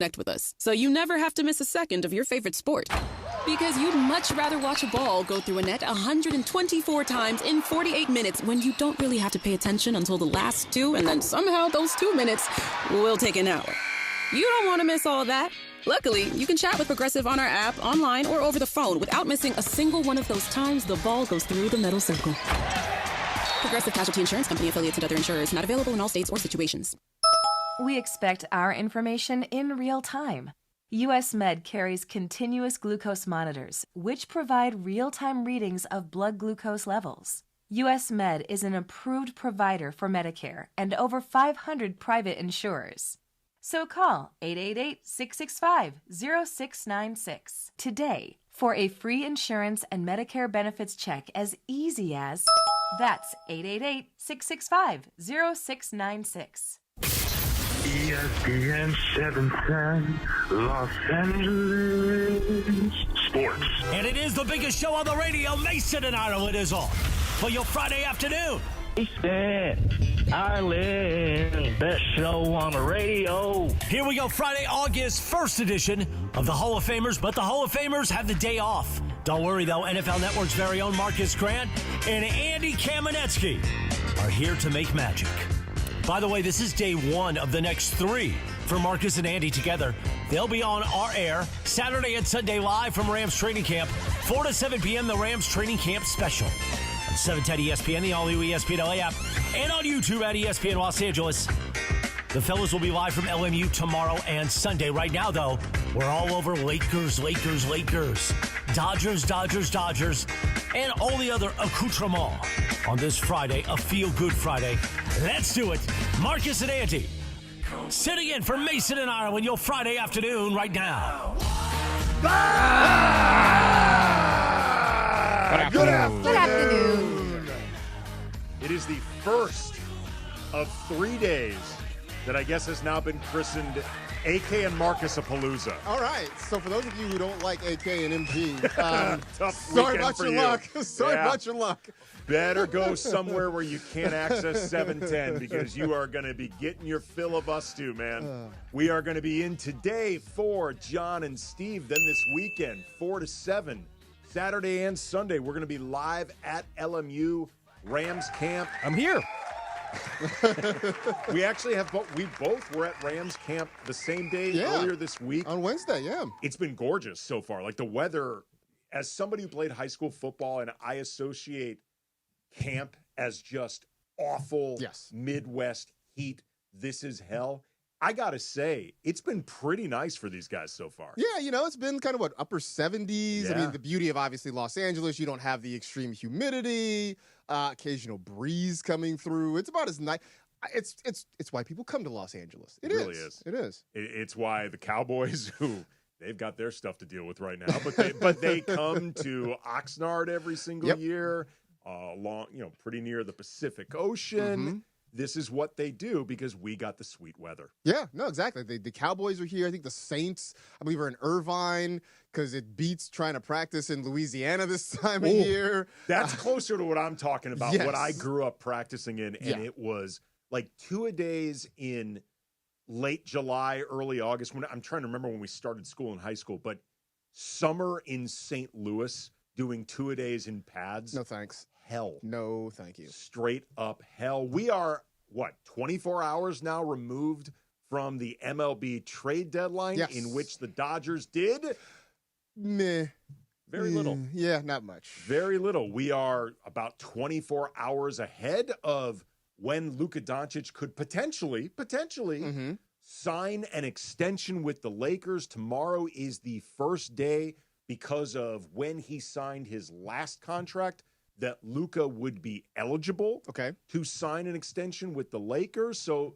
Connect with us so you never have to miss a second of your favorite sport. Because you'd much rather watch a ball go through a net 124 times in 48 minutes when you don't really have to pay attention until the last two, and then somehow those 2 minutes will take an hour. You don't want to miss all of that. Luckily, you can chat with Progressive on our app, online, or over the phone without missing a single one of those times the ball goes through the metal circle. Progressive Casualty Insurance Company, affiliates, and other insurers. Not available in all states or situations. We expect our information in real time. U.S. Med carries continuous glucose monitors, which provide real-time readings of blood glucose levels. U.S. Med is an approved provider for Medicare and over 500 private insurers. So call 888-665-0696 today for a free insurance and Medicare benefits check as easy as... That's 888-665-0696. ESPN 710, Los Angeles Sports. And it is the biggest show on the radio. Mason and Ireland is on for your Friday afternoon. Ireland, best show on the radio. Here we go, Friday, August 1st edition of the Hall of Famers, but the Hall of Famers have the day off. Don't worry, though, NFL Network's very own Marcus Grant and Andy Kamenetsky are here to make magic. By the way, this is day one of the next three for Marcus and Andy together. They'll be on our air Saturday and Sunday live from Rams Training Camp, 4 to 7 p.m., the Rams Training Camp Special. On 710 ESPN, the all-new ESPN LA app, and on YouTube at ESPN Los Angeles. The fellas will be live from LMU tomorrow and Sunday. Right now, though, we're all over Lakers, Dodgers, and all the other accoutrements on this Friday, a feel-good Friday. Let's do it. Marcus and Andy sitting in for Mason and Ireland your Friday afternoon right now. Good afternoon. It is the first of 3 days that I guess has now been christened AK and Marcus-a-Palooza. All right. So for those of you who don't like AK and MG, sorry about your luck. Sorry about your luck. Better go somewhere where you can't access 710 because you are going to be getting your fill of us too, man. We are going to be in today for John and Steve. Then this weekend, 4 to 7, Saturday and Sunday, we're going to be live at LMU Rams camp. I'm here. We actually have we both were at Rams camp the same day earlier this week. On Wednesday, yeah. It's been gorgeous so far. Like the weather, as somebody who played high school football, and I associate camp as just awful Midwest heat. This is hell. I got to say, it's been pretty nice for these guys so far. Yeah, it's been kind of upper 70s. Yeah. I mean, the beauty of obviously Los Angeles, you don't have the extreme humidity, occasional breeze coming through. It's about as nice. It's why people come to Los Angeles. It really is. It is. It's why the Cowboys, who they've got their stuff to deal with right now, but they come to Oxnard every single year, along pretty near the Pacific Ocean. Mm-hmm. This is what they do because we got the sweet weather. Yeah, no, exactly. The Cowboys are here. I think the Saints, I believe, are in Irvine because it beats trying to practice in Louisiana this time of year. That's closer to what I'm talking about, what I grew up practicing in, and it was like 2-a-days in late July, early August. I'm trying to remember when we started school in high school, but summer in St. Louis doing 2-a-days in pads. No, thanks. Hell. No, thank you. Straight up hell. We are, 24 hours now removed from the MLB trade deadline in which the Dodgers did? Meh. Very little. Yeah, not much. Very little. We are about 24 hours ahead of when Luka Doncic could potentially sign an extension with the Lakers. Tomorrow is the first day because of when he signed his last contract that Luka would be eligible to sign an extension with the Lakers. So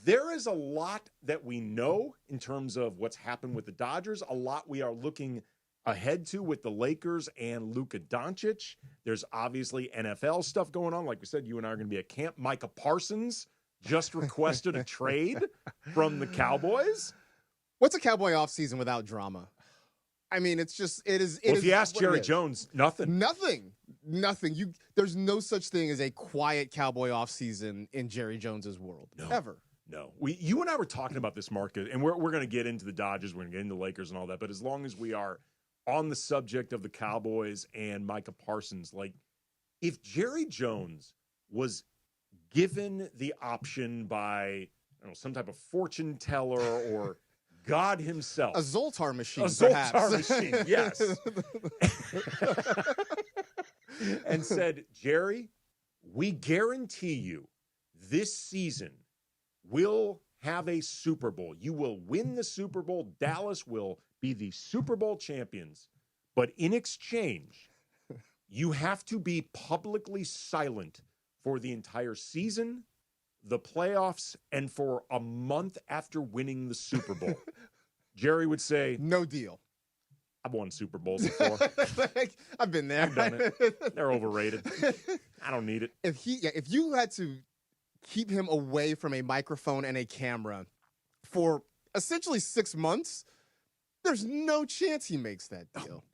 there is a lot that we know in terms of what's happened with the Dodgers, a lot we are looking ahead to with the Lakers and Luka Doncic. There's obviously NFL stuff going on. Like we said, you and I are going to be at camp. Micah Parsons just requested a trade from the Cowboys. What's a Cowboy offseason without drama? I mean, it's just, it is. Well, if you ask Jerry Jones, nothing. There's no such thing as a quiet Cowboy offseason in Jerry Jones's world. Ever. No. You and I were talking about this, Marcas, and we're going to get into the Dodgers, we're going to get into the Lakers and all that, but as long as we are on the subject of the Cowboys and Micah Parsons, like, if Jerry Jones was given the option by, I don't know, some type of fortune teller or God himself. A Zoltar machine, Zoltar machine, yes. And said, Jerry, we guarantee you this season we'll have a Super Bowl. You will win the Super Bowl. Dallas will be the Super Bowl champions. But in exchange, you have to be publicly silent for the entire season, the playoffs, and for a month after winning the Super Bowl. Jerry would say, no deal. I've won Super Bowls before. I've been there. I've done it. They're overrated. I don't need it. If you had to keep him away from a microphone and a camera for essentially 6 months, there's no chance he makes that deal.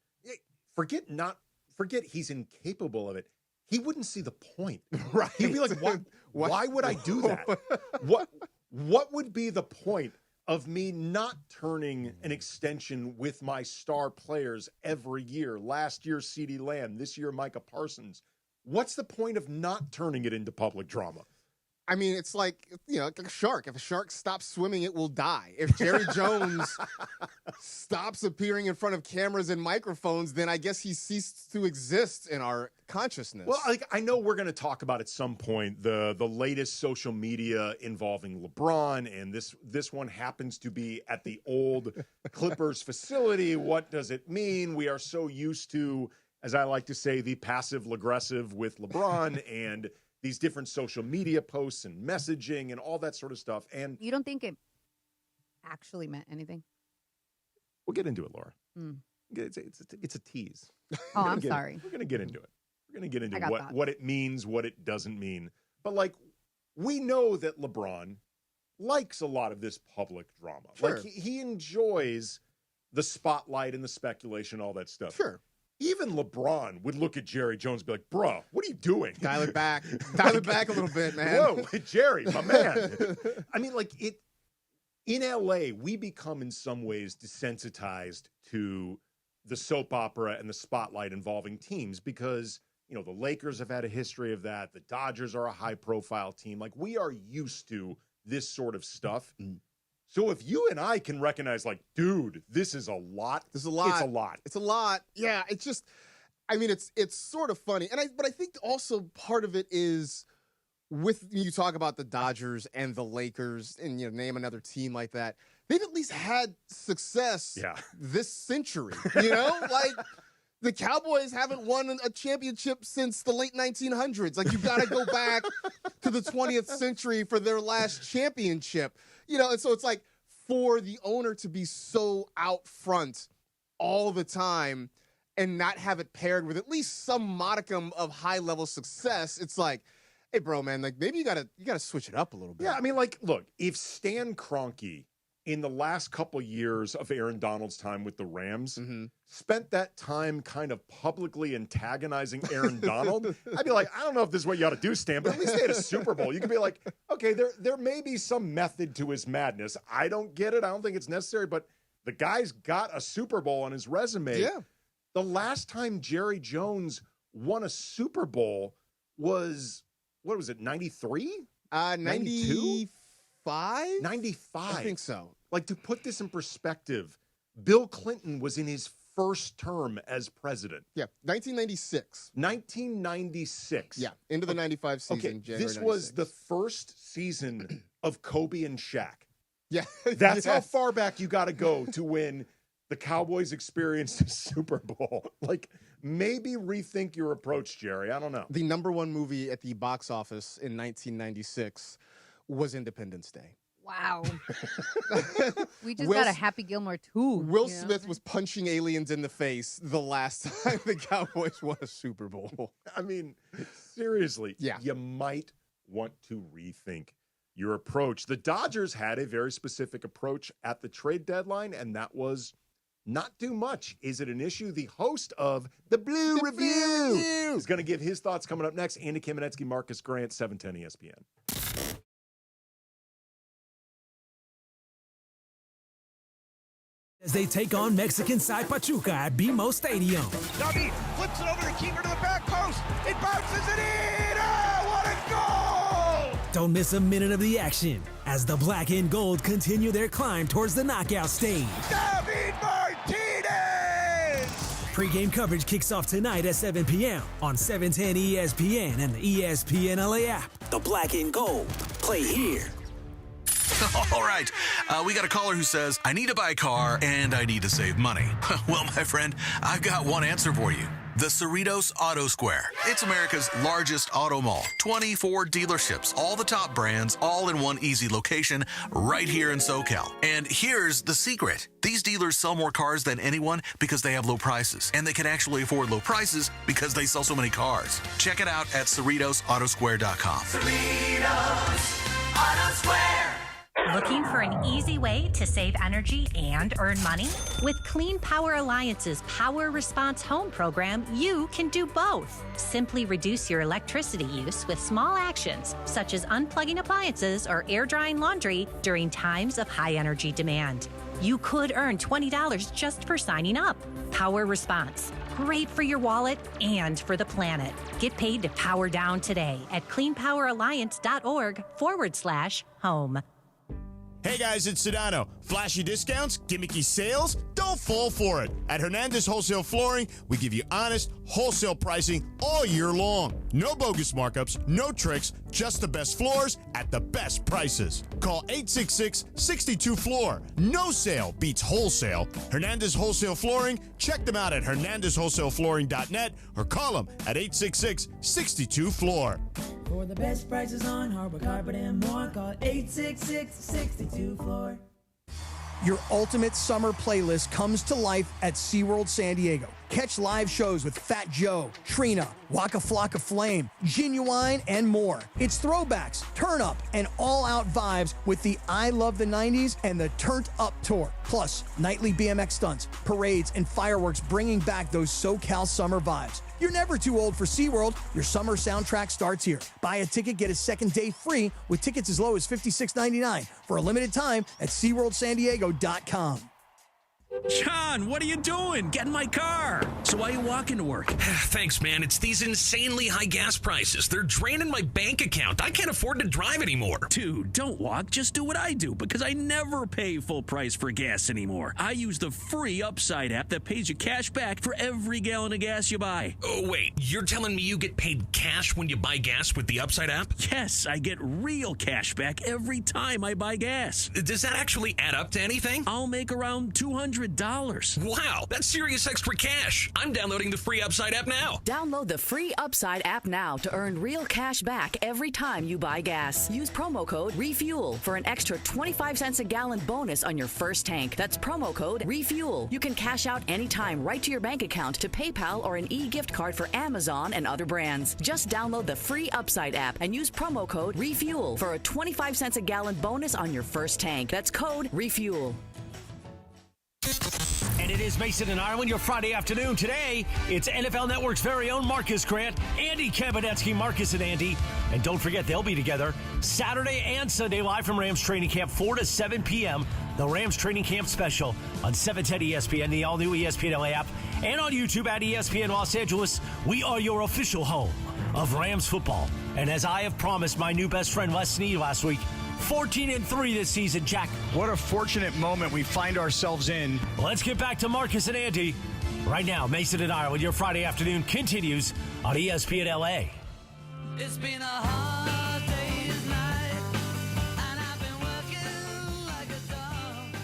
Forget he's incapable of it. He wouldn't see the point. Right. He'd be like, why would I do that? What would be the point of me not turning an extension with my star players every year? Last year, CeeDee Lamb. This year, Micah Parsons. What's the point of not turning it into public drama? I mean, it's like, like a shark. If a shark stops swimming, it will die. If Jerry Jones stops appearing in front of cameras and microphones, then I guess he ceased to exist in our consciousness. Well, I know we're going to talk about at some point the latest social media involving LeBron, and this one happens to be at the old Clippers facility. What does it mean? We are so used to, as I like to say, the passive-aggressive with LeBron and these different social media posts and messaging and all that sort of stuff. And you don't think it actually meant anything? We'll get into it, Laura. It's a tease. Oh, I'm sorry. We're going to get into it. We're going to get into what it means, what it doesn't mean. But, like, we know that LeBron likes a lot of this public drama. Sure. Like, he enjoys the spotlight and the speculation, all that stuff. Sure. Even LeBron would look at Jerry Jones and be like, bro, what are you doing? Dial it back. Dial it back a little bit, man. Whoa, Jerry, my man. I mean, like, in LA, we become in some ways desensitized to the soap opera and the spotlight involving teams because, the Lakers have had a history of that. The Dodgers are a high-profile team. Like, we are used to this sort of stuff. So if you and I can recognize, like, dude, this is a lot. This is a lot. It's a lot. It's a lot. Yeah, it's just, I mean, it's sort of funny. But I think also part of it is with, you talk about the Dodgers and the Lakers and, name another team like that. They've at least had success this century, Like, the Cowboys haven't won a championship since the late 1900s. Like, you got to go back to the 20th century for their last championship. And so it's like for the owner to be so out front all the time and not have it paired with at least some modicum of high-level success, it's like, hey, bro, man, like maybe you gotta switch it up a little bit. Yeah, I mean, like, look, if Stan Kroenke in the last couple years of Aaron Donald's time with the Rams spent that time kind of publicly antagonizing Aaron Donald, I'd be like, I don't know if this is what you ought to do, Stan, but at least they had a Super Bowl. You could be like, okay, there may be some method to his madness. I don't get it. I don't think it's necessary, but the guy's got a Super Bowl on his resume. Yeah. The last time Jerry Jones won a Super Bowl was, what was it, 93? 92? 95? I think so. Like, to put this in perspective, Bill Clinton was in his first term as president. Yeah, 1996. 1996. Yeah, into the 95 season, Okay, January this was 96. the first season of Kobe and Shaq. Yeah. That's how far back you got to go to when the Cowboys experienced a Super Bowl. Like, maybe rethink your approach, Jerry. I don't know. The number one movie at the box office in 1996 was Independence Day. Wow. We just got a Happy Gilmore 2. Will Smith was punching aliens in the face the last time the Cowboys won a Super Bowl. I mean, seriously, Yeah. You might want to rethink your approach. The Dodgers had a very specific approach at the trade deadline, and that was not do much. Is it an issue? The host of The Blue Review is going to give his thoughts coming up next. Andy Kamenetsky, Marcas Grant, 710 ESPN. as they take on Mexican side Pachuca at BMO Stadium. David flips it over the keeper to the back post. It bounces it in. Oh, what a goal! Don't miss a minute of the action as the Black and Gold continue their climb towards the knockout stage. David Martinez! Pre-game coverage kicks off tonight at 7 p.m. on 710 ESPN and the ESPN LA app. The Black and Gold. Play here. All right, we got a caller who says, I need to buy a car and I need to save money. Well, my friend, I've got one answer for you. The Cerritos Auto Square. It's America's largest auto mall. 24 dealerships, all the top brands, all in one easy location right here in SoCal. And here's the secret. These dealers sell more cars than anyone because they have low prices. And they can actually afford low prices because they sell so many cars. Check it out at CerritosAutosquare.com. Cerritos Auto Square. Looking for an easy way to save energy and earn money? With Clean Power Alliance's Power Response Home program, you can do both. Simply reduce your electricity use with small actions, such as unplugging appliances or air drying laundry during times of high energy demand. You could earn $20 just for signing up. Power Response. Great for your wallet and for the planet. Get paid to power down today at cleanpoweralliance.org/home. Hey guys, it's Sedano. Flashy discounts, gimmicky sales? Don't fall for it. At Hernandez Wholesale Flooring, we give you honest, wholesale pricing all year long. No bogus markups, no tricks, just the best floors at the best prices. Call 866-62-FLOOR. No sale beats wholesale. Hernandez Wholesale Flooring, check them out at hernandezwholesaleflooring.net or call them at 866-62-FLOOR. For the best prices on hardwood, carpet, and more, call 866-62-FLOOR. Your ultimate summer playlist comes to life at SeaWorld San Diego. Catch live shows with Fat Joe, Trina, Waka Flocka Flame, Genuine, and more. It's throwbacks, turn up, and all-out vibes with the I Love the 90s and the Turned Up Tour. Plus, nightly BMX stunts, parades, and fireworks bringing back those SoCal summer vibes. You're never too old for SeaWorld. Your summer soundtrack starts here. Buy a ticket, get a second day free with tickets as low as $56.99 for a limited time at SeaWorldSanDiego.com. John, what are you doing? Get in my car. So why are you walking to work? Thanks, man. It's these insanely high gas prices. They're draining my bank account. I can't afford to drive anymore. Dude, don't walk. Just do what I do because I never pay full price for gas anymore. I use the free Upside app that pays you cash back for every gallon of gas you buy. Oh, wait. You're telling me you get paid cash when you buy gas with the Upside app? Yes, I get real cash back every time I buy gas. Does that actually add up to anything? I'll make around $200. Wow, that's serious extra cash. I'm downloading the free Upside app now. Download the free Upside app now to earn real cash back every time you buy gas. Use promo code REFUEL for an extra 25 cents a gallon bonus on your first tank. That's promo code REFUEL. You can cash out anytime right to your bank account, to PayPal, or an e-gift card for Amazon and other brands. Just download the free Upside app and use promo code REFUEL for a 25 cents a gallon bonus on your first tank. That's code REFUEL. And it is Mason and Ireland, your Friday afternoon. Today, it's NFL Network's very own Marcas Grant, Andy Kamenetsky, Marcus and Andy. And don't forget, they'll be together Saturday and Sunday live from Rams Training Camp, 4 to 7 p.m. The Rams Training Camp special on 710 ESPN, the all-new ESPN LA app, and on YouTube at ESPN Los Angeles. We are your official home of Rams football. And as I have promised my new best friend Les Snead last week, 14-3 this season, Jack. What a fortunate moment we find ourselves in. Let's get back to Marcus and Andy. Right now, Mason and Ireland, your Friday afternoon continues on ESPN LA. It's been a hard day's night, and I've been working like a dog.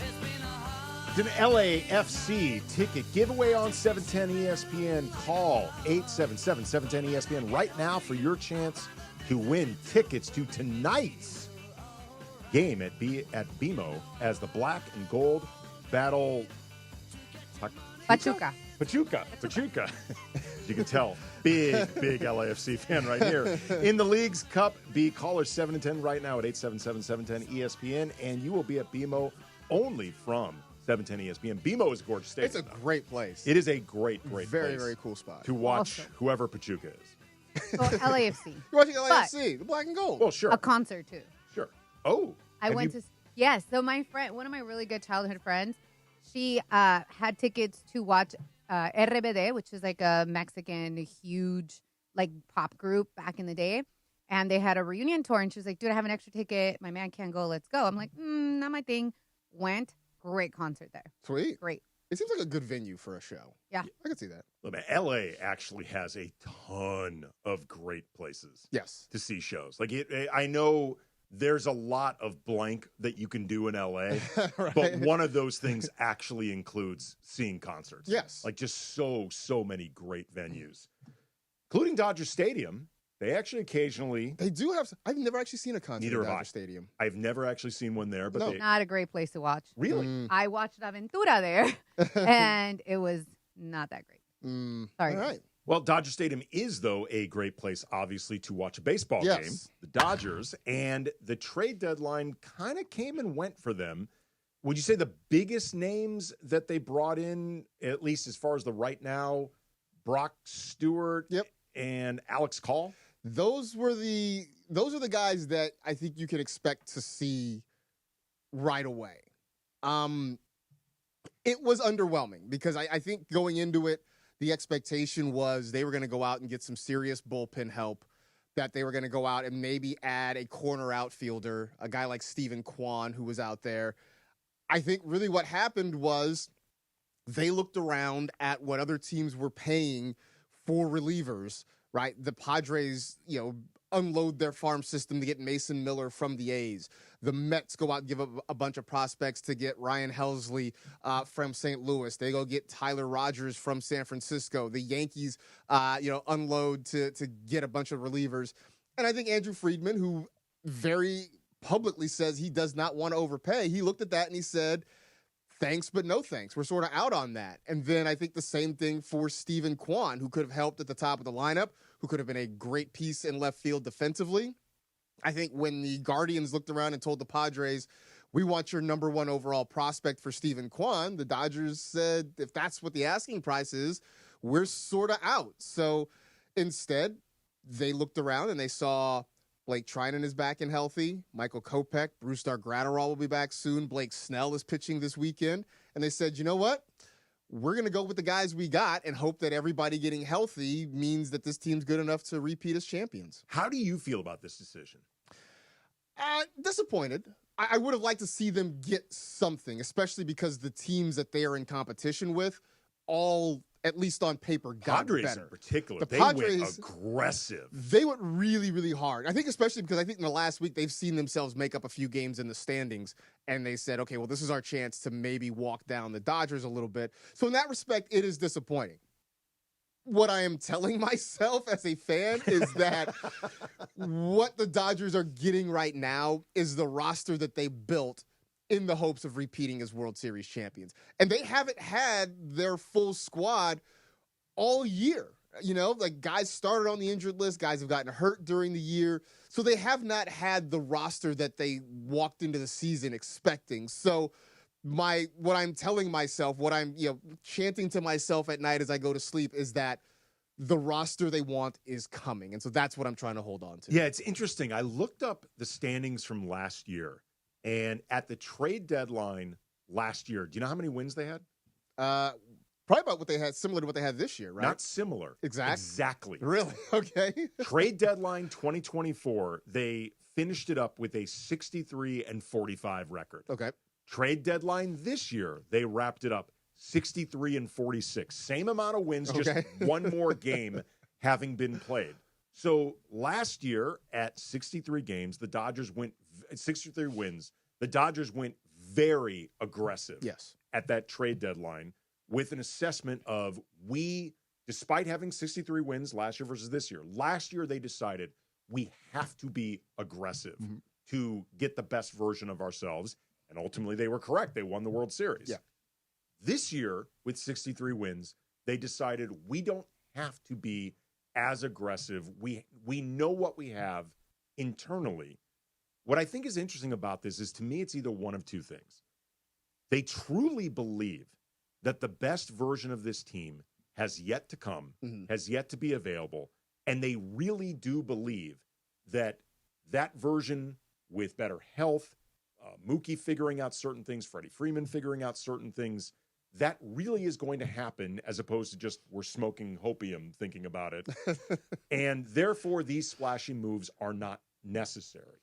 It's been a hard... It's an LAFC ticket giveaway on 710 ESPN. Call 877-710 ESPN right now for your chance to win tickets to tonight's game at BMO as the black and gold battle Pachuca. You can tell, big LAFC fan right here. In the League's Cup B, caller 7 and 10 right now at 877-710 ESPN, and you will be at BMO only from 710 ESPN. BMO is a gorgeous stadium. It's a great place. It is a great place. Very cool spot. To watch whoever Pachuca is. Well, LAFC. You're watching LAFC, the black and gold. Well, sure. A concert, too. Sure. Oh. I went to... Yes. So one of my really good childhood friends, She had tickets to watch RBD, which is like a Mexican huge like pop group back in the day. And they had a reunion tour, and she was like, dude, I have an extra ticket. My man can't go. Let's go. I'm like, not my thing. Went. Great concert there. Sweet. Great. It seems like a good venue for a show. Yeah. I can see that. Look, man, LA actually has a ton of great places. Yes. To see shows. Like, I know there's a lot of blank that you can do in LA, Right. but one of those things actually includes seeing concerts. Yes. Like, just so many great venues, including Dodger Stadium. They actually occasionally. They do have. I've never actually seen a concert Neither at have I. Dodger Stadium. I've never actually seen one there, but No. they, Not a great place to watch. Really? I watched Aventura there, and it was not that great. Sorry. All right. Well, Dodger Stadium is, though, a great place, obviously, to watch a baseball Yes. game, the Dodgers, and the trade deadline kind of came and went for them. Would you say the biggest names that they brought in, at least as far as the right now, Brock Stewart and Alex Call? Those are the guys that I think you can expect to see right away. It was underwhelming because I think going into it, the expectation was they were going to go out and get some serious bullpen help, that they were going to go out and maybe add a corner outfielder, a guy like Steven Kwan who was out there. I think really what happened was they looked around at what other teams were paying for relievers, right? The Padres, unload their farm system to get Mason Miller from the A's. The Mets go out and give up a bunch of prospects to get Ryan Helsley from St. Louis. They go get Tyler Rogers from San Francisco. The Yankees, unload to get a bunch of relievers. And I think Andrew Friedman, who very publicly says he does not want to overpay, he looked at that and he said, thanks, but no thanks. We're sort of out on that. And then I think the same thing for Steven Kwan, who could have helped at the top of the lineup, who could have been a great piece in left field defensively. I think when the Guardians looked around and told the Padres, we want your number one overall prospect for Steven Kwan, the Dodgers said, if that's what the asking price is, we're sort of out. So instead, they looked around and they saw Blake Trinan is back and healthy. Michael Kopech, Brusdar Graterol will be back soon. Blake Snell is pitching this weekend. And they said, you know what? We're going to go with the guys we got and hope that everybody getting healthy means that this team's good enough to repeat as champions. How do you feel about this decision? Disappointed. I would have liked to see them get something, especially because the teams that they are in competition with all, at least on paper, got Padres better. in particular, The they Padres, went aggressive. They went really, really hard. I think especially because I think in the last week they've seen themselves make up a few games in the standings, and they said, okay, well, this is our chance to maybe walk down the Dodgers a little bit. So in that respect, it is disappointing. What I am telling myself as a fan is that what the Dodgers are getting right now is the roster that they built in the hopes of repeating as World Series champions. And they haven't had their full squad all year. Like guys started on the injured list, guys have gotten hurt during the year. So they have not had the roster that they walked into the season expecting. So what I'm telling myself, what I'm chanting to myself at night as I go to sleep is that the roster they want is coming. And so that's what I'm trying to hold on to. Yeah, it's interesting. I looked up the standings from last year, and at the trade deadline last year, do you know how many wins they had? Probably about what they had, similar to what they had this year, right? Not similar. Exactly. Really? Okay. Trade deadline 2024, they finished it up with a 63-45 record. Okay. Trade deadline this year, they wrapped it up 63-46. Same amount of wins, just one more game having been played. So last year at 63 games, the Dodgers went 63 wins. The Dodgers went very aggressive at that trade deadline with an assessment of despite having 63 wins last year versus this year, last year they decided we have to be aggressive to get the best version of ourselves. And ultimately, they were correct. They won the World Series. Yeah. This year, with 63 wins, they decided we don't have to be as aggressive. We know what we have internally. What I think is interesting about this is, to me, it's either one of two things. They truly believe that the best version of this team has yet to come, has yet to be available, and they really do believe that that version with better health, Mookie figuring out certain things, Freddie Freeman figuring out certain things. That really is going to happen as opposed to just we're smoking hopium thinking about it. And therefore, these splashy moves are not necessary.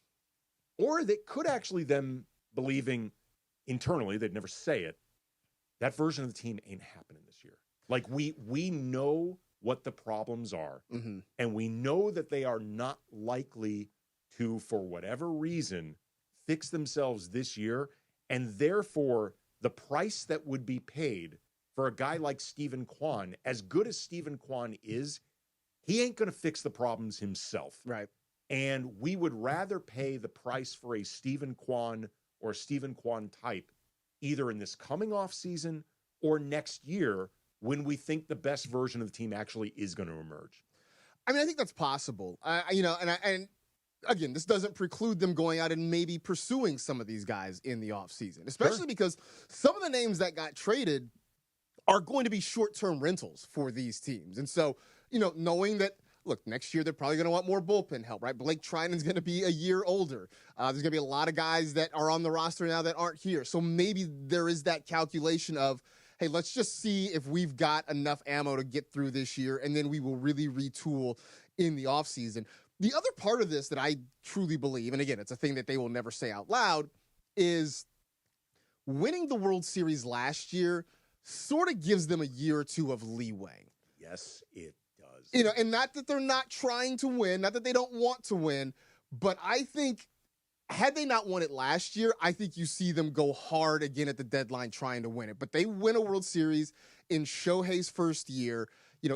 Or they could actually them believing internally, they'd never say it, that version of the team ain't happening this year. Like we know what the problems are, and we know that they are not likely to, for whatever reason, fix themselves this year, and therefore the price that would be paid for a guy like Stephen Kwan, as good as Stephen Kwan is, he ain't going to fix the problems himself. Right. And we would rather pay the price for a Stephen Kwan or Stephen Kwan type either in this coming off season or next year when we think the best version of the team actually is going to emerge. I mean, I think that's possible. And again, this doesn't preclude them going out and maybe pursuing some of these guys in the offseason, especially because some of the names that got traded are going to be short-term rentals for these teams. And so, knowing that, look, next year they're probably going to want more bullpen help, right? Blake Trinan's going to be a year older. There's going to be a lot of guys that are on the roster now that aren't here. So maybe there is that calculation of, hey, let's just see if we've got enough ammo to get through this year, and then we will really retool in the offseason. The other part of this that I truly believe, and again, it's a thing that they will never say out loud, is winning the World Series last year sort of gives them a year or two of leeway. Yes, it does. And not that they're not trying to win, not that they don't want to win, but I think had they not won it last year, I think you see them go hard again at the deadline trying to win it. But they win a World Series in Shohei's first year.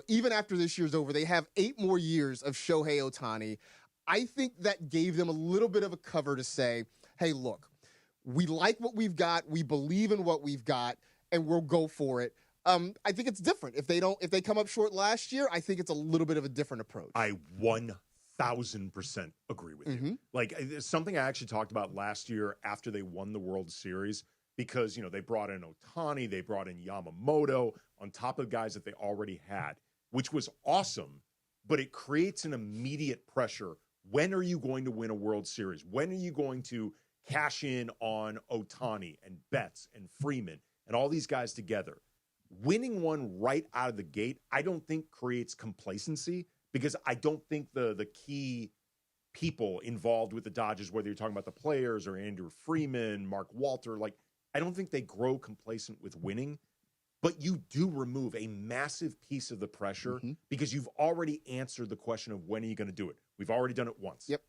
Even after this year's over, they have 8 more years of Shohei Ohtani. I think that gave them a little bit of a cover to say, hey, look, we like what we've got, we believe in what we've got, and we'll go for it. I think it's different. If they come up short last year, I think it's a little bit of a different approach. I 1,000% agree with you. Like, it's something I actually talked about last year after they won the World Series, because, they brought in Ohtani, they brought in Yamamoto on top of guys that they already had, which was awesome, but it creates an immediate pressure. When are you going to win a World Series? When are you going to cash in on Ohtani and Betts and Freeman and all these guys together? Winning one right out of the gate, I don't think creates complacency, because I don't think the key people involved with the Dodgers, whether you're talking about the players or Andrew Freeman, Mark Walter, I don't think they grow complacent with winning, but you do remove a massive piece of the pressure because you've already answered the question of when are you going to do it. We've already done it once. Yep.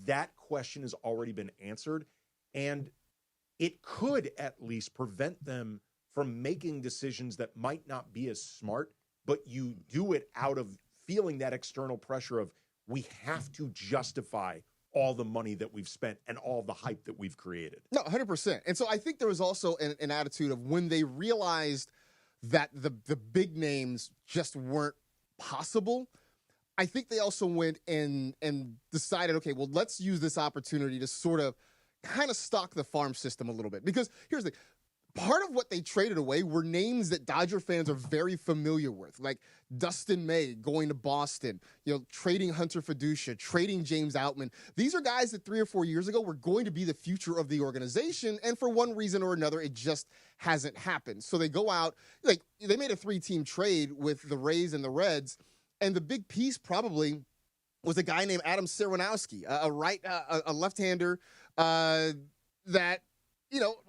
That question has already been answered, and it could at least prevent them from making decisions that might not be as smart, but you do it out of feeling that external pressure of we have to justify all the money that we've spent and all the hype that we've created. No, 100%. And so I think there was also an attitude of when they realized that the big names just weren't possible, I think they also went and decided, okay, well, let's use this opportunity to sort of kind of stock the farm system a little bit. Because here's the thing. Part of what they traded away were names that Dodger fans are very familiar with, like Dustin May going to Boston, trading Hunter Fiducia, trading James Outman. These are guys that 3 or 4 years ago were going to be the future of the organization, and for one reason or another, it just hasn't happened. So they go out, they made a 3-team trade with the Rays and the Reds, and the big piece probably was a guy named Adam Serenowski, a left-hander that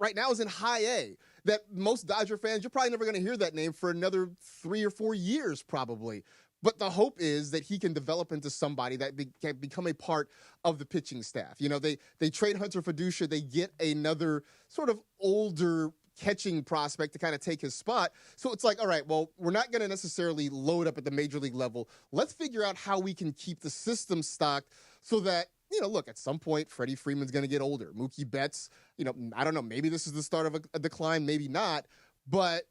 right now is in high A, that most Dodger fans, you're probably never going to hear that name for another 3 or 4 years probably. But the hope is that he can develop into somebody that can become a part of the pitching staff. They trade Hunter Fiducia. They get another sort of older catching prospect to kind of take his spot. So it's like, all right, well, we're not going to necessarily load up at the major league level. Let's figure out how we can keep the system stocked so that, look, at some point, Freddie Freeman's going to get older. Mookie Betts, I don't know, maybe this is the start of a decline, maybe not. But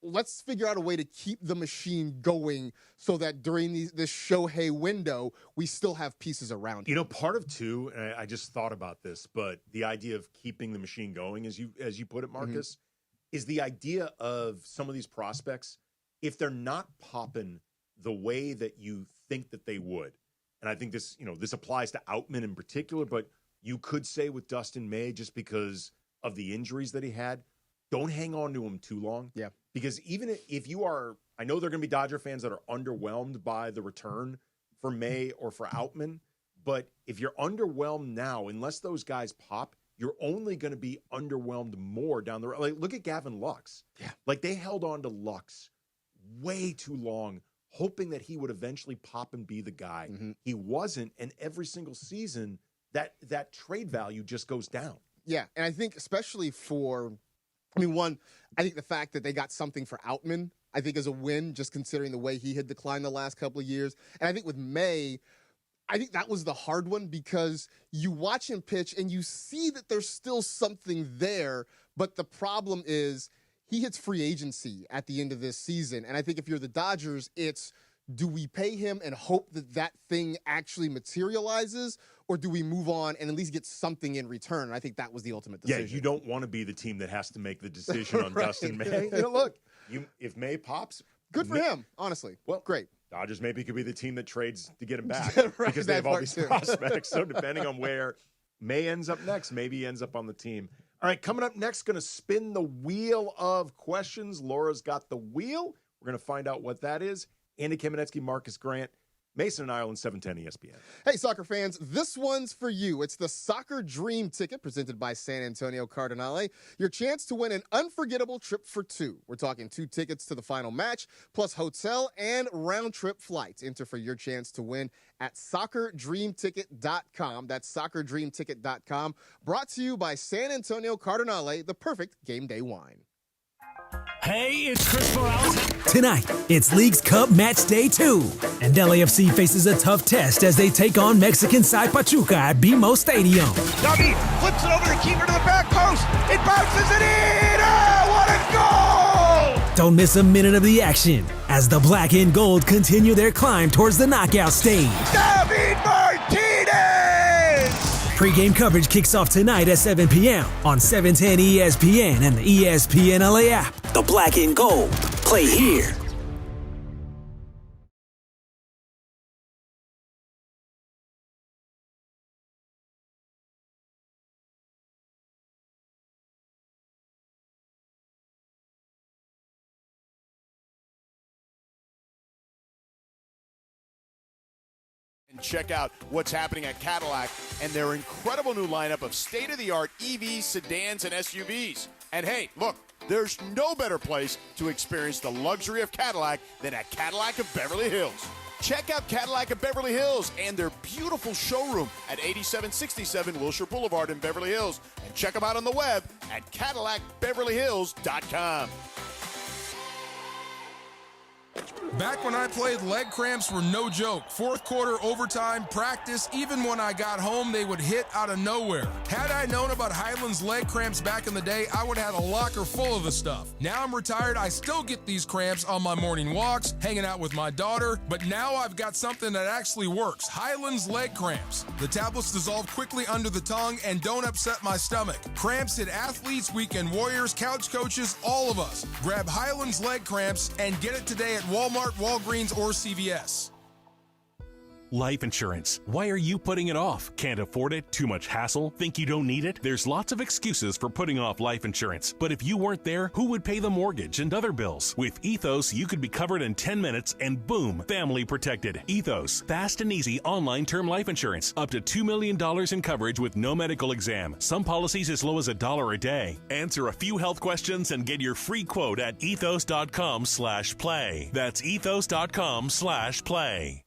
let's figure out a way to keep the machine going so that during this Shohei window, we still have pieces around him. Part of too, and I just thought about this, but the idea of keeping the machine going, as you put it, Marcus, is the idea of some of these prospects, if they're not popping the way that you think that they would. And I think this applies to Outman in particular, but you could say with Dustin May, just because of the injuries that he had, don't hang on to him too long. Yeah. Because even if you are, I know there are going to be Dodger fans that are underwhelmed by the return for May or for Outman, but if you're underwhelmed now, unless those guys pop, you're only going to be underwhelmed more down the road. Like, look at Gavin Lux. Yeah. Like, they held on to Lux way too long, hoping that he would eventually pop and be the guy. Mm-hmm. He wasn't, and every single season, that trade value just goes down. Yeah, and I think especially for, I think the fact that they got something for Outman, I think is a win, just considering the way he had declined the last couple of years. And I think with May, I think that was the hard one because you watch him pitch and you see that there's still something there, but the problem is he hits free agency at the end of this season. And I think if you're the Dodgers, it's, do we pay him and hope that that thing actually materializes, or do we move on and at least get something in return? And I think that was the ultimate decision. Yeah, you don't want to be the team that has to make the decision on Right. Dustin May. Look, if May pops, good for him, honestly. Well, great. Dodgers maybe could be the team that trades to get him back Right, because they have all that these part too. prospects. So depending on where May ends up next, maybe he ends up on the team. All right, coming up next, going to spin the wheel of questions. Laura's got the wheel. We're going to find out what that is. Andy Kamenetsky, Marcus Grant, Mason and Ireland, 710 ESPN. Hey, soccer fans, this one's for you. It's the Soccer Dream Ticket presented by San Antonio Cardinale. Your chance to win an unforgettable trip for two. We're talking 2 tickets to the final match, plus hotel and round-trip flights. Enter for your chance to win at soccerdreamticket.com. That's soccerdreamticket.com. Brought to you by San Antonio Cardinale, the perfect game day wine. Hey, it's Chris Morales. Tonight, it's League's Cup Match Day 2, and LAFC faces a tough test as they take on Mexican side Pachuca at BMO Stadium. David flips it over the keeper to the back post. It bounces it in. Oh, what a goal! Don't miss a minute of the action as the Black and Gold continue their climb towards the knockout stage. David Martinez! Pre-game coverage kicks off tonight at 7 p.m. on 710 ESPN and the ESPN LA app. The Black and Gold. Play here. And check out what's happening at Cadillac and their incredible new lineup of state-of-the-art EVs, sedans, and SUVs. And hey, look, there's no better place to experience the luxury of Cadillac than at Cadillac of Beverly Hills. Check out Cadillac of Beverly Hills and their beautiful showroom at 8767 Wilshire Boulevard in Beverly Hills. And check them out on the web at CadillacBeverlyHills.com. Back when I played, leg cramps were no joke. Fourth quarter, overtime, practice, even when I got home, they would hit out of nowhere. Had I known about Highland's leg cramps back in the day, I would have had a locker full of the stuff. Now I'm retired, I still get these cramps on my morning walks, hanging out with my daughter, but now I've got something that actually works. Highland's leg cramps. The tablets dissolve quickly under the tongue and don't upset my stomach. Cramps hit athletes, weekend warriors, couch coaches, all of us. Grab Highland's leg cramps and get it today at Walmart, Walgreens, or CVS. Life insurance. Why are you putting it off? Can't afford it? Too much hassle? Think you don't need it? There's lots of excuses for putting off life insurance. But if you weren't there, who would pay the mortgage and other bills? With Ethos, you could be covered in 10 minutes and boom, family protected. Ethos. Fast and easy online term life insurance. Up to $2 million in coverage with no medical exam. Some policies as low as $1 a day. Answer a few health questions and get your free quote at ethos.com/play. That's ethos.com/play.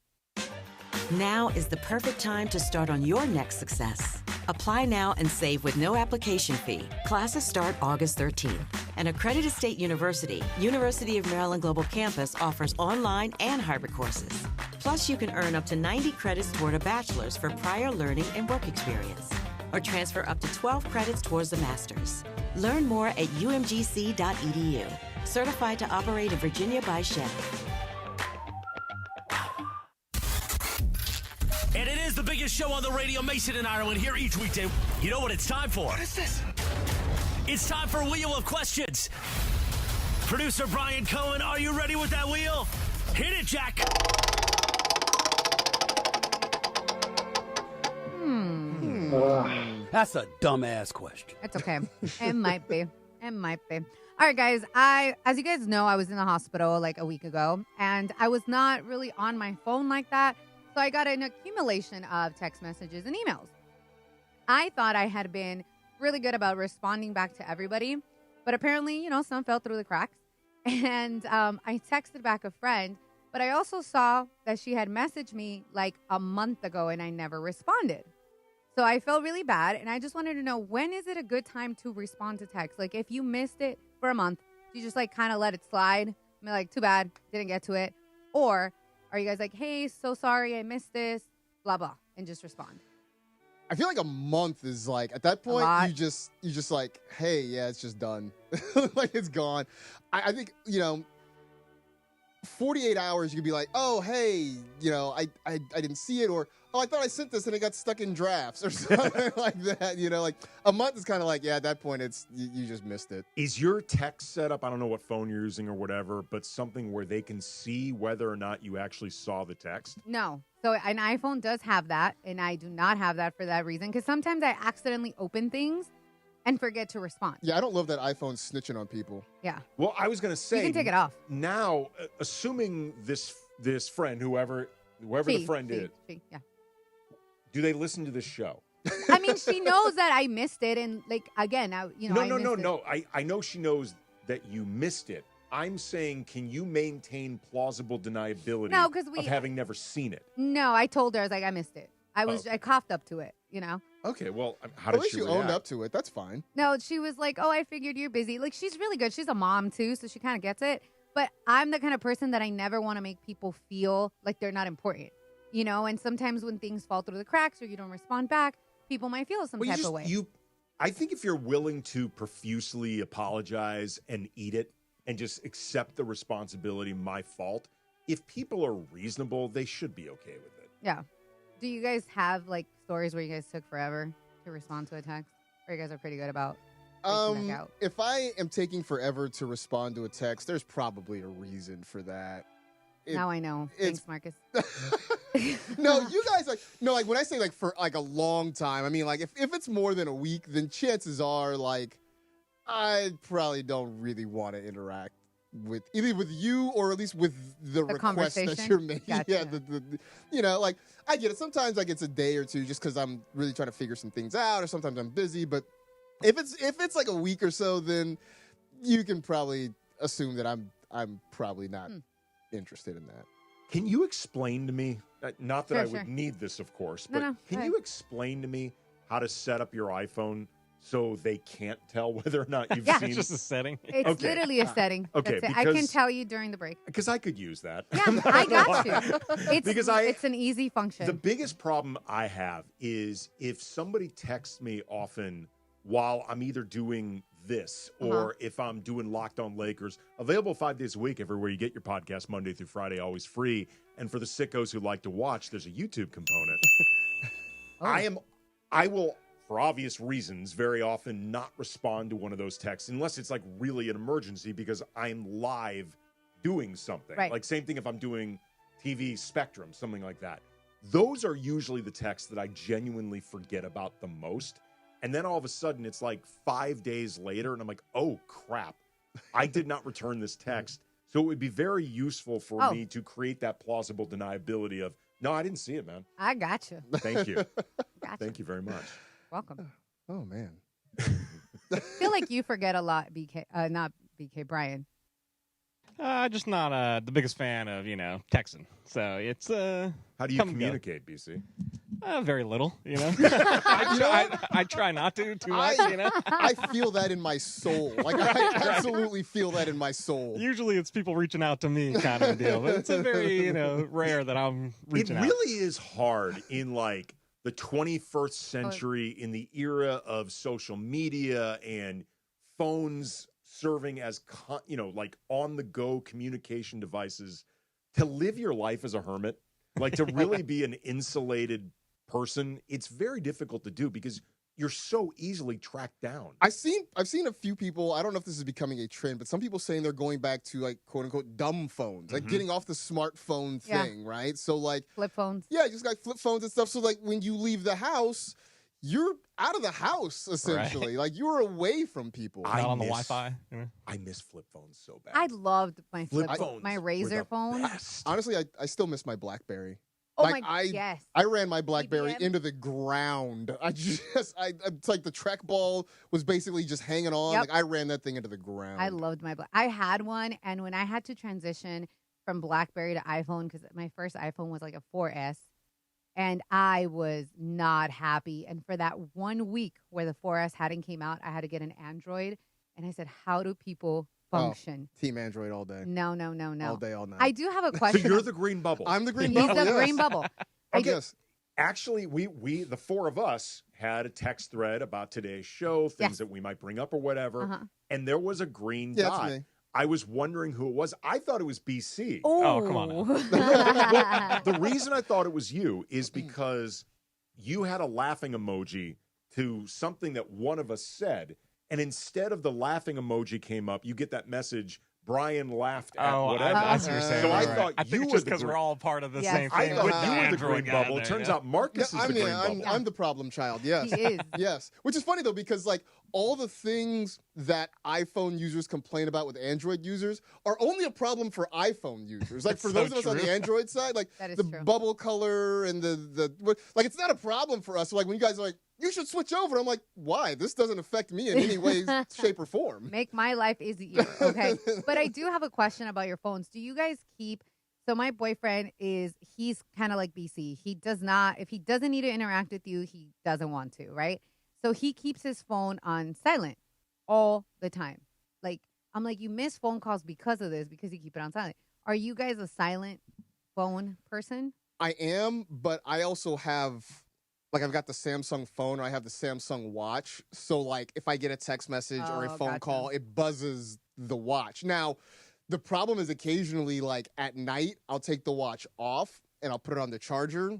Now is the perfect time to start on your next success. Apply now and save with no application fee. Classes start August 13th. An accredited state university, University of Maryland Global Campus offers online and hybrid courses. Plus, you can earn up to 90 credits toward a bachelor's for prior learning and work experience, or transfer up to 12 credits towards a master's. Learn more at umgc.edu. Certified to operate in Virginia by Chef. And it is the biggest show on the radio, Mason and Ireland, here each weekday. You know what it's time for? What is this? It's time for Wheel of Questions. Producer Brian Cohen, are you ready with that wheel? Hit it, Jack. That's a dumbass question. It's okay. It might be. It might be. All right, guys. As you guys know, I was in the hospital like a week ago, and I was not really on my phone like that. So I got an accumulation of text messages and emails. I thought I had been really good about responding back to everybody, but apparently, some fell through the cracks. And I texted back a friend, but I also saw that she had messaged me like a month ago, and I never responded. So I felt really bad, and I just wanted to know, when is it a good time to respond to text? Like, if you missed it for a month, you just like kind of let it slide. I mean, like, too bad, didn't get to it. Or are you guys like, hey, so sorry, I missed this, blah, blah, and just respond? I feel like a month is like, at that point, you just like, hey, yeah, it's just done. Like, it's gone. I think, 48 hours, you could be like, oh, hey, I didn't see it, or, oh, I thought I sent this and it got stuck in drafts or something like that. Like a month is kind of like, yeah, at that point, it's you just missed it. Is your text setup, I don't know what phone you're using or whatever, but something where they can see whether or not you actually saw the text? No. So an iPhone does have that, and I do not have that for that reason, because sometimes I accidentally open things and forget to respond. Yeah, I don't love that iPhone snitching on people. Yeah. Well, I was going to say, you can take it off. Now, assuming this friend, whoever the friend is, yeah. Do they listen to this show? I mean, she knows that I missed it, and like again, No. I know she knows that you missed it. I'm saying, can you maintain plausible deniability of having never seen it? No, I told her, I was like, I missed it. I coughed up to it, Okay, well, how did she react? At least you owned up to it. That's fine. No, she was like, oh, I figured you're busy. Like, she's really good. She's a mom, too, so she kind of gets it. But I'm the kind of person that I never want to make people feel like they're not important, And sometimes when things fall through the cracks or you don't respond back, people might feel some type of way. I think if you're willing to profusely apologize and eat it and just accept the responsibility, my fault, if people are reasonable, they should be okay with it. Yeah. Do you guys have, like, stories where you guys took forever to respond to a text? Or you guys are pretty good about reaching back out? If I am taking forever to respond to a text, there's probably a reason for that. Now I know. Thanks, Marcus. No, you guys like when I say like for like a long time, I mean like if it's more than a week, then chances are like I probably don't really want to interact with either with you or at least with the request that you're making. Gotcha. Yeah, like I get it. Sometimes like it's a day or two just because I'm really trying to figure some things out, or sometimes I'm busy. But if it's like a week or so, then you can probably assume that I'm probably not interested in that. Can you explain to me? Not that I would Sure. need this, of course, but No, can you explain to me how to set up your iPhone so they can't tell whether or not you've seen? It's just a setting. It's literally a setting. Okay, That's it. I can tell you during the break. Because I could use that. Yeah, I got you. It's an easy function. The biggest problem I have is if somebody texts me often while I'm either doing this or if I'm doing Locked On Lakers, available 5 days a week everywhere you get your podcast, Monday through Friday, always free. And for the sickos who like to watch, there's a YouTube component. I will, for obvious reasons, very often not respond to one of those texts unless it's like really an emergency because I'm live doing something. Right. Like same thing if I'm doing TV Spectrum, something like that. Those are usually the texts that I genuinely forget about the most. And then all of a sudden it's like 5 days later and I'm like, oh crap, I did not return this text. So it would be very useful for me to create that plausible deniability of, no, I didn't see it, man. I got you. Thank you. Gotcha. Thank you very much. Welcome. Oh, man. I feel like you forget a lot, not BK, Brian. Just not the biggest fan of, texting. So it's How do you communicate, BC? Very little, I try not to too much, I feel that in my soul. Like, I absolutely feel that in my soul. Usually it's people reaching out to me kind of a deal, but it's a very, rare that I'm reaching out. It really is hard in, like, the 21st century, in the era of social media and phones serving as, like, on-the-go communication devices, to live your life as a hermit, like, to really be an insulated person, it's very difficult to do because you're so easily tracked down. I've seen a few people, I don't know if this is becoming a trend, but some people saying they're going back to like quote unquote dumb phones, like getting off the smartphone thing, right? So like flip phones. Yeah, just like flip phones and stuff. So like when you leave the house, you're out of the house essentially. Like you were away from people. Not on the Wi-Fi. I miss flip phones so bad. I loved my Flip flip phones my were Razor the phone. best. Honestly, I still miss my BlackBerry. Oh Like, my yes. I ran my BlackBerry BBM? into the ground. It's like the trackball was basically just hanging on. Yep. Like I ran that thing into the ground. I loved my I had one, and when I had to transition from BlackBerry to iPhone, because my first iPhone was like a 4S, and I was not happy. And for that 1 week where the 4S hadn't came out, I had to get an Android, and I said, "How do people function?" Team Android all day. No. All day, all night. I do have a So question. you're the green bubble. I'm the green He's bubble. the yes. green bubble. Yes. Actually, we the four of us had a text thread about today's show, things that we might bring up or whatever, and there was a green Yeah, dot. it's me. I was wondering who it was. I thought it was BC. Oh, come on now. Well, the reason I thought it was you is because you had a laughing emoji to something that one of us said, and instead of the laughing emoji came up, you get that message, Brian laughed at whatever. I see what you're saying. So I Right. thought I think you it's were just the because we're all part of the Yes. same I thing. thought with you were the Android green guy bubble. in It there, turns yeah. out Marcus is the green bubble. I'm the problem child. Yes, He is. Yes, which is funny though because like all the things that iPhone users complain about with Android users are only a problem for iPhone users. Like for so those of us on true. the Android side, like That is the true. bubble color and like it's not a problem for us. So like when you guys are like, you should switch over, I'm like, why? This doesn't affect me in any way, shape, or form. Make my life easier, okay? But I do have a question about your phones. Do you guys keep? So my boyfriend he's kind of like BC. He does not, if he doesn't need to interact with you, he doesn't want to, right? So he keeps his phone on silent all the time. Like, I'm like, you miss phone calls because of this, because you keep it on silent. Are you guys a silent phone person? I am, but I also have, like, I've got the Samsung phone or I have the Samsung watch. So, like, if I get a text message or a phone gotcha. call, it buzzes the watch. Now, the problem is occasionally, like, at night, I'll take the watch off and I'll put it on the charger.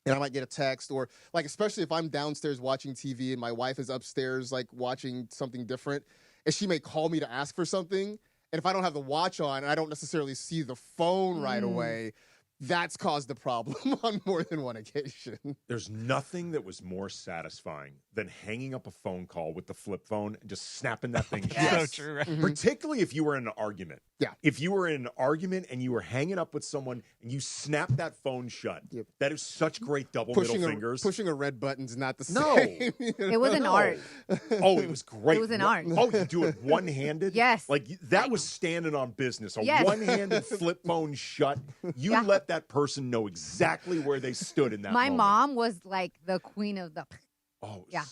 And I might get a text or, like, especially if I'm downstairs watching TV and my wife is upstairs, like, watching something different. And she may call me to ask for something. And if I don't have the watch on and I don't necessarily see the phone right away, that's caused a problem on more than one occasion. There's nothing that was more satisfying than hanging up a phone call with the flip phone and just snapping that thing shut. So true, right? Particularly if you were in an argument. Yeah. If you were in an argument and you were hanging up with someone and you snap that phone shut, that is such great double middle fingers. Pushing a red button's not the same. No. It was an art. Oh, it was great. It was an art. Oh, you do it one-handed? Yes. Like, that was standing on business. A Yes. one-handed flip phone shut. You let that person know exactly where they stood in that My moment. mom was like the queen of the. Oh, Yeah.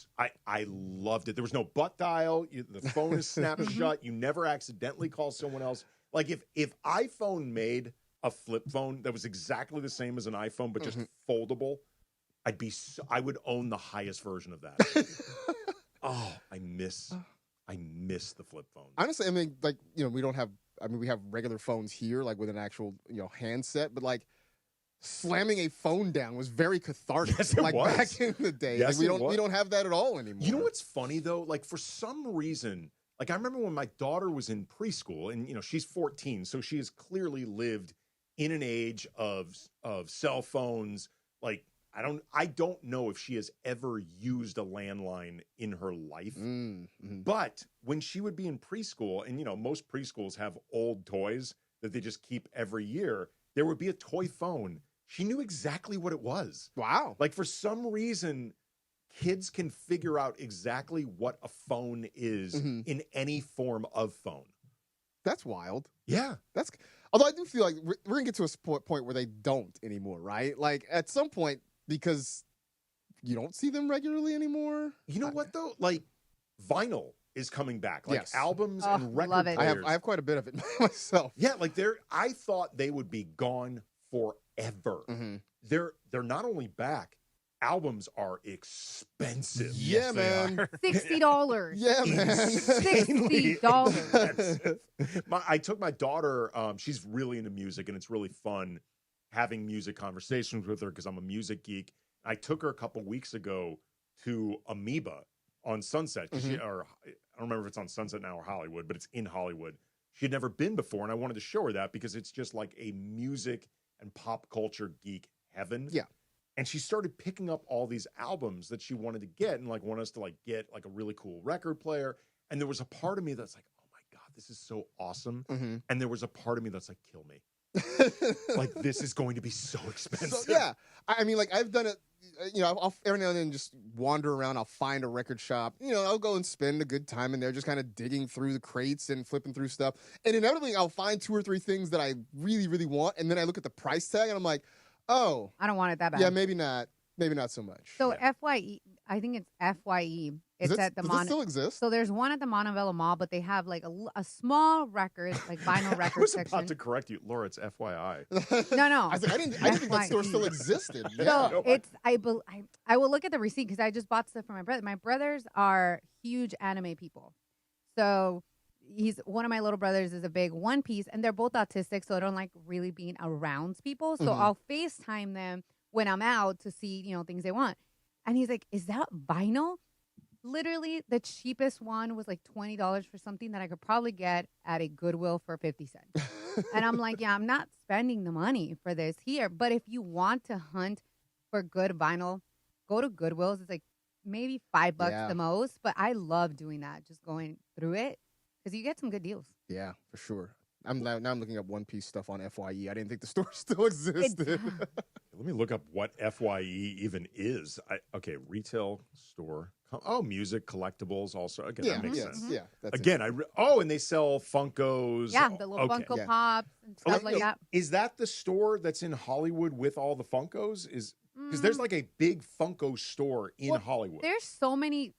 I loved it. There was no butt dial. The phone is snapped shut. You never accidentally call someone else. Like if iPhone made a flip phone that was exactly the same as an iPhone but just foldable, I would own the highest version of that. Oh, I miss the flip phone. Honestly, I mean, like, you know, we have regular phones here, like with an actual, you know, handset, but like slamming a phone down was very cathartic. Yes, it like was. back in the day. Yes, like it was. we don't have that at all anymore. You know what's funny though? Like for some reason, like I remember when my daughter was in preschool, and you know she's 14, so she has clearly lived in an age of cell phones. Like I don't know if she has ever used a landline in her life. But when she would be in preschool, and you know most preschools have old toys that they just keep every year, there would be a toy phone. She knew exactly what it was. Wow. Like for some reason, kids can figure out exactly what a phone is in any form of phone. That's wild. Yeah. Although I do feel like we're going to get to a point where they don't anymore, right? Like at some point, because you don't see them regularly anymore. You know what though? Like vinyl is coming back. Like Yes. albums and record love it. players. I have quite a bit of it myself. Yeah, like I thought they would be gone forever. They're not only back, albums are expensive. Yeah, man. $60. Yeah, man. $60. I took my daughter, she's really into music, and it's really fun having music conversations with her because I'm a music geek. I took her a couple weeks ago to Amoeba on Sunset. 'Cause or I don't remember if it's on Sunset now or Hollywood, but it's in Hollywood. She had never been before, and I wanted to show her that because it's just like a music and pop culture geek heaven. Yeah. And she started picking up all these albums that she wanted to get and like want us to like get like a really cool record player. And there was a part of me that's like, oh my God, this is so awesome. Mm-hmm. And there was a part of me that's like, kill me. Like, this is going to be so expensive. So, yeah. I mean, like, I've done it, you know, I'll every now and then just wander around. I'll find a record shop. You know, I'll go and spend a good time in there just kind of digging through the crates and flipping through stuff. And inevitably, I'll find 2 or 3 things that I really, really want. And then I look at the price tag and I'm like, oh. I don't want it that bad. Yeah, maybe not. Maybe not so much. So FYE, I think it's FYE. It's at the does it still exist? So there's one at the Montebello Mall, but they have like a small record, like vinyl record I was section. about to correct you, Laura. It's FYI. No. I was like, I didn't think that store still existed. Yeah. So it's I will look at the receipt because I just bought stuff for my brother. My brothers are huge anime people, so one of my little brothers is a big One Piece, and they're both autistic, so I don't like really being around people. So I'll FaceTime them when I'm out to see things they want, and he's like, "Is that vinyl?" Literally, the cheapest one was like $20 for something that I could probably get at a Goodwill for 50 cents. And I'm like, yeah, I'm not spending the money for this here. But if you want to hunt for good vinyl, go to Goodwill's. It's like maybe $5 the most. But I love doing that, just going through it, because you get some good deals. Yeah, for sure. Now I'm looking up One Piece stuff on FYE. I didn't think the store still existed. Let me look up what FYE even is. Okay, retail store. Oh, music, collectibles also. Again, that makes sense. Yeah, that's Again, and they sell Funkos. Yeah, the little Funko Pops and stuff like that. Is that the store that's in Hollywood with all the Funkos? Because there's like a big Funko store in Hollywood. There's so many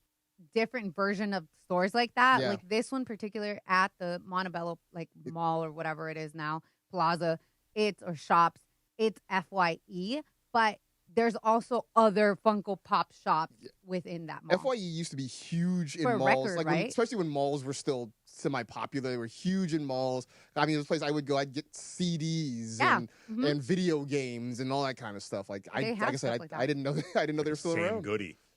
different version of stores like that. Yeah. Like this one particular at the Montebello mall or whatever it is now, plaza, or shops, it's FYE, but there's also other Funko Pop shops within that mall. FYE used to be huge in For a malls, record, like right? especially when malls were still semi-popular. They were huge in malls. I mean, this place I would go, I'd get CDs and video games and all that kind of stuff. Like I said, like I didn't know they were still around.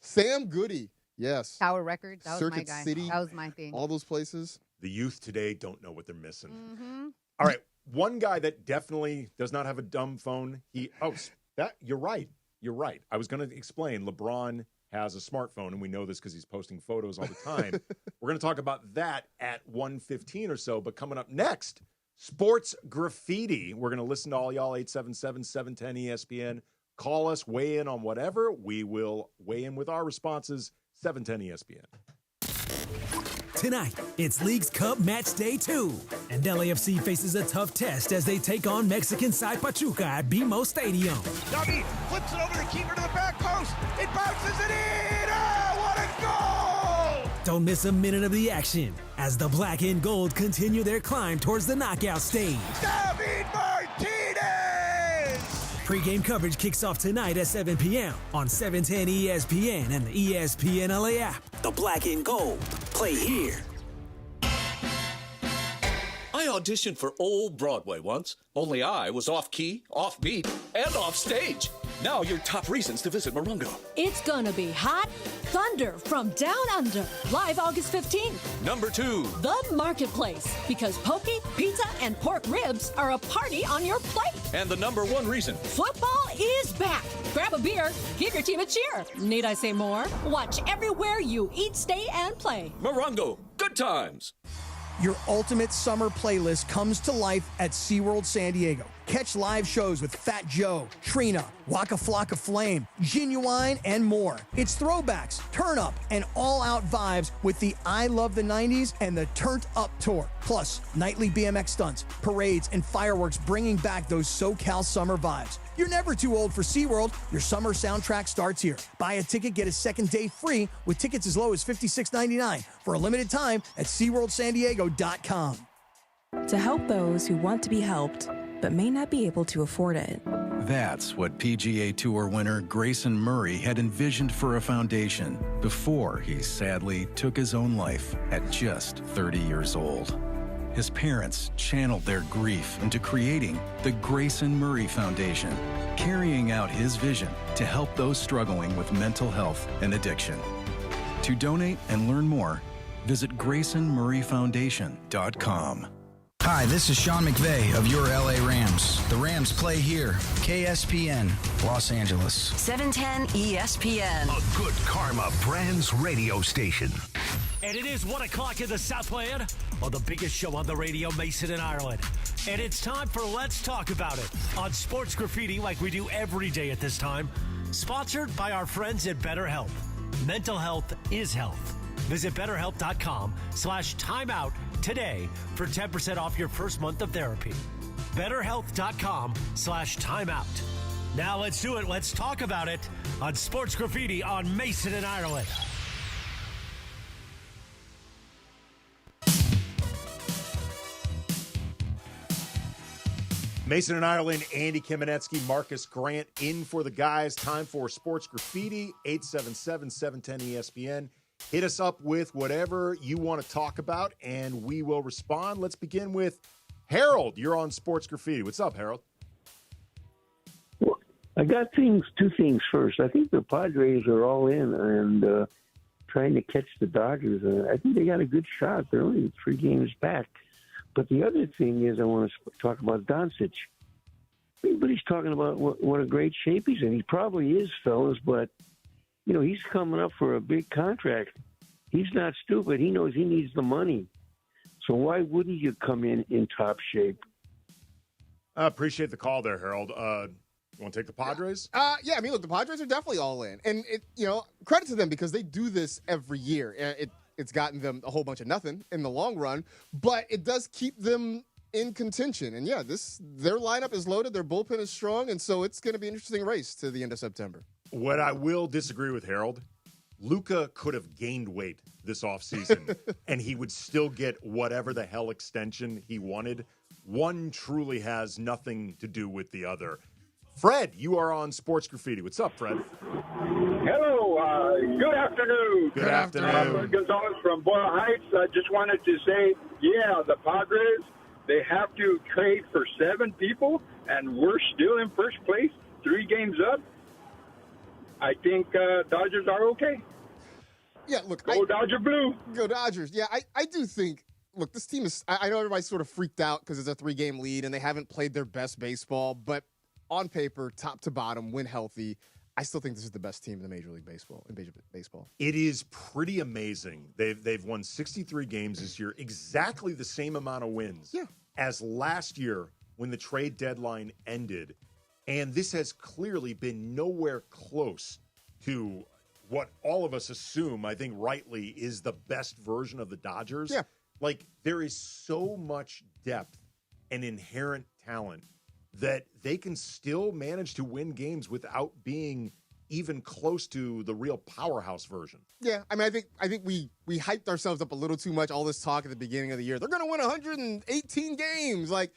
Sam Goody, yes. Tower Records, that was Circuit my guy. City, that was my thing. All those places. The youth today don't know what they're missing. All right, one guy that definitely does not have a dumb phone. You're right. You're right. I was going to explain. LeBron has a smartphone, and we know this because he's posting photos all the time. We're going to talk about that at 1:15 or so. But coming up next, sports graffiti. We're going to listen to all y'all, 877-710-ESPN. Call us, weigh in on whatever. We will weigh in with our responses, 710-ESPN. Tonight, it's League's Cup Match Day 2, and LAFC faces a tough test as they take on Mexican side Pachuca at BMO Stadium. Dougie flips it over the keeper to the back post. It bounces it in. Oh, what a goal! Don't miss a minute of the action as the Black and Gold continue their climb towards the knockout stage. David Martinez! Pre-game coverage kicks off tonight at 7 p.m. on 710 ESPN and the ESPN LA app. The Black and Gold. Play here. I auditioned for Old Broadway once, only I was off-key, off-beat, and off-stage. Now your top reasons to visit Morongo. It's gonna be hot thunder from down under. Live August 15th. Number 2. The Marketplace. Because poke, pizza, and pork ribs are a party on your plate. And the number 1 reason. Football is back. Grab a beer. Give your team a cheer. Need I say more? Watch everywhere you eat, stay, and play. Morongo. Good times. Your ultimate summer playlist comes to life at SeaWorld San Diego. Catch live shows with Fat Joe, Trina, Waka Flocka Flame, Genuine, and more. It's throwbacks, turn up, and all-out vibes with the I Love the 90s and the Turned Up Tour. Plus, nightly BMX stunts, parades, and fireworks bringing back those SoCal summer vibes. You're never too old for SeaWorld. Your summer soundtrack starts here. Buy a ticket, get a second day free with tickets as low as $56.99 for a limited time at SeaWorldSanDiego.com. To help those who want to be helped but may not be able to afford it. That's what PGA Tour winner Grayson Murray had envisioned for a foundation before he sadly took his own life at just 30 years old. His parents channeled their grief into creating the Grayson Murray Foundation, carrying out his vision to help those struggling with mental health and addiction. To donate and learn more, visit GraysonMurrayFoundation.com. Hi, this is Sean McVay of your LA Rams. The Rams play here. KSPN, Los Angeles. 710 ESPN. A good karma Brands radio station. And it is 1 o'clock in the Southland on the biggest show on the radio, Mason and Ireland. And it's time for Let's Talk About It on Sports Graffiti like we do every day at this time. Sponsored by our friends at BetterHelp. Mental health is health. Visit BetterHelp.com/timeout today for 10% off your first month of therapy. BetterHelp.com/timeout. Now let's do it. Let's talk about it on Sports Graffiti on Mason and Ireland. Mason and Ireland, Andy Kamenetsky, Marcus Grant in for the guys. Time for Sports Graffiti, 877-710-ESPN. Hit us up with whatever you want to talk about, and we will respond. Let's begin with Harold. You're on Sports Graffiti. What's up, Harold? Well, I got two things first. I think the Padres are all in and trying to catch the Dodgers. I think they got a good shot. They're only 3 games back. But the other thing is I want to talk about Doncic. Everybody's talking about what a great shape he's in. He probably is, fellas, but, you know, he's coming up for a big contract. He's not stupid. He knows he needs the money. So why wouldn't you come in top shape? I appreciate the call there, Harold. You want to take the Padres? Yeah, I mean, look, the Padres are definitely all in. And, credit to them because they do this every year. It's gotten them a whole bunch of nothing in the long run, but it does keep them in contention. And, yeah, their lineup is loaded. Their bullpen is strong, and so it's going to be an interesting race to the end of September. What I will disagree with, Harold, Luka could have gained weight this offseason, and he would still get whatever the hell extension he wanted. One truly has nothing to do with the other. Fred, you are on Sports Graffiti. What's up, Fred? Hello. Good afternoon. Good afternoon. Gonzalez from Boyle Heights. I just wanted to say, yeah, the Padres, they have to trade for 7 people, and we're still in first place, 3 games up. I think Dodgers are okay. Yeah, look. Go Dodger Blue. Go Dodgers. Yeah, I do think, look, this team is, I know everybody's sort of freaked out because it's a 3-game lead and they haven't played their best baseball, but on paper, top to bottom, when healthy, I still think this is the best team in the Major League Baseball. It is pretty amazing. They've won 63 games this year, exactly the same amount of wins as last year when the trade deadline ended. And this has clearly been nowhere close to what all of us assume, I think rightly, is the best version of the Dodgers. Yeah. Like, there is so much depth and inherent talent that they can still manage to win games without being even close to the real powerhouse version. Yeah, I mean, I think we hyped ourselves up a little too much, all this talk at the beginning of the year. They're going to win 118 games. Like,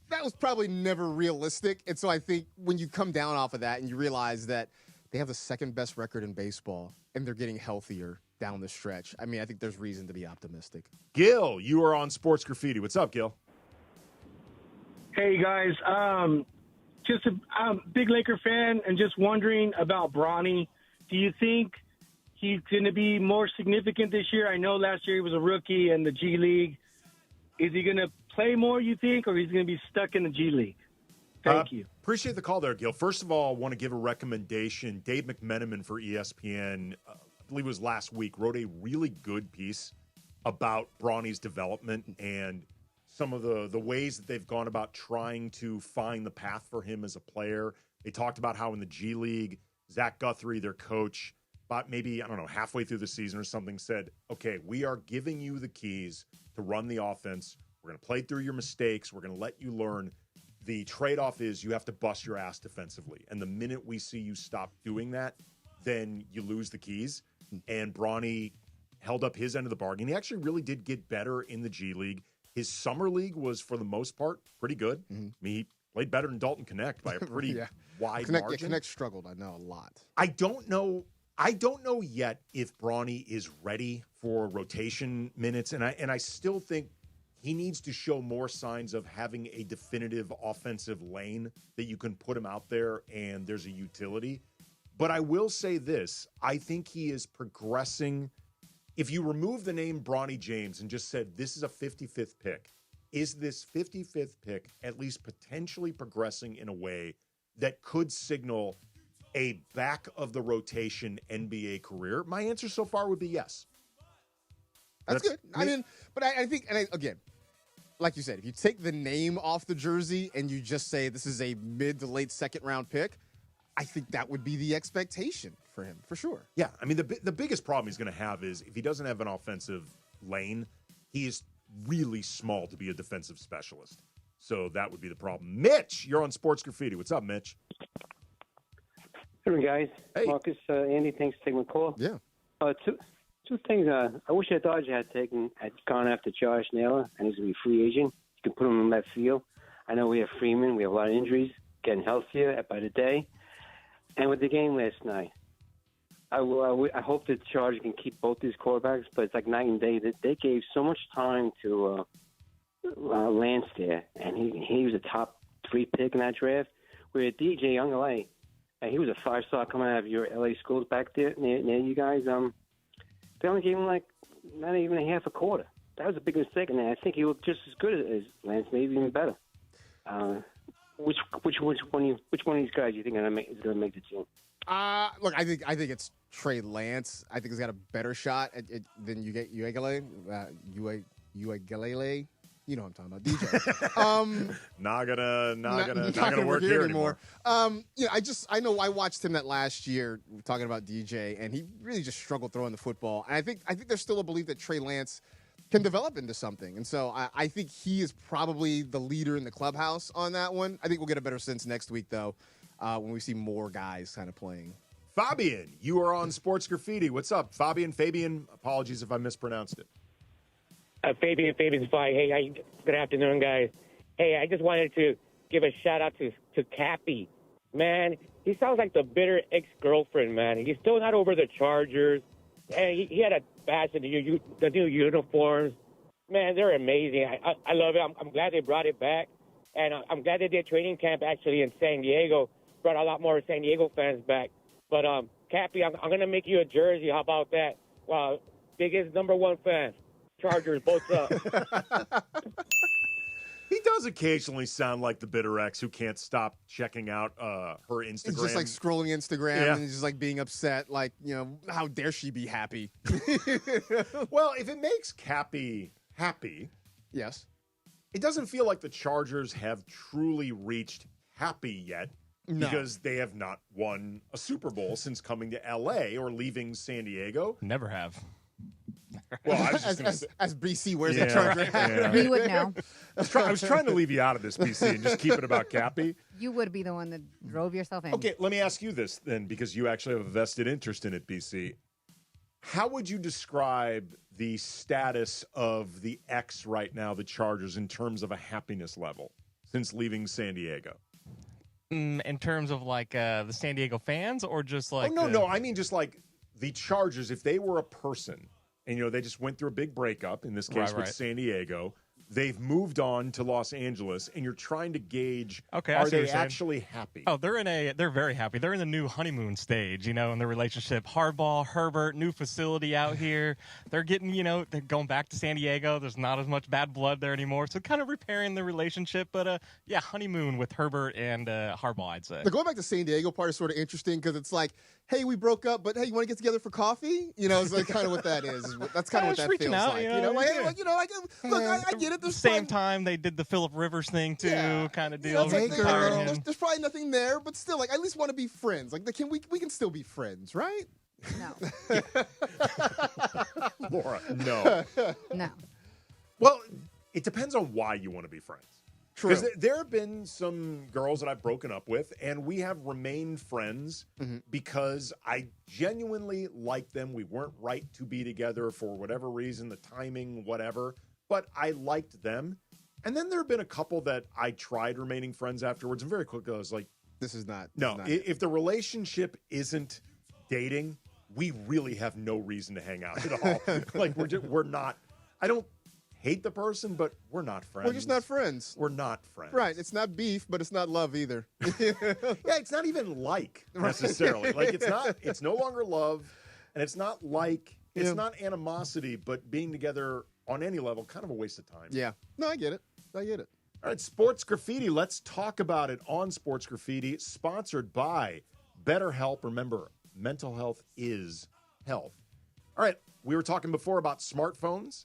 that was probably never realistic. And so I think when you come down off of that and you realize that they have the second best record in baseball and they're getting healthier down the stretch, I mean, I think there's reason to be optimistic. Gil, you are on Sports Graffiti. What's up, Gil? Hey, guys. Just a big Laker fan and just wondering about Bronny. Do you think he's going to be more significant this year? I know last year he was a rookie in the G League. Is he going to play more, you think, or he's going to be stuck in the G League? Thank you. Appreciate the call there, Gil. First of all, I want to give a recommendation. Dave McMenamin for ESPN, I believe it was last week, wrote a really good piece about Bronny's development and some of the ways that they've gone about trying to find the path for him as a player. They talked about how in the G League, Zach Guthrie, their coach, about maybe, halfway through the season or something, said, okay, we are giving you the keys to run the offense. We're going to play through your mistakes. We're going to let you learn. The trade-off is you have to bust your ass defensively. And the minute we see you stop doing that, then you lose the keys. And Bronny held up his end of the bargain. He actually really did get better in the G League. His summer league was, for the most part, pretty good. Mm-hmm. I mean, he played better than Dalton Connect by a pretty wide margin. Connect struggled, I know, a lot. I don't know yet if Bronny is ready for rotation minutes, and I still think he needs to show more signs of having a definitive offensive lane that you can put him out there and there's a utility. But I will say this, I think he is progressing. If you remove the name Bronny James and just said this is a 55th pick, is this 55th pick at least potentially progressing in a way that could signal a back-of-the-rotation NBA career? My answer so far would be yes. That's good. I mean, but I think, again, like you said, if you take the name off the jersey and you just say this is a mid to late second-round pick, I think that would be the expectation for him, for sure. Yeah, I mean, the biggest problem he's going to have is if he doesn't have an offensive lane, he is really small to be a defensive specialist. So that would be the problem. Mitch, you're on Sports Graffiti. What's up, Mitch? Hey, guys. Hey. Marcus, Andy, thanks for taking my call. Yeah. Two things. I wish the Dodgers had gone after Josh Naylor, and he's going to be a free agent. You can put him in left field. I know we have Freeman. We have a lot of injuries, getting healthier by the day. And with the game last night, I hope the Chargers can keep both these quarterbacks, but it's like night and day. They gave so much time to Lance there, and he was a top 3 pick in that draft. Where DJ Young LA, he was a 5-star coming out of your LA schools back there near you guys. They only gave him like not even a half a quarter. That was a big mistake, and I think he looked just as good as Lance, maybe even better. Which one of these guys do you think is going to make the team? Look, I think it's Trey Lance. I think he's got a better shot than Uiagalelei. Uiagalelei. You know what I'm talking about, DJ. Not gonna work here anymore. I know I watched him that last year talking about DJ, and he really just struggled throwing the football. And I think there's still a belief that Trey Lance can develop into something. And so I think he is probably the leader in the clubhouse on that one. I think we'll get a better sense next week, though, when we see more guys kind of playing. Fabian, you are on Sports Graffiti. What's up? Fabian, apologies if I mispronounced it. Fabian's fine. Hey, good afternoon, guys. Hey, I just wanted to give a shout-out to Cappy. Man, he sounds like the bitter ex-girlfriend, man. He's still not over the Chargers. And he had a bash in the new uniforms. Man, they're amazing. I love it. I'm glad they brought it back. And I'm glad they did training camp, actually, in San Diego. Brought a lot more San Diego fans back. But, Cappy, I'm going to make you a jersey. How about that? Wow, biggest #1 fan. Chargers, both up. He does occasionally sound like the bitter ex who can't stop checking out her Instagram. He's just like scrolling Instagram and just like being upset, like, how dare she be happy? Well, if it makes Cappy happy, yes, it doesn't feel like the Chargers have truly reached happy yet. No. Because they have not won a Super Bowl since coming to L.A. or leaving San Diego. Never have. Well, I was just as BC wears that Charger hat. Yeah. You would know. I was trying to leave you out of this, BC, and just keep it about Cappy. You would be the one that drove yourself in. Okay, let me ask you this then, because you actually have a vested interest in it, BC. How would you describe the status of the X right now, the Chargers, in terms of a happiness level since leaving San Diego? In terms of like the San Diego fans, or just like? Oh no, I mean just like the Chargers. If they were a person, and they just went through a big breakup. In this case, with San Diego, they've moved on to Los Angeles, and you're trying to gauge: are they actually happy? Oh, they're very happy. They're in the new honeymoon stage, in their relationship. Harbaugh, Herbert, new facility out here. They're getting, they're going back to San Diego. There's not as much bad blood there anymore, so kind of repairing the relationship. But honeymoon with Herbert and Harbaugh, I'd say. The going back to San Diego part is sort of interesting because it's like, hey, we broke up, but hey, you want to get together for coffee? It's like kind of what that is. That's kind of what that feels out, like. Look, I get it. At the same time, they did the Phillip Rivers thing too, kind of deal. There's probably nothing there, but still, like, I at least want to be friends. Like, we can still be friends, right? No. Laura, no. No. Well, it depends on why you want to be friends. True. Because there have been some girls that I've broken up with, and we have remained friends because I genuinely liked them. We weren't right to be together for whatever reason, the timing, whatever, but I liked them. And then there have been a couple that I tried remaining friends afterwards, and very quickly I was like, this is not. If the relationship isn't dating, we really have no reason to hang out at all. Like, we're not. I don't hate the person, but we're not friends. We're just not friends. We're not friends. Right. It's not beef, but it's not love either. Yeah, it's not even like necessarily. Like, it's no longer love, and it's not like, it's not animosity, but being together on any level, kind of a waste of time. Yeah. No, I get it. I get it. All right, Sports Graffiti. Let's talk about it on Sports Graffiti, sponsored by BetterHelp. Remember, mental health is health. All right, we were talking before about smartphones.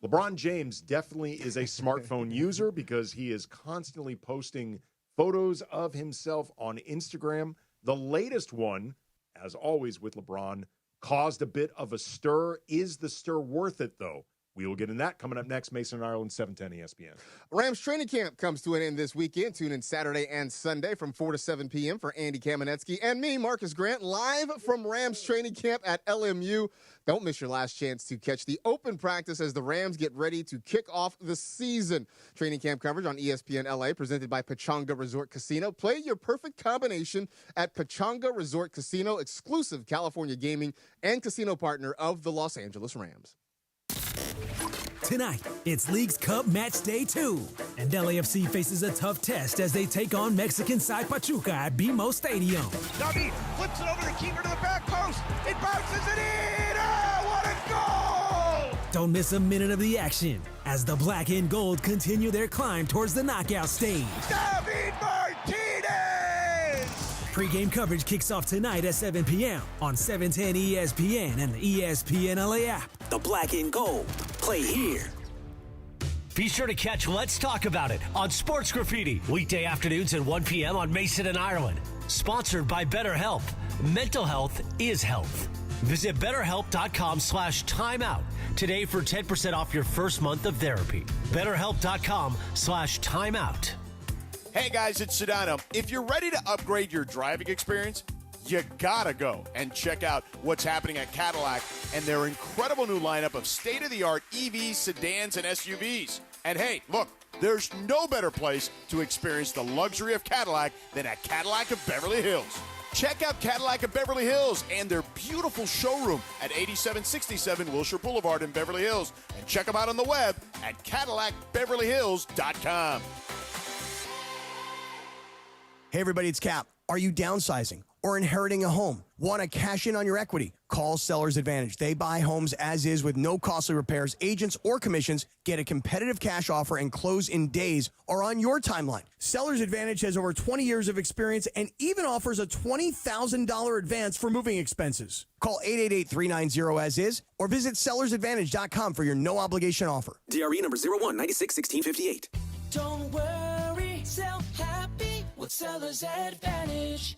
LeBron James definitely is a smartphone user because he is constantly posting photos of himself on Instagram. The latest one, as always with LeBron, caused a bit of a stir. Is the stir worth it, though? We will get in that coming up next. Mason and Ireland, 710 ESPN. Rams training camp comes to an end this weekend. Tune in Saturday and Sunday from 4 to 7 p.m. for Andy Kamenetsky and me, Marcas Grant, live from Rams training camp at LMU. Don't miss your last chance to catch the open practice as the Rams get ready to kick off the season. Training camp coverage on ESPN LA, presented by Pechanga Resort Casino. Play your perfect combination at Pechanga Resort Casino, exclusive California gaming and casino partner of the Los Angeles Rams. Tonight, it's League's Cup Match Day 2, and LAFC faces a tough test as they take on Mexican side Pachuca at BMO Stadium. David flips it over the keeper to the back post. It bounces it in. Oh, what a goal! Don't miss a minute of the action as the Black and Gold continue their climb towards the knockout stage. David Martinez! Pre-game coverage kicks off tonight at 7 p.m. on 710 ESPN and the ESPN LA app. The Black and Gold. Play here. Be sure to catch Let's Talk About It on Sports Graffiti, weekday afternoons at 1 p.m. on Mason and Ireland. Sponsored by BetterHelp. Mental health is health. Visit BetterHelp.com/timeout today for 10% off your first month of therapy. BetterHelp.com/timeout. Hey guys, it's Sedano. If you're ready to upgrade your driving experience, you gotta go and check out what's happening at Cadillac and their incredible new lineup of state-of-the-art EVs, sedans, and SUVs. And hey, look, there's no better place to experience the luxury of Cadillac than at Cadillac of Beverly Hills. Check out Cadillac of Beverly Hills and their beautiful showroom at 8767 Wilshire Boulevard in Beverly Hills. And check them out on the web at CadillacBeverlyHills.com. Hey everybody, it's Cap. Are you downsizing or inheriting a home? Want to cash in on your equity? Call Sellers Advantage. They buy homes as is with no costly repairs, agents, or commissions. Get a competitive cash offer and close in days or on your timeline. Sellers Advantage has over 20 years of experience and even offers a $20,000 advance for moving expenses. Call 888-390-AS-IS or visit sellersadvantage.com for your no-obligation offer. DRE number 01961658. Don't worry, sell happy with Sellers Advantage.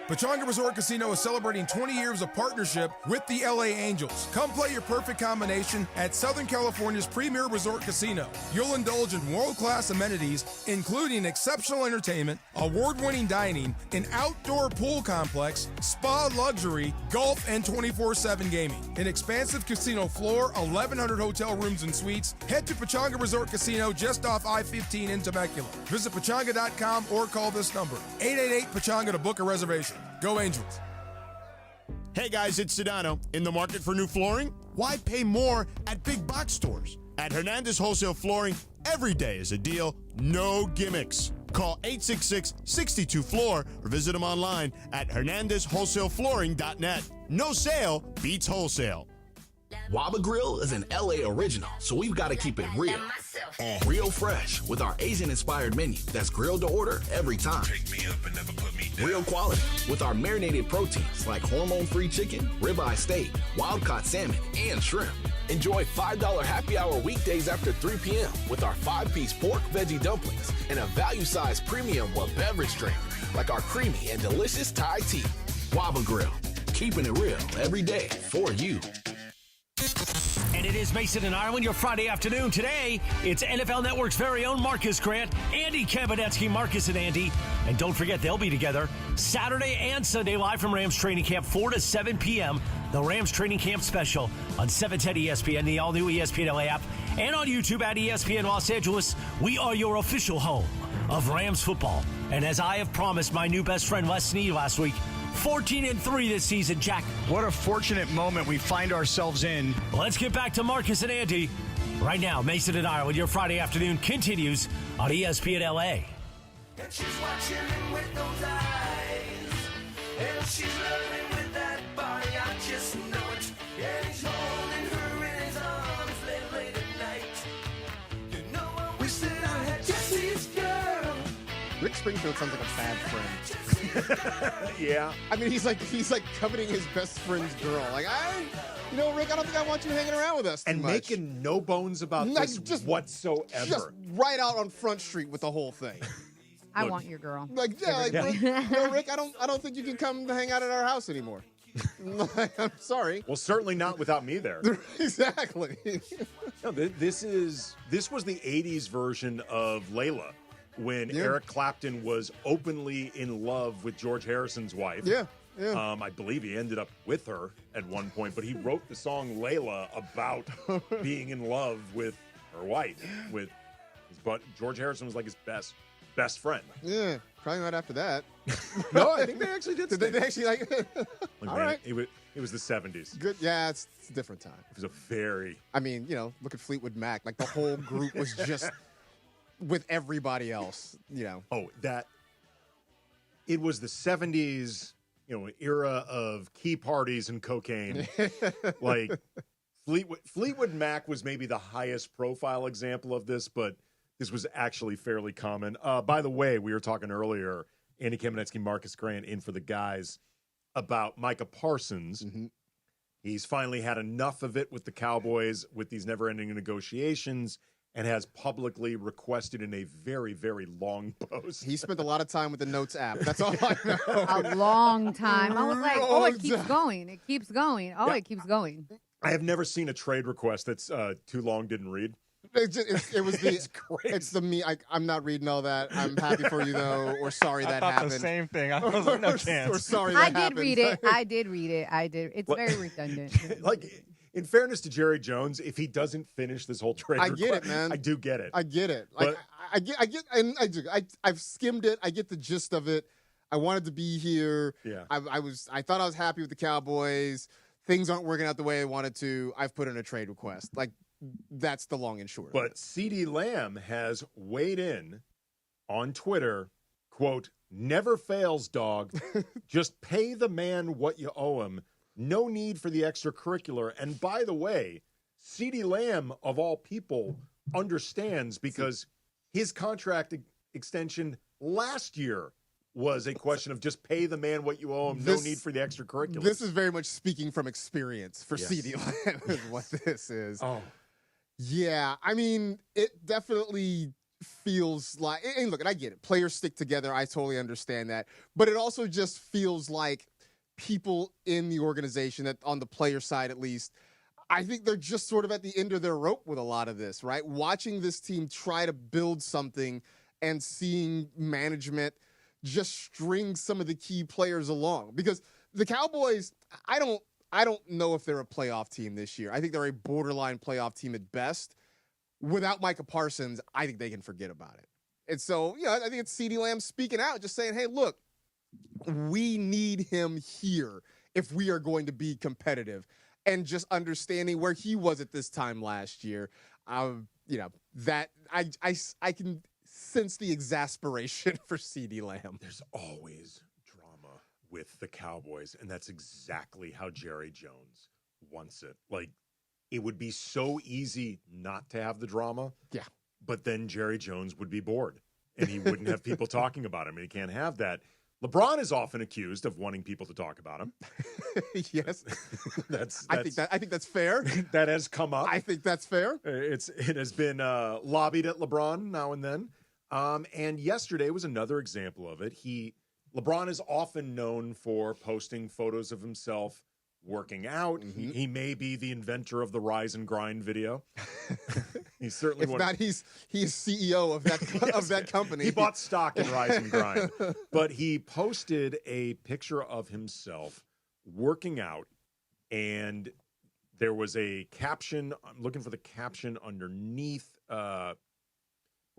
Pechanga Resort Casino is celebrating 20 years of partnership with the LA Angels. Come play your perfect combination at Southern California's premier resort casino. You'll indulge in world-class amenities, including exceptional entertainment, award-winning dining, an outdoor pool complex, spa luxury, golf, and 24/7 gaming. An expansive casino floor, 1,100 hotel rooms and suites. Head to Pechanga Resort Casino just off I-15 in Temecula. Visit Pechanga.com or call this number, 888-PECHANGA to book a reservation. Go Angels. Hey guys, it's Sedano. In the market for new flooring? Why pay more at big box stores? At Hernandez Wholesale Flooring, every day is a deal, no gimmicks. Call 866-62-FLOOR or visit them online at hernandezwholesaleflooring.net. No sale beats wholesale. Waba Grill is an LA original, so we've got to keep it real. Real fresh with our Asian-inspired menu that's grilled to order every time. Pick me up and never put me down. Real quality with our marinated proteins like hormone-free chicken, ribeye steak, wild-caught salmon, and shrimp. Enjoy $5 happy hour weekdays after 3 p.m. with our 5-piece pork veggie dumplings and a value-sized premium beverage drink like our creamy and delicious Thai tea. Waba Grill, keeping it real every day for you. And it is Mason and Ireland, your Friday afternoon. Today, it's NFL Network's very own Marcas Grant, Andy Kamenetsky, Marcus and Andy. And don't forget, they'll be together Saturday and Sunday live from Rams Training Camp, 4 to 7 p.m. The Rams Training Camp special on 710 ESPN, the all-new ESPN LA app, and on YouTube at ESPN Los Angeles. We are your official home of Rams football. And as I have promised my new best friend Les Snead last week, 14-3 this season, Jack. What a fortunate moment we find ourselves in. Let's get back to Marcus and Andy. Right now, Mason and Ireland, your Friday afternoon continues on ESPN LA. And she's watching him with those eyes. And she's loving with that body, I just know it. And he's holding her in his arms late at night. You know I wish that Rick Springfield sounds like a bad friend. Yeah. I mean, he's like coveting his best friend's girl. Like, Rick, I don't think I want you hanging around with us too And much. making no bones about this whatsoever. Just right out on Front Street with the whole thing. I want your girl. Like, Rick, I don't think you can come hang out at our house anymore. I'm sorry. Well, certainly not without me there. Exactly. No, this was the 80s version of Layla when Eric Clapton was openly in love with George Harrison's wife. Yeah. I believe he ended up with her at one point, but he wrote the song Layla about being in love with her wife. But George Harrison was like his best friend. Yeah, probably not after that. No, I think they actually did. Did they actually like? All right. It was the 70s. Good. Yeah, it's a different time. It was a very. I mean, look at Fleetwood Mac. Like the whole group was just with everybody else. Oh, it was the 70s. Era of key parties and cocaine. Like Fleetwood Mac was maybe the highest profile example of this, but this was actually fairly common. By the way, we were talking earlier, Andy Kamenetsky, Marcus Grant in for the guys, about Micah Parsons. Mm-hmm. He's finally had enough of it with the Cowboys with these never-ending negotiations and has publicly requested in a very, very long post. He spent a lot of time with the Notes app. That's all I know. A long time. I was like, it keeps going. It keeps going. It keeps going. I have never seen a trade request that's too long didn't read. It was the. It's crazy. It's the me. I'm not reading all that. I'm happy for you though, or sorry that I thought happened. the same thing. I was like, no chance. Or sorry I that did happened. read it. I did. It's very redundant. Like, in fairness to Jerry Jones, if he doesn't finish this whole trade, I get it, man. I do get it. I get it. Like, I get, and I do. I've skimmed it. I get the gist of it. I wanted to be here. Yeah. I thought I was happy with the Cowboys. Things aren't working out the way I wanted to. I've put in a trade request. Like, that's the long and short of it. But CeeDee Lamb has weighed in on Twitter, quote, "Never fails, dog. Just pay the man what you owe him. No need for the extracurricular." And by the way, CeeDee Lamb, of all people, understands because his contract extension last year was a question of just pay the man what you owe him. No need for the extracurriculars. This is very much speaking from experience for Yes. CeeDee Lamb is what this is. Oh. Yeah, I mean, it definitely feels like, and look, and I get it. Players stick together. I totally understand that. But it also just feels like people in the organization, that on the player side at least, I think they're just sort of at the end of their rope with a lot of this, right? Watching this team try to build something and seeing management just string some of the key players along. Because the Cowboys, I don't know if they're a playoff team this year. I think they're a borderline playoff team at best. Without Micah Parsons, I think they can forget about it. And so, I think it's CeeDee Lamb speaking out, just saying, hey, look, we need him here if we are going to be competitive. And just understanding where he was at this time last year, that I can sense the exasperation for CeeDee Lamb. There's always drama with the Cowboys, and that's exactly how Jerry Jones wants it. Like, it would be so easy not to have the drama. Yeah. But then Jerry Jones would be bored, and he wouldn't have people talking about him, and he can't have that. LeBron is often accused of wanting people to talk about him. Yes. That's I think that's fair. That has come up. I think that's fair. It has been lobbied at LeBron now and then. And yesterday was another example of it. LeBron is often known for posting photos of himself working out. Mm-hmm. He may be the inventor of the Rise and Grind video. He's certainly If not, he's CEO of that of that company. He bought stock in Rise and Grind. But he posted a picture of himself working out, and there was a caption. I'm looking for the caption underneath where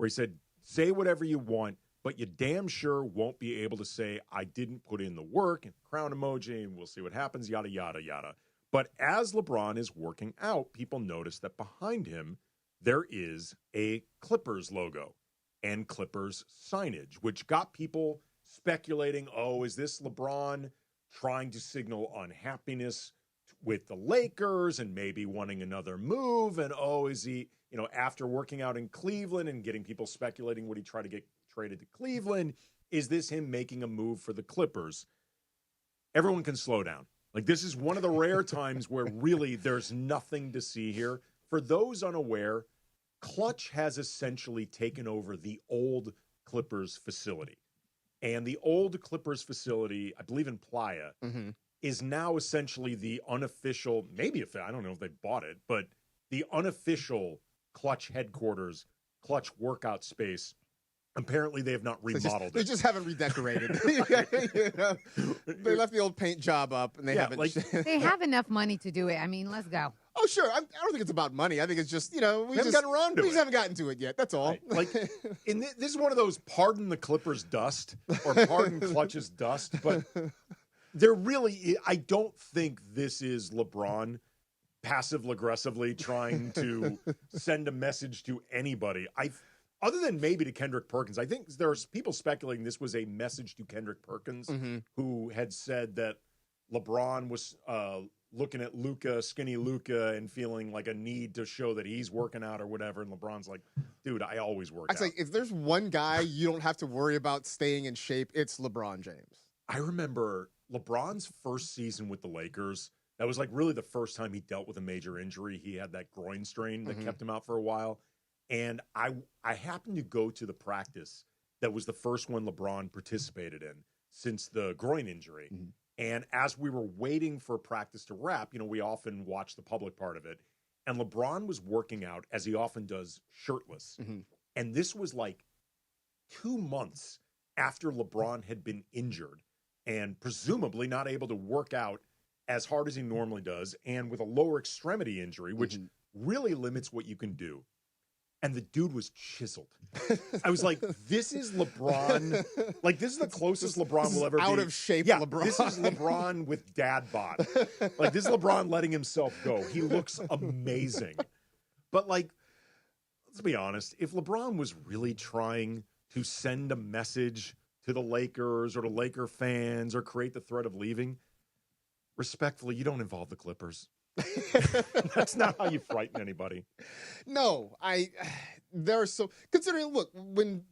he said, "Say whatever you want, but you damn sure won't be able to say I didn't put in the work," and crown emoji, and we'll see what happens, yada, yada, yada. But as LeBron is working out, people notice that behind him, there is a Clippers logo and Clippers signage, which got people speculating, is this LeBron trying to signal unhappiness with the Lakers and maybe wanting another move? And, is he, after working out in Cleveland and getting people speculating, would he try to get traded to Cleveland? Is this him making a move for the Clippers? Everyone can slow down. Like, this is one of the rare times where really there's nothing to see here. For those unaware, Clutch has essentially taken over the old Clippers facility. And the old Clippers facility, I believe in Playa, is now essentially the unofficial, maybe if I don't know if they bought it, but the unofficial Clutch headquarters, Clutch workout space. Apparently, they have not remodeled They just haven't redecorated. You know, they left the old paint job up, and they haven't. They have enough money to do it. I mean, let's go. Oh, sure. I don't think it's about money. I think it's just, we haven't gotten around to we it. just haven't gotten to it yet. That's all. This is one of those pardon the Clippers dust or pardon Clutch's dust, but there really, I don't think this is LeBron passive-aggressively trying to send a message to anybody. Other than maybe to Kendrick Perkins, I think there's people speculating this was a message to Kendrick Perkins, who had said that LeBron was looking at Luka, skinny Luka, and feeling like a need to show that he's working out or whatever. And LeBron's like, dude, I always work out. It's like, if there's one guy you don't have to worry about staying in shape, it's LeBron James. I remember LeBron's first season with the Lakers. That was like really the first time he dealt with a major injury. He had that groin strain that kept him out for a while. And I happened to go to the practice that was the first one LeBron participated in since the groin injury. And as we were waiting for practice to wrap, we often watch the public part of it. And LeBron was working out, as he often does, shirtless. And this was like 2 months after LeBron had been injured and presumably not able to work out as hard as he normally does, and with a lower extremity injury, which really limits what you can do. And the dude was chiseled. I was like, this is LeBron. Like, this is the closest LeBron will ever be. Out of shape Yeah, LeBron. this is LeBron with dad bod. Like, this is LeBron letting himself go. He looks amazing. But, like, let's be honest. If LeBron was really trying to send a message to the Lakers or to Laker fans or create the threat of leaving, respectfully, you don't involve the Clippers. That's not how you frighten anybody. No, there are so considering. Look, when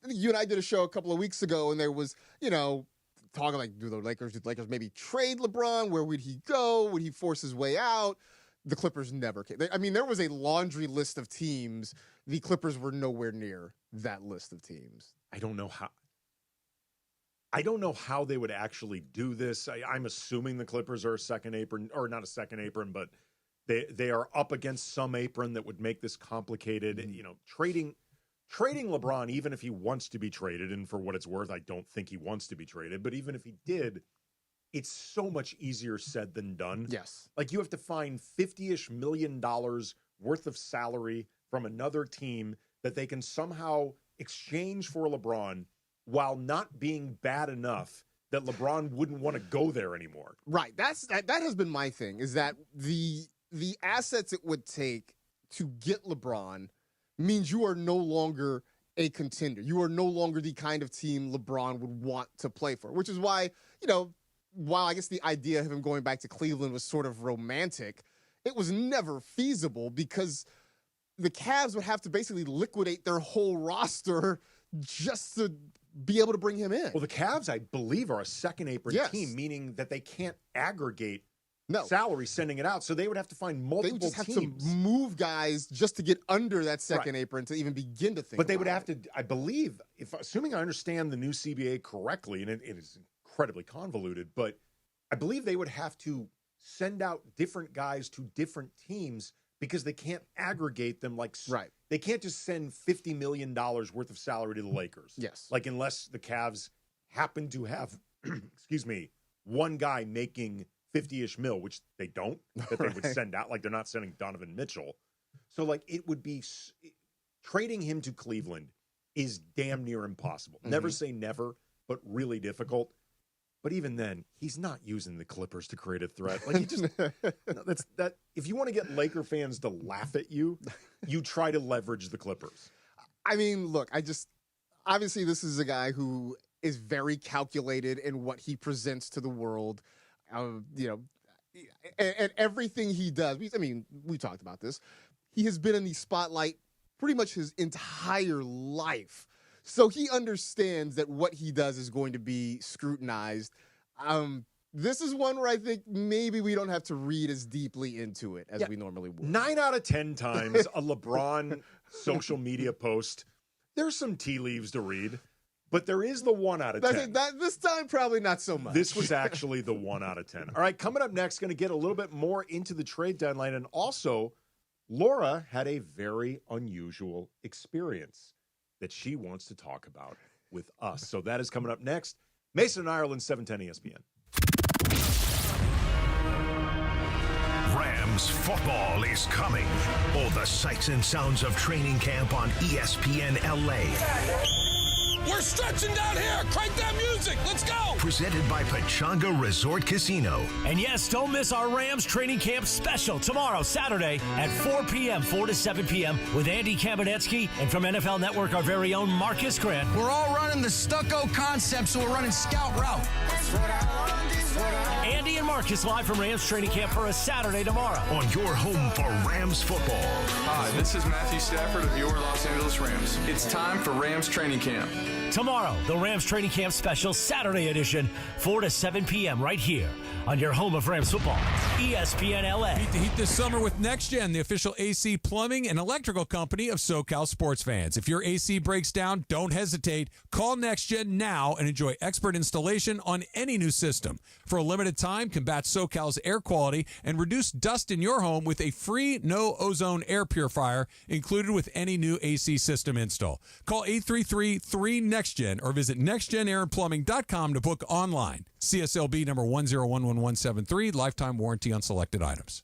you and I did a show a couple of weeks ago, and there was talking like, do the Lakers maybe trade LeBron? Where would he go? Would he force his way out? The Clippers never came. I mean, there was a laundry list of teams. The Clippers were nowhere near that list of teams. I don't know how they would actually do this. I'm assuming the Clippers are a second apron, or not a second apron, but they are up against some apron that would make this complicated. Trading LeBron, even if he wants to be traded, and for what it's worth, I don't think he wants to be traded, but even if he did, it's so much easier said than done. Yes. Like, you have to find $50-ish million worth of salary from another team that they can somehow exchange for LeBron, while not being bad enough that LeBron wouldn't want to go there anymore. Right. That has been my thing, is that the assets it would take to get LeBron means you are no longer a contender. You are no longer the kind of team LeBron would want to play for, which is why, while I guess the idea of him going back to Cleveland was sort of romantic, it was never feasible because the Cavs would have to basically liquidate their whole roster just to be able to bring him in. Well, the Cavs, I believe, are a second apron team, meaning that they can't aggregate No. salary sending it out. So they would have to find multiple They would just have teams. to move guys just to get under that second apron to even begin to think But they would about have to, I believe, assuming I understand the new CBA correctly, and it is incredibly convoluted, but I believe they would have to send out different guys to different teams because they can't aggregate them like they can't just send $50 million worth of salary to the Lakers. Yes. Like, unless the Cavs happen to have, excuse me, one guy making 50-ish mil, which they don't, that they would send out. Like, they're not sending Donovan Mitchell. So, like, it would be trading him to Cleveland is damn near impossible. Never say never, but really difficult. But even then, he's not using the Clippers to create a threat. Like, he just that's that. If you want to get Laker fans to laugh at you, you try to leverage the Clippers. I mean, look, obviously this is a guy who is very calculated in what he presents to the world. And everything he does. I mean, we talked about this. He has been in the spotlight pretty much his entire life. So he understands that what he does is going to be scrutinized. This is one where I think maybe we don't have to read as deeply into it as we normally would. 9 out of 10 times a LeBron social media post, there's some tea leaves to read, but there is the 1 out of 10. This time, probably not so much. This was actually the 1 out of 10. All right, coming up next, going to get a little bit more into the trade deadline. And also, Laura had a very unusual experience that she wants to talk about with us. So that is coming up next. Mason and Ireland, 710 ESPN. Rams football is coming. All the sights and sounds of training camp on ESPN LA. We're stretching down here. Crank that music. Let's go. Presented by Pechanga Resort Casino. And yes, don't miss our Rams training camp special tomorrow, Saturday at 4 p.m., 4 to 7 p.m. with Andy Kamenetsky and from NFL Network, our very own Marcas Grant. We're all running the stucco concept, so we're running scout route. Andy and Marcus live from Rams training camp for a Saturday tomorrow. On your home for Rams football. Hi, this is Matthew Stafford of your Los Angeles Rams. It's time for Rams training camp. Tomorrow, the Rams training camp special, Saturday edition, 4 to 7 p.m. right here on your home of Rams football, ESPN LA. Beat the heat this summer with NextGen, the official AC plumbing and electrical company of SoCal sports fans. If your AC breaks down, don't hesitate. Call NextGen now and enjoy expert installation on any new system. For a limited time, combat SoCal's air quality and reduce dust in your home with a free no-ozone air purifier included with any new AC system install. Call 833-3NEXTGen or visit nextgenairandplumbing.com to book online. CSLB number 1011173, lifetime warranty on selected items.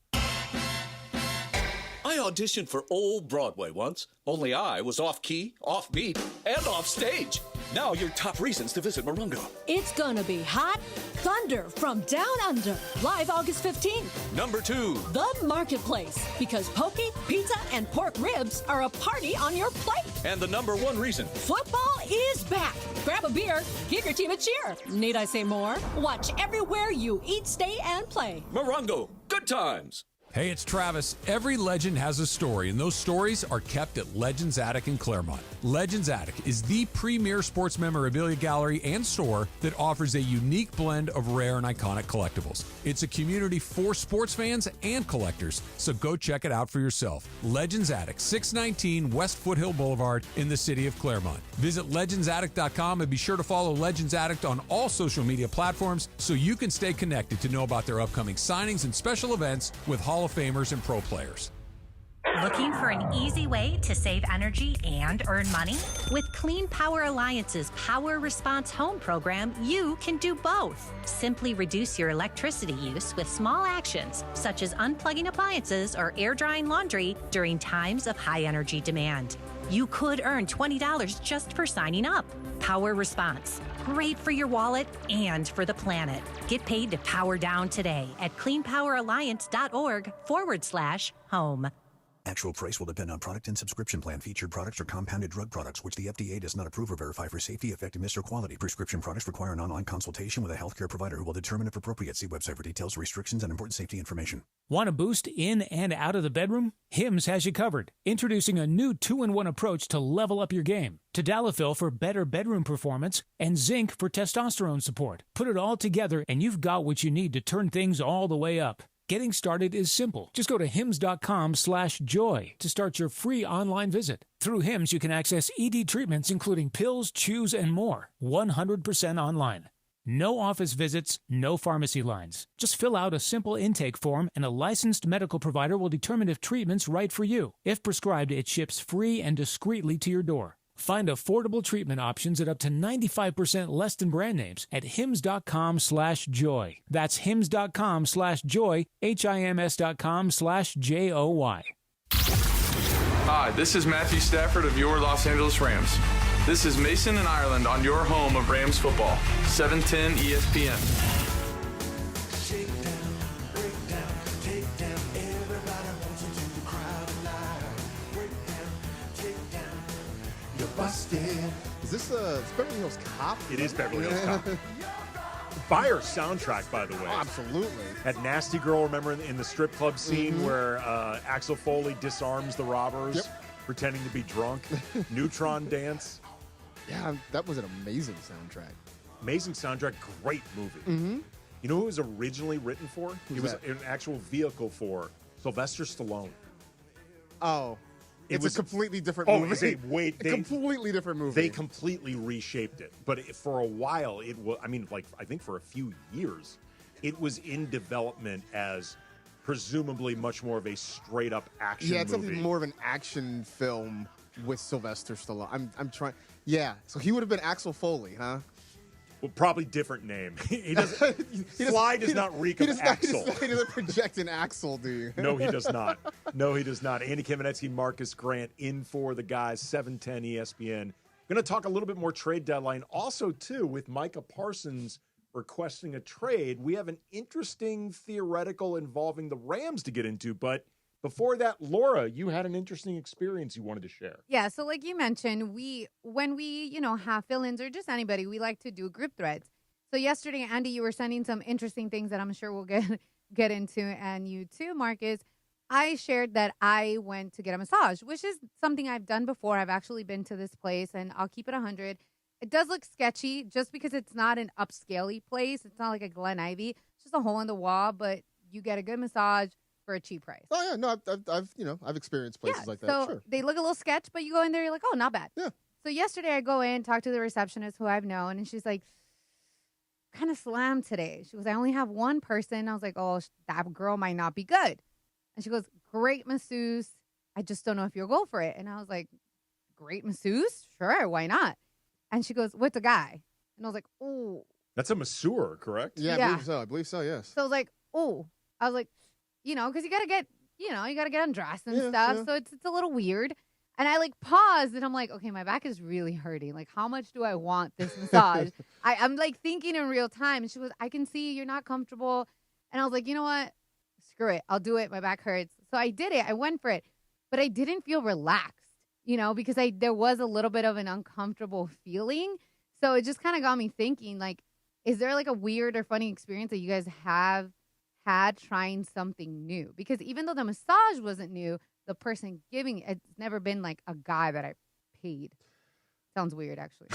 I auditioned for Old Broadway once, only I was off-key, off-beat, and off-stage. Now your top reasons to visit Morongo. It's gonna be hot thunder from down under, live August 15th. Number 2. The Marketplace, because poke, pizza, and pork ribs are a party on your plate. And the number 1 reason. Football is back. Grab a beer, give your team a cheer. Need I say more? Watch everywhere you eat, stay, and play. Morongo, good times. Hey, it's Travis. Every legend has a story, and those stories are kept at Legends Attic in Claremont. Legends Attic is the premier sports memorabilia gallery and store that offers a unique blend of rare and iconic collectibles. It's a community for sports fans and collectors, so go check it out for yourself. Legends Attic, 619 West Foothill Boulevard in the city of Claremont. Visit legendsattic.com and be sure to follow Legends Attic on all social media platforms so you can stay connected to know about their upcoming signings and special events with Hall of Famers and pro players. Looking for an easy way to save energy and earn money? With Clean Power Alliance's Power Response Home program, you can do both. Simply reduce your electricity use with small actions, such as unplugging appliances or air drying laundry during times of high energy demand. You could earn $20 just for signing up. Power Response. Great for your wallet and for the planet. Get paid to power down today at cleanpoweralliance.org/home. Actual price will depend on product and subscription plan. Featured products are compounded drug products, which the FDA does not approve or verify for safety, effectiveness, or quality. Prescription products require an online consultation with a healthcare provider who will determine if appropriate. See website for details, restrictions, and important safety information. Want a boost in and out of the bedroom? Hims has you covered. Introducing a new 2-in-1 approach to level up your game. Tadalafil for better bedroom performance and zinc for testosterone support. Put it all together and you've got what you need to turn things all the way up. Getting started is simple. Just go to hims.com/joy to start your free online visit. Through Hims, you can access ED treatments including pills, chews, and more. 100% online. No office visits, no pharmacy lines. Just fill out a simple intake form and a licensed medical provider will determine if treatment's right for you. If prescribed, it ships free and discreetly to your door. Find affordable treatment options at up to 95% less than brand names at hims.com/joy. That's hims.com/joy, hims.com/joy. Hi, this is Matthew Stafford of your Los Angeles Rams. This is Mason and Ireland on your home of Rams football, 710 ESPN. Busted. Is this Beverly Hills Cop? It is Beverly Hills Cop. Fire soundtrack, by the way. Oh, absolutely. That Nasty Girl, remember in the strip club scene where Axel Foley disarms the robbers, pretending to be drunk? Neutron dance. Yeah, that was an amazing soundtrack. Amazing soundtrack, great movie. Mm-hmm. You know who it was originally written for? Who's it was that? an actual vehicle for Sylvester Stallone. Oh. It's a completely different movie. Completely different movie. They completely reshaped it. But for a while, it was, I think for a few years, it was in development as presumably much more of a straight-up action it's movie. something more of an action film with Sylvester Stallone. I'm trying. Yeah, so he would have been Axel Foley, huh? Well, probably different name. He doesn't. Sly does not reek of Axel. He doesn't project an Axel, do you? No, he does not. No, he does not. Andy Kamenetsky, Marcus Grant in for the guys, 710 ESPN. Going to talk a little bit more trade deadline. Also, too, with Micah Parsons requesting a trade, we have an interesting theoretical involving the Rams to get into. But before that, Laura, you had an interesting experience you wanted to share. Yeah, so like you mentioned, when we have fill-ins or just anybody, we like to do group threads. So yesterday, Andy, you were sending some interesting things that I'm sure we'll get into, and you too, Marcus. I shared that I went to get a massage, which is something I've done before. I've actually been to this place, and I'll keep it 100. It does look sketchy just because it's not an upscale-y place. It's not like a Glen Ivy. It's just a hole in the wall, but you get a good massage for a cheap price. Oh yeah, no, I've experienced places like that. So Sure. they look a little sketch, but you go in there, you're like, oh, not bad. Yeah. So yesterday I go in, talk to the receptionist who I've known, and she's like, kind of slammed today. She goes, I only have one person. I was like, oh, that girl might not be good. And she goes, great masseuse. I just don't know if you'll go for it. And I was like, great masseuse? Sure, why not? And she goes, what's a guy? And I was like, oh. That's a masseur, correct? Yeah, I believe so, yes. So I was like, oh. I was like, because you got to get, you got to get undressed and stuff. Yeah. So it's a little weird. And I like paused and I'm like, okay, my back is really hurting. Like, how much do I want this massage? I'm like thinking in real time. And she goes, I can see you're not comfortable. And I was like, you know what? Screw it. I'll do it. My back hurts. So I did it. I went for it. But I didn't feel relaxed, because there was a little bit of an uncomfortable feeling. So it just kind of got me thinking, like, is there like a weird or funny experience that you guys have had trying something new? Because even though the massage wasn't new, the person giving it's never been like a guy that I paid. Sounds weird, actually.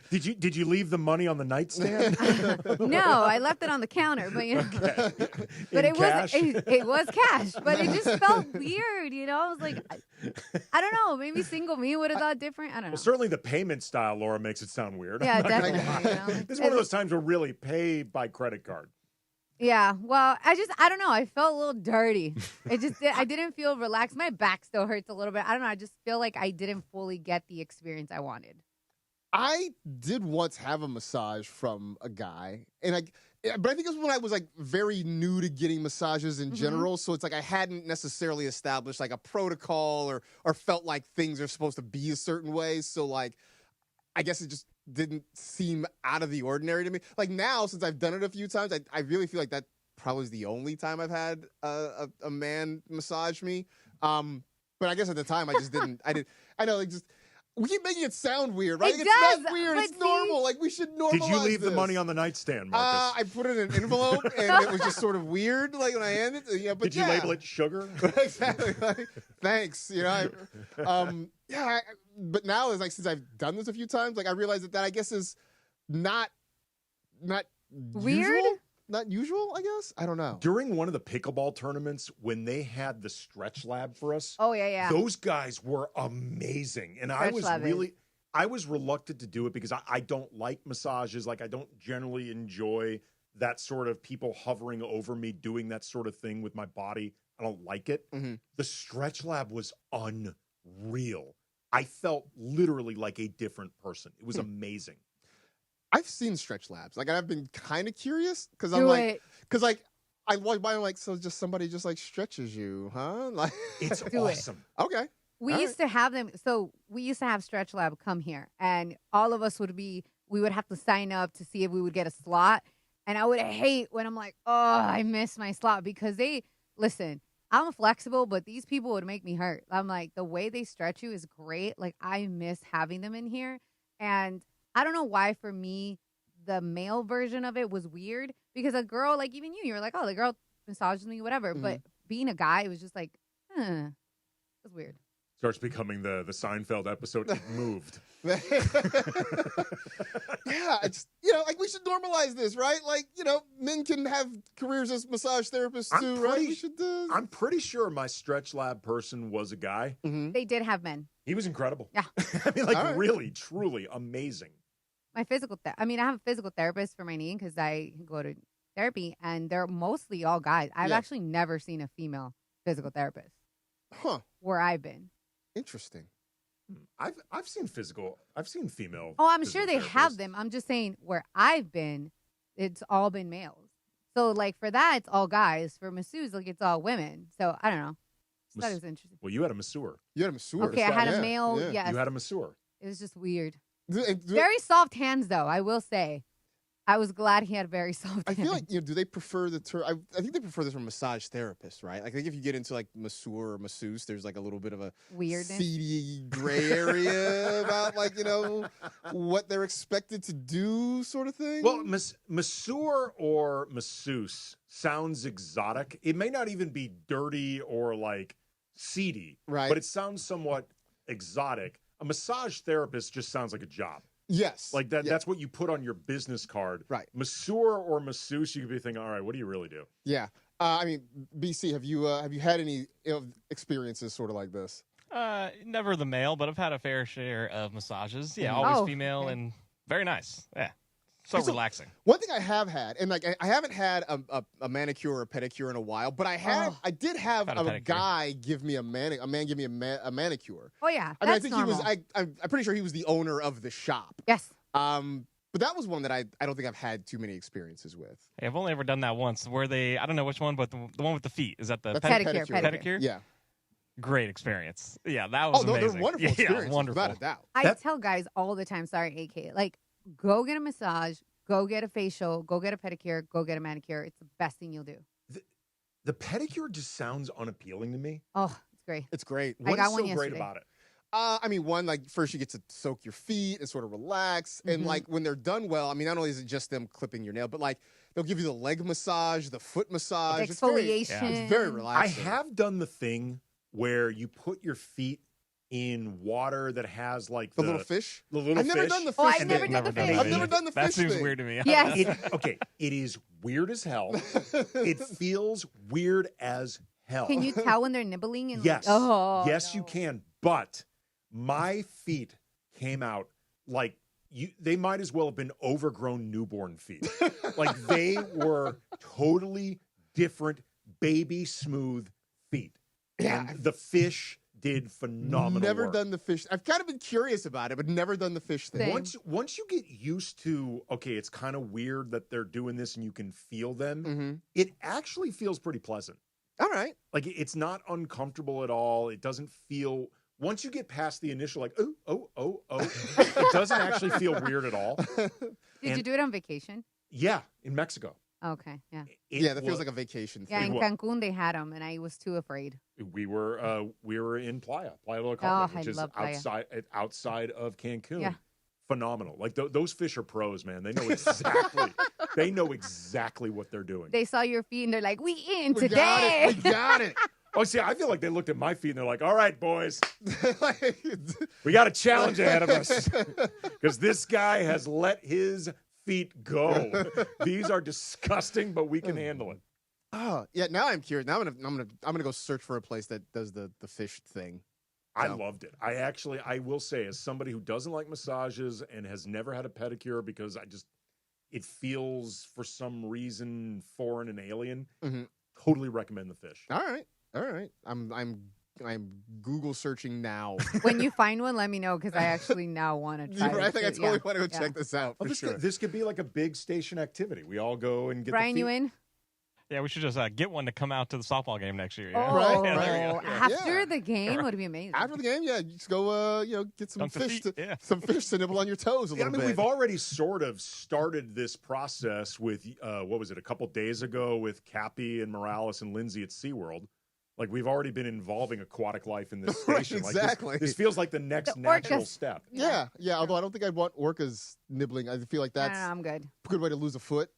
Did you leave the money on the nightstand? No, I left it on the counter, but but it was cash, but it just felt weird, I was like, I don't know, maybe single me would have thought different. I don't know. Well, certainly the payment style, Laura, makes it sound weird. Yeah, definitely. This is one of those times where really pay by credit card. Yeah, well, I don't know. I felt a little dirty. I didn't feel relaxed. My back still hurts a little bit. I don't know. I just feel like I didn't fully get the experience I wanted. I did once have a massage from a guy, but I think it was when I was like very new to getting massages in general. So it's like I hadn't necessarily established like a protocol or felt like things are supposed to be a certain way. So like, I guess it just didn't seem out of the ordinary to me. Like now, since I've done it a few times, I really feel like that probably is the only time I've had a man massage me. But I guess at the time I just didn't. I know, like just we keep making it sound weird, right? It it's does, not weird. but It's normal. Like we should normalize. Did you leave the this. money on the nightstand, Marcus? I put it in an envelope, and it was just sort of weird. Like when I ended, but did you label it sugar? Exactly. Like, thanks. But now it's like since I've done this a few times, like I realize that I guess is not weird. Usual? Not usual, I guess. I don't know. During one of the pickleball tournaments, when they had the stretch lab for us, oh yeah, those guys were amazing, and I was reluctant to do it because I don't like massages. Like I don't generally enjoy that sort of people hovering over me, doing that sort of thing with my body. I don't like it. Mm-hmm. The stretch lab was unreal. I felt literally like a different person. It was amazing. I've seen stretch labs. Like I've been kind of curious because I walk by and I'm like, so just somebody just like stretches you, huh? Like it's awesome. Okay. We used to have them. So we used to have Stretch Lab come here, and all of us we would have to sign up to see if we would get a slot. And I would hate when I'm like, oh, I missed my slot because listen, I'm flexible, but these people would make me hurt. I'm like, the way they stretch you is great. Like I miss having them in here. And I don't know why for me, the male version of it was weird because a girl, like even you're like, oh, the girl massages me, whatever. Mm-hmm. But being a guy, it was just like, it's weird. Starts becoming the Seinfeld episode. It moved. Yeah, it's like we should normalize this, right? Like men can have careers as massage therapists too, right? We should. I'm pretty sure my stretch lab person was a guy. Mm-hmm. They did have men. He was incredible. Yeah, I mean, like really, truly amazing. My I have a physical therapist for my knee because I go to therapy, and they're mostly all guys. I've actually never seen a female physical therapist. Huh? Where I've been. Interesting. I've seen female. Oh, I'm sure they have them. I'm just saying where I've been, it's all been males. So like for that, it's all guys. For masseuse, like it's all women. So I don't know. Just thought it was interesting. Well, you had a masseur. Okay, I had a male. Yeah. Yes. You had a masseur. It was just weird. Very soft hands, though. I will say. I was glad he had very soft hands. I feel like, do they prefer the term? I think they prefer this from massage therapists, right? Like, I think if you get into like masseur or masseuse, there's like a little bit of a weirdness, seedy gray area about like, what they're expected to do sort of thing. Well, masseur or masseuse sounds exotic. It may not even be dirty or like seedy, right? But it sounds somewhat exotic. A massage therapist just sounds like a job. Yes. Like that. Yeah. That's what you put on your business card. Right. Masseur or masseuse, you could be thinking, all right, what do you really do? Yeah. I mean, BC, have you had any experiences sort of like this? Never the male, but I've had a fair share of massages. Yeah, always female and very nice. Yeah. So relaxing. One thing I have had, and like I haven't had a manicure or a pedicure in a while, but I did have a guy give me a man give me a manicure. Oh yeah, I mean, I think normal. I'm pretty sure he was the owner of the shop. Yes. But that was one that I don't think I've had too many experiences with. Hey, I've only ever done that once. Where I don't know which one, but the one with the feet. Is that the pedicure? Yeah. Great experience. Yeah, that was amazing. They're wonderful experiences, wonderful. without a doubt. I tell guys all the time, sorry, AK, like, go get a massage, go get a facial, go get a pedicure, go get a manicure. It's the best thing you'll do. The pedicure just sounds unappealing to me. Oh, it's great. It's great. What is so great about it? I mean, one, like, first you get to soak your feet and sort of relax. And, like, when they're done well, I mean, not only is it just them clipping your nail, but, like, they'll give you the leg massage, the foot massage. Exfoliation. It's very relaxing. I have done the thing where you put your feet in water that has like the little fish. The little I've fish. never done the fish. I've never done the fish. I've never done the fish. That seems thing. weird to me. Yes. It is weird as hell. It feels weird as hell. Can you tell when they're nibbling? And yes. Yes, you can. But my feet came out like they might as well have been overgrown newborn feet. Like they were totally different, baby smooth feet. Yeah. And the fish did phenomenal Never work. done the fish. I've kind of been curious about it, but never done the fish thing. Once you get used to, okay, it's kind of weird that they're doing this and you can feel them, it actually feels pretty pleasant. All right. Like it's not uncomfortable at all. It doesn't feel, once you get past the initial like, oh, it doesn't actually feel weird at all. Did you do it on vacation? Yeah, in Mexico. Okay, yeah. That feels like a vacation thing. Yeah, in Cancun they had them, and I was too afraid. We were in Playa del Carmen, which is outside of Cancun. Yeah. Phenomenal. Like those fish are pros, man. They know exactly what they're doing. They saw your feet and they're like, "We in today. We got it." Oh, see, I feel like they looked at my feet and they're like, "All right, boys, we got a challenge ahead of us because this guy has let his feet go. These are disgusting, but we can handle it." Oh, yeah. Now I'm curious. Now I'm gonna go search for a place that does the fish thing. I loved it. I will say, as somebody who doesn't like massages and has never had a pedicure because it feels for some reason foreign and alien, tototally recommend the fish. All right. I'm Google searching now. When you find one, let me know because I actually now want to try it. I think I totally want to go check this out. This could be like a big station activity. We all go and get Brian, the feet. you in? Yeah, we should just get one to come out to the softball game next year. Oh, right. After the game would be amazing. After the game, yeah, just go, get some fish, some fish to nibble on your toes a little bit. We've already sort of started this process with what was it, a couple days ago with Cappy and Morales and Lindsay at SeaWorld. Like we've already been involving aquatic life in this station. Exactly. Like this feels like the next natural step. Yeah. Although I don't think I'd want orcas nibbling. I feel like that's I'm good. A good way to lose a foot.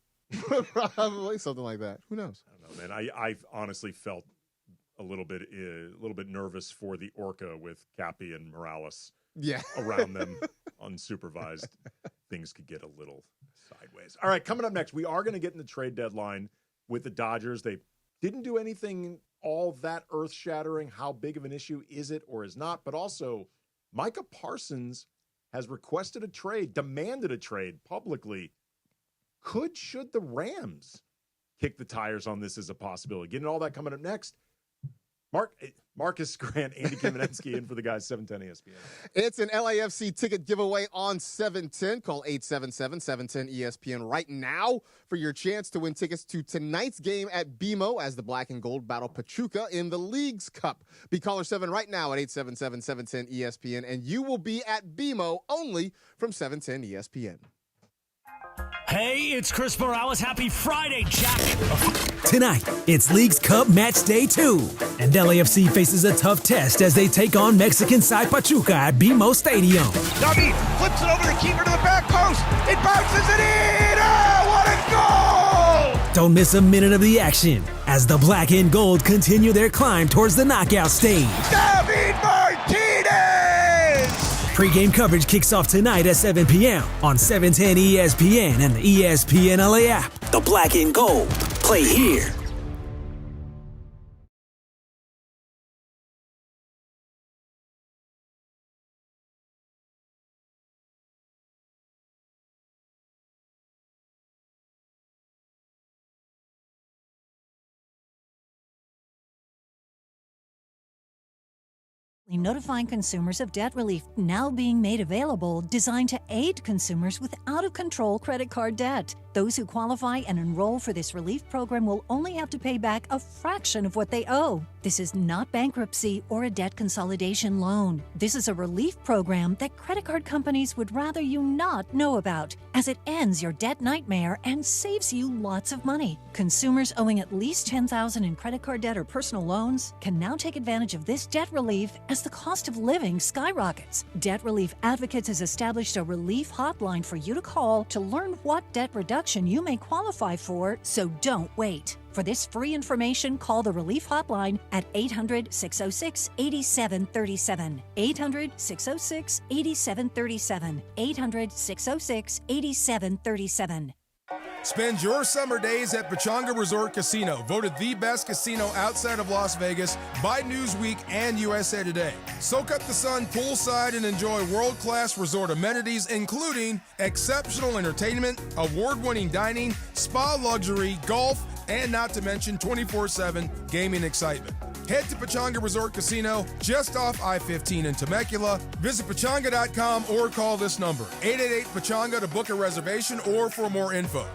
Probably something like that. Who knows? I don't know, man. I honestly felt a little bit nervous for the Orca with Cappy and Morales around them unsupervised. Things could get a little sideways. All right, coming up next, we are going to get in the trade deadline with the Dodgers. They didn't do anything all that earth-shattering. How big of an issue is it or is not? But also, Micah Parsons has requested a trade, demanded a trade publicly. Should the Rams kick the tires on this as a possibility? Getting all that coming up next. Marcas Grant, Andy Kamenetsky in for the guys, 710 ESPN. It's an LAFC ticket giveaway on 710. Call 877-710-ESPN right now for your chance to win tickets to tonight's game at BMO as the Black and Gold battle Pachuca in the League's Cup. Be caller 7 right now at 877-710-ESPN, and you will be at BMO only from 710 ESPN. Hey, it's Chris Morales. Happy Friday, Jack. Tonight, it's League's Cup Match Day 2, and LAFC faces a tough test as they take on Mexican side Pachuca at BMO Stadium. David flips it over the keeper to the back post. It bounces it in. Oh, what a goal! Don't miss a minute of the action as the Black and Gold continue their climb towards the knockout stage. David Martinez! Pre-game coverage kicks off tonight at 7 p.m. on 710 ESPN and the ESPN LA app. The Black and Gold. Play here. Notifying consumers of debt relief now being made available, designed to aid consumers with out-of-control credit card debt. Those who qualify and enroll for this relief program will only have to pay back a fraction of what they owe. This is not bankruptcy or a debt consolidation loan. This is a relief program that credit card companies would rather you not know about, as it ends your debt nightmare and saves you lots of money. Consumers owing at least $10,000 in credit card debt or personal loans can now take advantage of this debt relief as the cost of living skyrockets. Debt Relief Advocates has established a relief hotline for you to call to learn what debt reduction you may qualify for, so don't wait. For this free information, call the Relief Hotline at 800-606-8737. 800-606-8737. 800-606-8737. Spend your summer days at Pechanga Resort Casino, voted the best casino outside of Las Vegas by Newsweek and USA Today. Soak up the sun poolside and enjoy world-class resort amenities, including exceptional entertainment, award-winning dining, spa luxury, golf, and not to mention 24/7 gaming excitement. Head to Pechanga Resort Casino, just off I-15 in Temecula. Visit Pechanga.com or call this number, 888-PECHANGA, to book a reservation or for more info.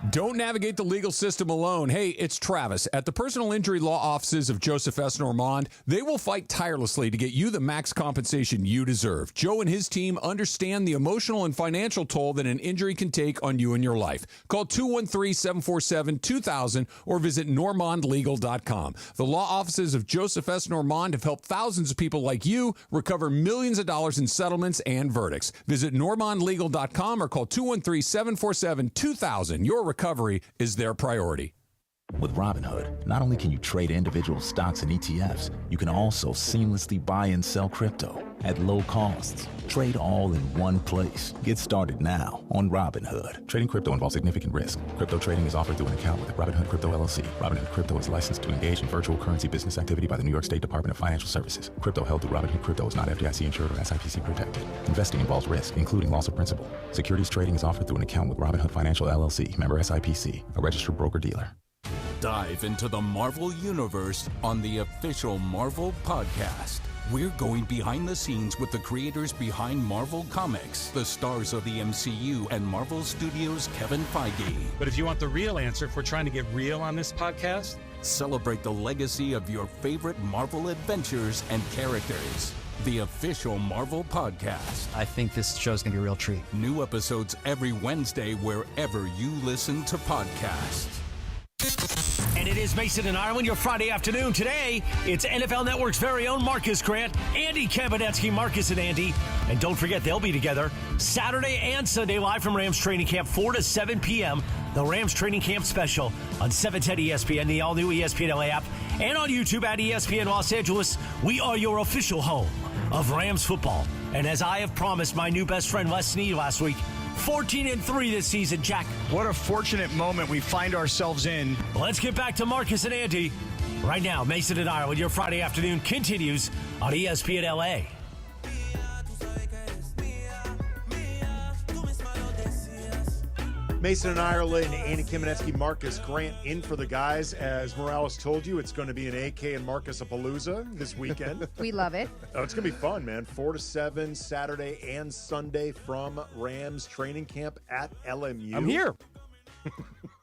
Don't navigate the legal system alone. Hey, it's Travis. At the personal injury law offices of Joseph S. Normand, they will fight tirelessly to get you the max compensation you deserve. Joe and his team understand the emotional and financial toll that an injury can take on you and your life. Call 213-747-2000 or visit normandlegal.com. The law offices of Joseph S. Normand have helped thousands of people like you recover millions of dollars in settlements and verdicts. Visit normandlegal.com or call 213-747-2000. Your recovery is their priority. With Robinhood, not only can you trade individual stocks and ETFs, you can also seamlessly buy and sell crypto at low costs. Trade all in one place. Get started now on Robinhood. Trading crypto involves significant risk. Crypto trading is offered through an account with Robinhood Crypto LLC. Robinhood Crypto is licensed to engage in virtual currency business activity by the New York State Department of Financial Services. Crypto held through Robinhood Crypto is not FDIC insured or SIPC protected. Investing involves risk, including loss of principal. Securities trading is offered through an account with Robinhood Financial LLC, member SIPC, a registered broker-dealer. Dive into the Marvel Universe on the official Marvel Podcast. We're going behind the scenes with the creators behind Marvel Comics, the stars of the MCU, and Marvel Studios' Kevin Feige. But if you want the real answer, if we're trying to get real on this podcast, celebrate the legacy of your favorite Marvel adventures and characters. The official Marvel Podcast. I think this show's going to be a real treat. New episodes every Wednesday wherever you listen to podcasts. And it is Mason and Ireland, your Friday afternoon. Today, it's NFL Network's very own Marcas Grant, Andy Kamenetsky, Marcus and Andy. And don't forget, they'll be together Saturday and Sunday live from Rams Training Camp, 4 to 7 p.m. The Rams Training Camp special on 710 ESPN, the all-new ESPN LA app, and on YouTube at ESPN Los Angeles. We are your official home of Rams football. And as I have promised my new best friend Les Snead last week, 14-3 this season, Jack. What a fortunate moment we find ourselves in. Let's get back to Marcus and Andy. Right now, Mason and Ireland, your Friday afternoon continues on ESPN LA. Mason and Ireland, Andy Kamenetsky, Marcas Grant in for the guys. As Morales told you, it's going to be an AK and Marcus-a-palooza this weekend. We love it. Oh, it's going to be fun, man. 4 to 7 Saturday and Sunday from Rams training camp at LMU. I'm here.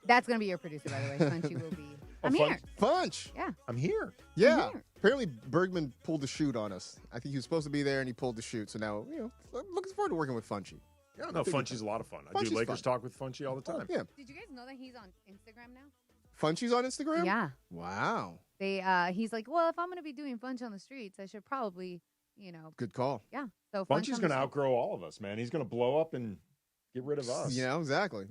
That's going to be your producer, by the way. Funchy will be. I'm here. Funch. Yeah. I'm here. Yeah. I'm here. Apparently, Bergman pulled the shoot on us. I think he was supposed to be there, and he pulled the shoot. So now, I'm looking forward to working with Funchy. Yeah, no, Funchy's a lot of fun. I do Lakers talk with Funchy all the time. Yeah. Did you guys know that he's on Instagram now? Funchy's on Instagram? Yeah. Wow. He's like, well, if I'm going to be doing Funch on the streets, I should probably, Good call. Yeah. So Funchy's going to outgrow all of us, man. He's going to blow up and get rid of us. Exactly.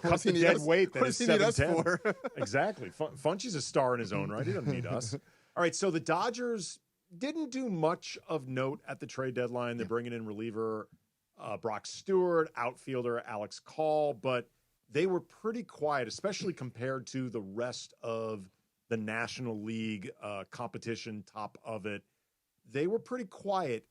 Cut the dead weight that is 7'10". For? Exactly. Funchy's a star in his own right. He doesn't need us. All right, so the Dodgers didn't do much of note at the trade deadline. They're bringing in reliever Brock Stewart, outfielder Alex Call, but they were pretty quiet, especially compared to the rest of the National League competition, top of it. They were pretty quiet.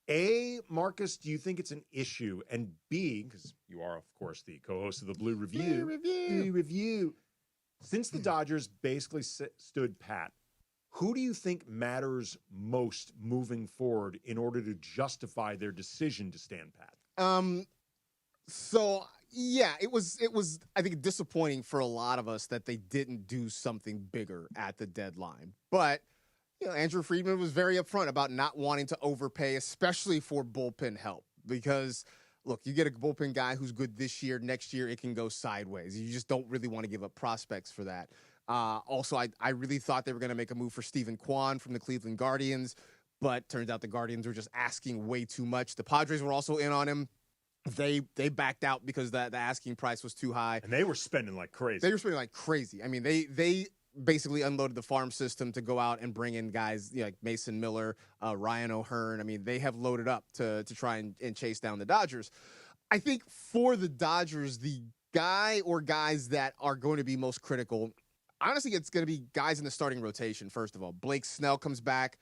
A, Marcus, do you think it's an issue? And B, because you are, of course, the co-host of the Blue Review. Since the Dodgers basically stood pat, who do you think matters most moving forward in order to justify their decision to stand pat? So yeah, it was I think disappointing for a lot of us that they didn't do something bigger at the deadline. But Andrew Friedman was very upfront about not wanting to overpay, especially for bullpen help, because look, you get a bullpen guy who's good this year, next year it can go sideways. You just don't really want to give up prospects for that. Also, I really thought they were going to make a move for Stephen Kwan from the Cleveland Guardians, but turns out the Guardians were just asking way too much. The Padres were also in on him. They backed out because the asking price was too high. And they were spending like crazy. I mean, they basically unloaded the farm system to go out and bring in guys like Mason Miller, Ryan O'Hearn. I mean, they have loaded up to try and chase down the Dodgers. I think for the Dodgers, the guy or guys that are going to be most critical, honestly, it's going to be guys in the starting rotation, first of all. Blake Snell comes back.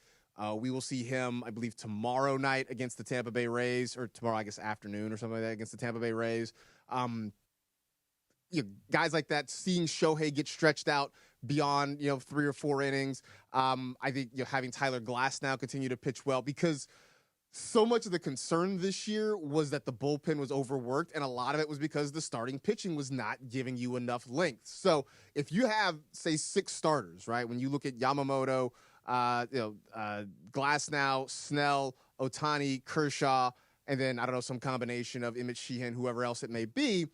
We will see him, I believe, tomorrow night against the Tampa Bay Rays, or tomorrow, I guess, afternoon or something like that against the Tampa Bay Rays. Guys like that, seeing Shohei get stretched out beyond 3 or 4 innings. I think having Tyler Glass now continue to pitch well, because so much of the concern this year was that the bullpen was overworked, and a lot of it was because the starting pitching was not giving you enough length. So if you have, say, 6 starters, right, when you look at Yamamoto, Glass now, Snell, Ohtani, Kershaw, and then, I don't know, some combination of Emmett Sheehan, whoever else it may be,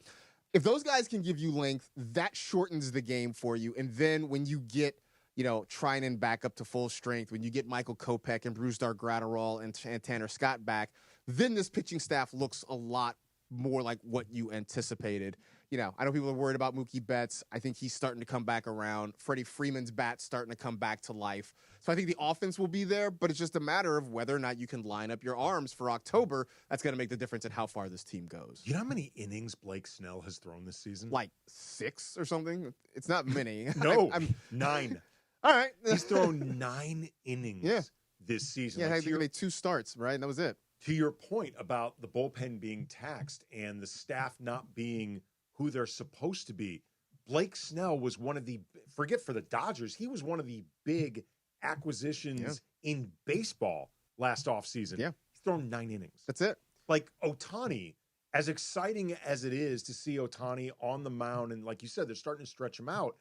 if those guys can give you length, that shortens the game for you. And then when you get Trinan back up to full strength, when you get Michael Kopech and Brusdar Graterol and Tanner Scott back, then this pitching staff looks a lot more like what you anticipated. I know people are worried about Mookie Betts. I think he's starting to come back around. Freddie Freeman's bat's starting to come back to life. So I think the offense will be there, but it's just a matter of whether or not you can line up your arms for October. That's going to make the difference in how far this team goes. You know how many innings Blake Snell has thrown this season? Like 6 or something? It's not many. No, 9. All right. He's thrown 9 innings this season. Yeah, he made 2 starts, right? And that was it. To your point about the bullpen being taxed and the staff not being who they're supposed to be, Blake Snell was one of the, forget for the Dodgers, he was one of the big acquisitions in baseball last offseason. Yeah. He's thrown 9 innings. That's it. Like Ohtani, as exciting as it is to see Ohtani on the mound, and like you said, they're starting to stretch him out,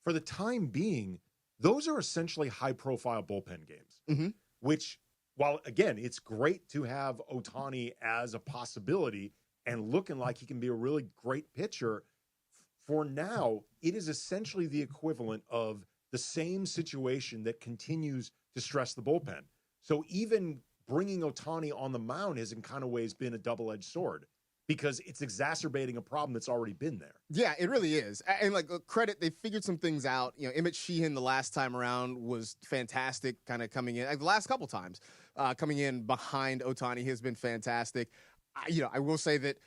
for the time being, those are essentially high-profile bullpen games, which, while, again, it's great to have Ohtani as a possibility and looking like he can be a really great pitcher, for now, it is essentially the equivalent of the same situation that continues to stress the bullpen. So even bringing Ohtani on the mound has in kind of ways been a double-edged sword because it's exacerbating a problem that's already been there. Yeah, it really is. And like credit, they figured some things out. You know, Emmett Sheehan the last time around was fantastic, kind of coming in. Like the last couple times, coming in behind Ohtani has been fantastic. I will say that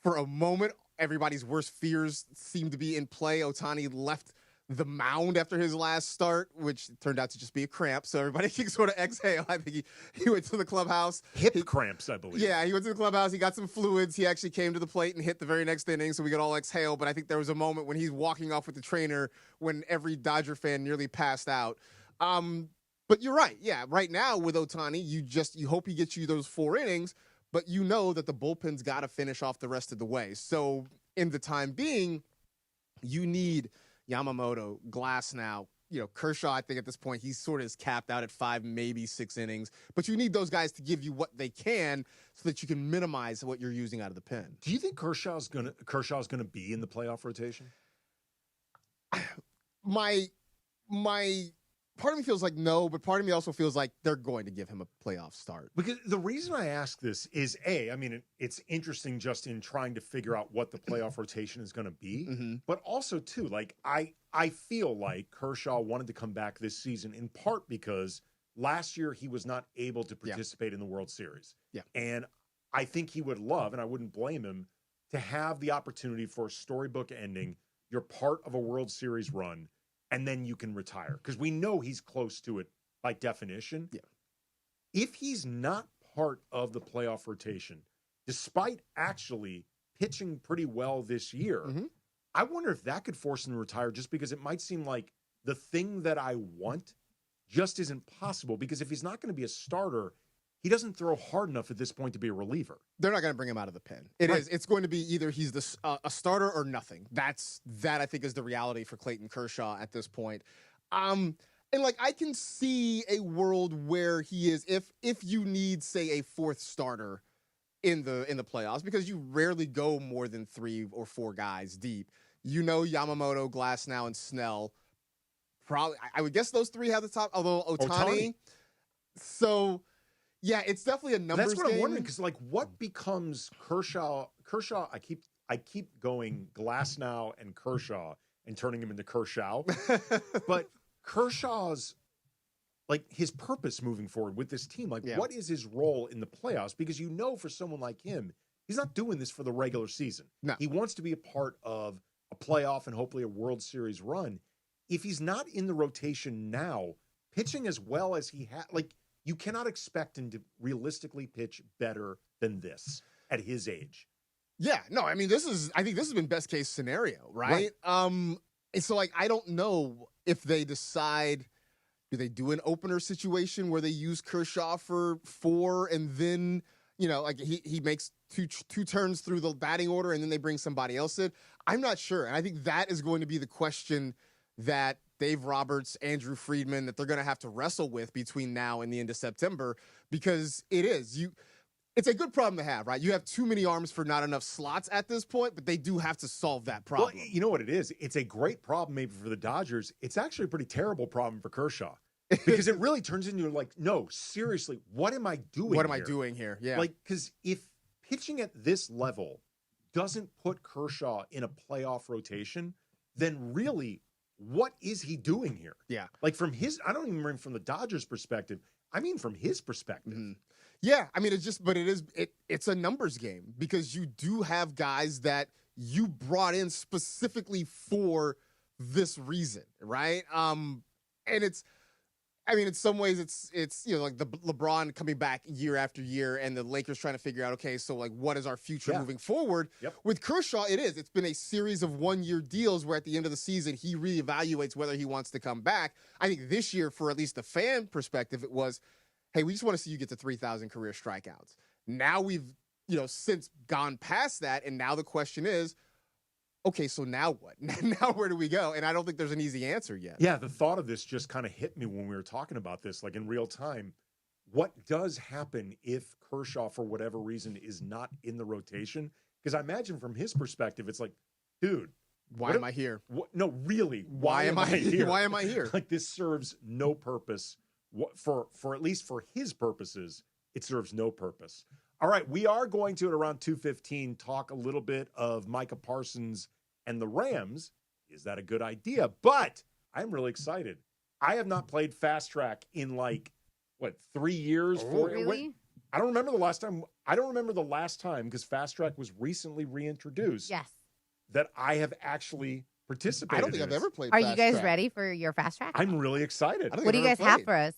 for a moment, everybody's worst fears seemed to be in play. Ohtani left the mound after his last start, which turned out to just be a cramp. So everybody can sort of exhale. I think he went to the clubhouse. Hip cramps, I believe. Yeah, he went to the clubhouse. He got some fluids. He actually came to the plate and hit the very next inning, so we could all exhale. But I think there was a moment when he's walking off with the trainer when every Dodger fan nearly passed out. But you're right. Yeah, right now with Ohtani, you hope he gets you those 4 innings, but you know that the bullpen's got to finish off the rest of the way. So in the time being, you need Yamamoto, Glasnow, Kershaw. I think at this point he's sort of is capped out at 5, maybe 6 innings. But you need those guys to give you what they can so that you can minimize what you're using out of the pen. Do you think Kershaw's gonna be in the playoff rotation? My part of me feels like no, but part of me also feels like they're going to give him a playoff start. Because the reason I ask this is, it's interesting just in trying to figure out what the playoff rotation is going to be, but also, too, like, I feel like Kershaw wanted to come back this season in part because last year he was not able to participate in the World Series. Yeah. And I think he would love, and I wouldn't blame him, to have the opportunity for a storybook ending. You're part of a World Series run, and then you can retire. Because we know he's close to it by definition. Yeah. If he's not part of the playoff rotation, despite actually pitching pretty well this year, I wonder if that could force him to retire just because it might seem like the thing that I want just isn't possible. Because if he's not going to be a starter, he doesn't throw hard enough at this point to be a reliever. They're not going to bring him out of the pen. It's going to be either he's a starter or nothing. That I think is the reality for Clayton Kershaw at this point. And like I can see a world where he is if you need, say, a 4th starter in the playoffs, because you rarely go more than 3 or 4 guys deep. Yamamoto, Glasnow, and Snell. Probably, I would guess those 3 have the top. Although Ohtani. So. Yeah, it's definitely a numbers game. That's what I'm wondering, because like, what becomes Kershaw? I keep going Glasnow and Kershaw and turning him into Kershaw, but Kershaw's like his purpose moving forward with this team. Like, what is his role in the playoffs? Because for someone like him, he's not doing this for the regular season. No. He wants to be a part of a playoff and hopefully a World Series run. If he's not in the rotation now, pitching as well as he had, like. You cannot expect him to realistically pitch better than this at his age. Yeah, no, I mean, I think this has been best case scenario, right? And so, like, I don't know if they decide, do they do an opener situation where they use Kershaw for 4 and then, like he makes two turns through the batting order and then they bring somebody else in? I'm not sure. And I think that is going to be the question that Dave Roberts, Andrew Friedman, that they're going to have to wrestle with between now and the end of September, because it's a good problem to have, right? You have too many arms for not enough slots at this point, but they do have to solve that problem. Well, you know what it is? It's a great problem maybe for the Dodgers. It's actually a pretty terrible problem for Kershaw, because it really turns into like, no, seriously, what am I doing What am I doing here? Yeah. Like, because if pitching at this level doesn't put Kershaw in a playoff rotation, then really, what is he doing here? Yeah. Like I don't even mean from the Dodgers' perspective. I mean from his perspective. Yeah. I mean, it's a numbers game, because you do have guys that you brought in specifically for this reason, right? And in some ways it's like the LeBron coming back year after year and the Lakers trying to figure out, okay, so like what is our future moving forward? Yep. With Kershaw, it's been a series of 1-year deals where at the end of the season he reevaluates whether he wants to come back. I think this year, for at least the fan perspective, it was, hey, we just want to see you get to 3,000 career strikeouts. Now we've since gone past that, and now the question is, okay, so now what? Now where do we go? And I don't think there's an easy answer yet. Yeah, the thought of this just kind of hit me when we were talking about this, like in real time. What does happen if Kershaw, for whatever reason, is not in the rotation? Because I imagine from his perspective, it's like, dude, Why am I here? No, really. Why am I here? Why am I here? Like, this serves no purpose. For at least for his purposes, it serves no purpose. All right, we are going to, at around 2:15, talk a little bit of Micah Parsons and the Rams. Is that a good idea? But I'm really excited. I have not played Fast Track in 3 years? Really? I don't remember the last time. I don't remember the last time, because Fast Track was recently reintroduced. Yes. That I have actually participated. I don't think I've ever played. Are Fast you guys Track. ready for your Fast Track? I'm really excited. What do you guys have for us?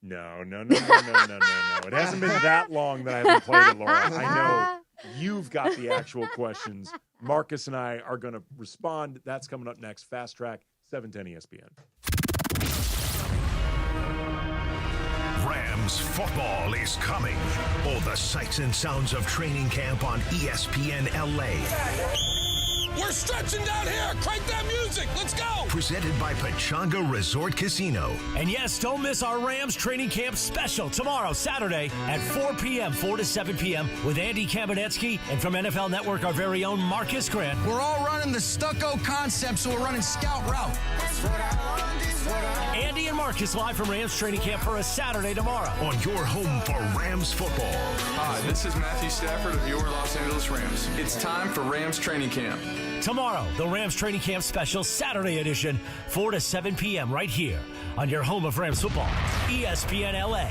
No. It hasn't been that long that I haven't played it, Laura. I know you've got the actual questions. Marcus and I are going to respond. That's coming up next. Fast Track, 710 ESPN. Rams football is coming. All the sights and sounds of training camp on ESPN LA. We're stretching down here. Crank that music. Let's go. Presented by Pechanga Resort Casino. And yes, don't miss our Rams training camp special tomorrow, Saturday at 4 p.m., 4 to 7 p.m. with Andy Kamenetsky and from NFL Network, our very own Marcas Grant. We're all running the stucco concept, so we're running scout route. Andy and Marcus live from Rams training camp for a Saturday tomorrow. On your home for Rams football. Hi, this is Matthew Stafford of your Los Angeles Rams. It's time for Rams training camp. Tomorrow, the Rams training camp special, Saturday edition, 4 to 7 p.m. right here on your home of Rams football, ESPN LA.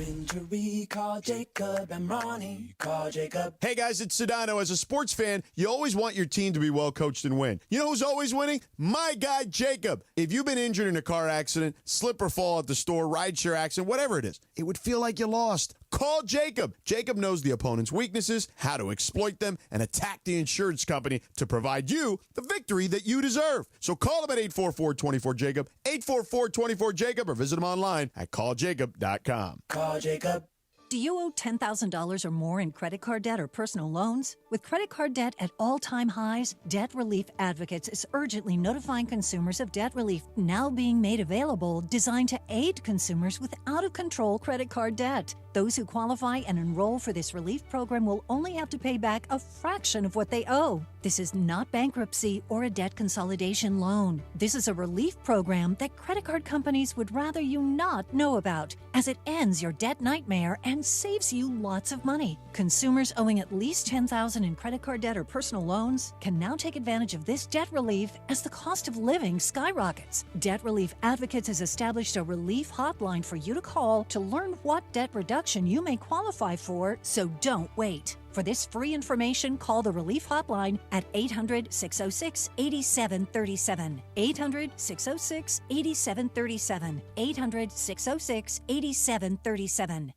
Injury, call Jacob and Ronnie. Call Jacob. Hey guys, it's Sedano. As a sports fan, you always want your team to be well coached and win. You know who's always winning? My guy, Jacob. If you've been injured in a car accident, slip or fall at the store, rideshare accident, whatever it is, it would feel like you lost. Call Jacob. Jacob knows the opponent's weaknesses, how to exploit them, and attack the insurance company to provide you the victory that you deserve. So call him at 844-24-JACOB, 844-24-JACOB, or visit him online at calljacob.com. Call Jacob. Do you owe $10,000 or more in credit card debt or personal loans? With credit card debt at all-time highs, Debt Relief Advocates is urgently notifying consumers of debt relief now being made available, designed to aid consumers with out-of-control credit card debt. Those who qualify and enroll for this relief program will only have to pay back a fraction of what they owe. This is not bankruptcy or a debt consolidation loan. This is a relief program that credit card companies would rather you not know about, as it ends your debt nightmare and saves you lots of money. Consumers owing at least $10,000 in credit card debt or personal loans can now take advantage of this debt relief as the cost of living skyrockets. Debt Relief Advocates has established a relief hotline for you to call to learn what debt reduction you may qualify for, so don't wait. For this free information, call the Relief Hotline at 800-606-8737. 800-606-8737. 800-606-8737.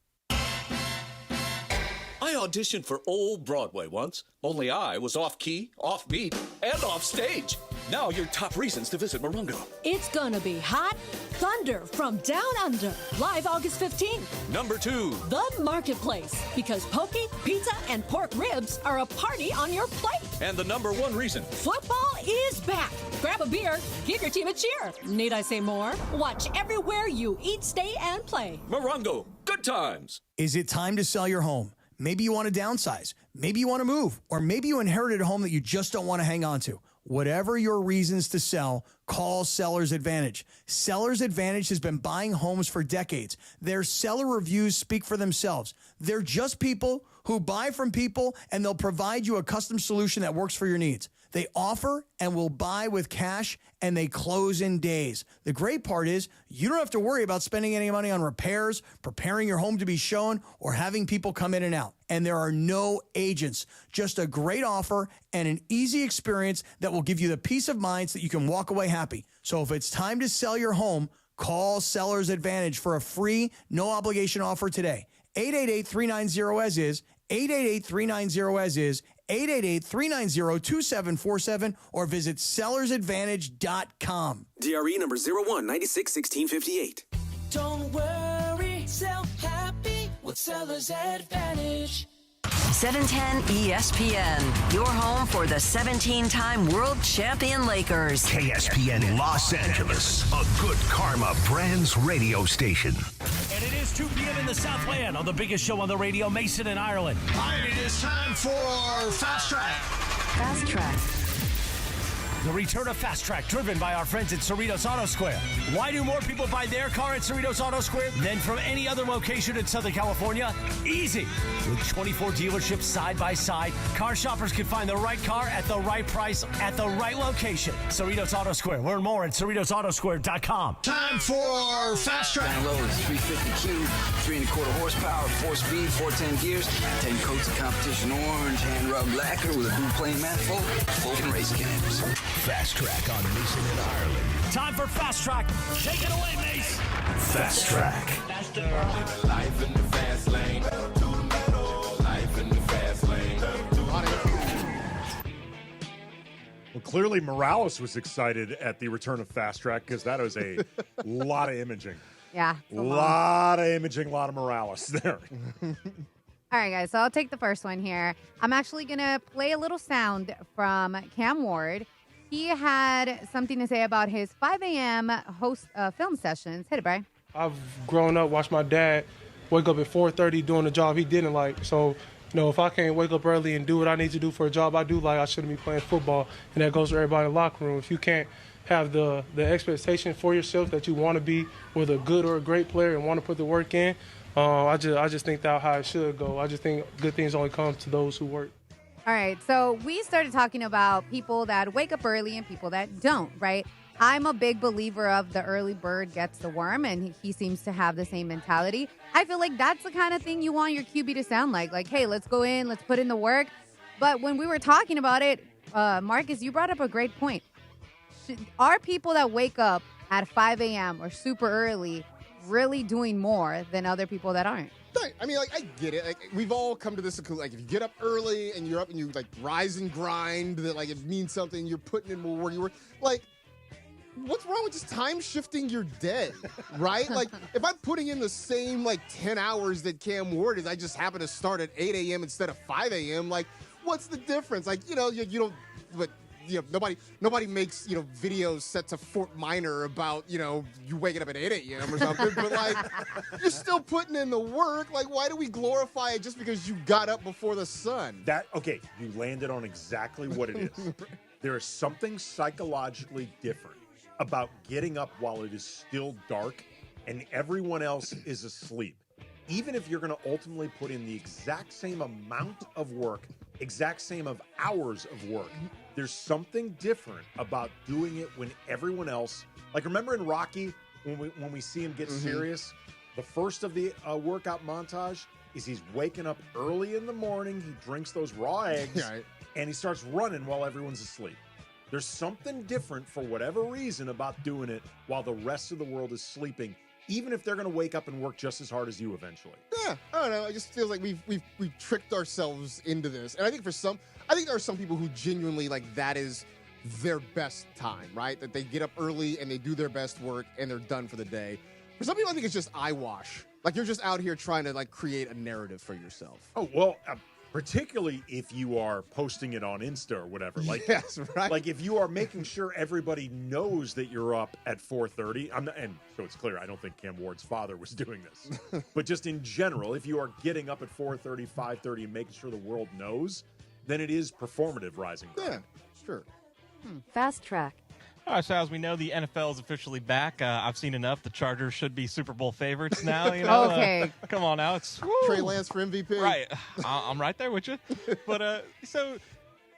I auditioned for Old Broadway once, only I was off-key, off-beat, and off-stage. Now your top reasons to visit Morongo. It's gonna be hot thunder from down under. Live August 15th. Number 2. The Marketplace. Because poke, pizza, and pork ribs are a party on your plate. And the number 1 reason. Football is back. Grab a beer. Give your team a cheer. Need I say more? Watch everywhere you eat, stay, and play. Morongo. Good times. Is it time to sell your home? Maybe you want to downsize. Maybe you want to move. Or maybe you inherited a home that you just don't want to hang on to. Whatever your reasons to sell, call Seller's Advantage. Seller's Advantage has been buying homes for decades. Their seller reviews speak for themselves. They're just people who buy from people, and they'll provide you a custom solution that works for your needs. They offer and will buy with cash, and they close in days. The great part is you don't have to worry about spending any money on repairs, preparing your home to be shown, or having people come in and out. And there are no agents, just a great offer and an easy experience that will give you the peace of mind so that you can walk away happy. So if it's time to sell your home, call Seller's Advantage for a free, no-obligation offer today. 888-390-AS-IS, 888-390-AS-IS, 888-390-2747, or visit sellersadvantage.com. DRE number 01961658. Don't worry, sell happy with Seller's Advantage. 710 ESPN, your home for the 17-time world champion Lakers. KSPN Los Angeles, a good karma brands radio station. And it is 2 p.m. in the Southland on the biggest show on the radio, Mason in Ireland. All right, it is time for Fast Track. Fast Track. The return of Fast Track, driven by our friends at Cerritos Auto Square. Why do more people buy their car at Cerritos Auto Square than from any other location in Southern California? Easy. With 24 dealerships side by side, car shoppers can find the right car at the right price at the right location. Cerritos Auto Square. Learn more at CerritosAutoSquare.com. Time for Fast Track. Down low is 350Q, 3.25 horsepower, 4-speed, 410 gears, 10 coats of competition orange, hand rubbed lacquer with a blue plane manifold, open race cams. Fast Track on Mason and Ireland. Time for Fast Track. Take it away, Mace. Fast Track. Life in the fast lane. Life in the fast lane. Well, clearly Morales was excited at the return of Fast Track because that was a lot of imaging. Yeah. A lot of imaging, a lot of Morales there. All right, guys, so I'll take the first one here. I'm actually going to play a little sound from Cam Ward. He had something to say about his 5 a.m. host film sessions. Hit it, Brian. I've grown up, watched my dad wake up at 4:30 doing a job he didn't like. So, if I can't wake up early and do what I need to do for a job I do like, I shouldn't be playing football. And that goes for everybody in the locker room. If you can't have the expectation for yourself that you want to be whether a good or a great player and want to put the work in, I just think that's how it should go. I just think good things only come to those who work. All right, so we started talking about people that wake up early and people that don't, right? I'm a big believer of the early bird gets the worm, and he seems to have the same mentality. I feel like that's the kind of thing you want your QB to sound like. Like, hey, let's go in, let's put in the work. But when we were talking about it, Marcus, you brought up a great point. Are people that wake up at 5 a.m. or super early really doing more than other people that aren't? I mean, I get it. We've all come to this, if you get up early and you're up and you, rise and grind, that, it means something, you're putting in more work. What's wrong with just time shifting your day, right? If I'm putting in the same, 10 hours that Cam Ward is, I just happen to start at 8 a.m. instead of 5 a.m., what's the difference? You don't, but nobody makes, videos set to Fort Minor about, you waking up at 8 a.m. or something, but you're still putting in the work. Why do we glorify it just because you got up before the sun? Okay, you landed on exactly what it is. There is something psychologically different about getting up while it is still dark and everyone else is asleep. Even if you're going to ultimately put in the exact same amount of work, exact same of hours of work, there's something different about doing it when everyone else, remember in Rocky when we see him get serious, the first of the workout montage is he's waking up early in the morning, he drinks those raw eggs, and he starts running while everyone's asleep. There's something different for whatever reason about doing it while the rest of the world is sleeping, even if they're going to wake up and work just as hard as you eventually. Yeah, I don't know. It just feels like we've tricked ourselves into this. And I think there are some people who genuinely, that is their best time, right? That they get up early and they do their best work and they're done for the day. For some people, I think it's just eyewash. You're just out here trying to, create a narrative for yourself. Oh, well, particularly if you are posting it on Insta or whatever. Yes, right. If you are making sure everybody knows that you're up at 4:30, and so it's clear, I don't think Cam Ward's father was doing this. But just in general, if you are getting up at 4:30, 5:30, and making sure the world knows, then it is performative rising. Yeah, sure. Fast Track. All right, so as we know, the NFL is officially back. I've seen enough. The Chargers should be Super Bowl favorites now. Okay. Come on now. It's Trey Lance for MVP. Right. I'm right there with you. But so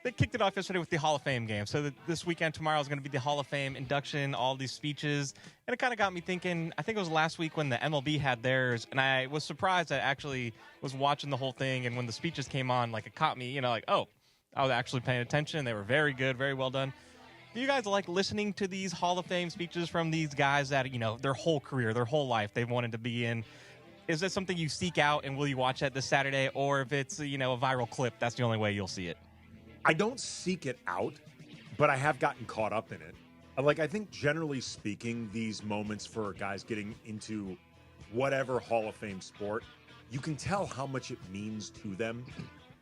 they kicked it off yesterday with the Hall of Fame game. So this weekend, tomorrow, is going to be the Hall of Fame induction, all these speeches. And it kind of got me thinking, I think it was last week when the MLB had theirs. And I was surprised I actually was watching the whole thing. And when the speeches came on, it caught me, oh, I was actually paying attention. They were very good, very well done. Do you guys like listening to these Hall of Fame speeches from these guys that, their whole career, their whole life they've wanted to be in? Is that something you seek out, and will you watch that this Saturday? Or if it's, a viral clip, that's the only way you'll see it? I don't seek it out, but I have gotten caught up in it. I think generally speaking, these moments for guys getting into whatever Hall of Fame sport, you can tell how much it means to them.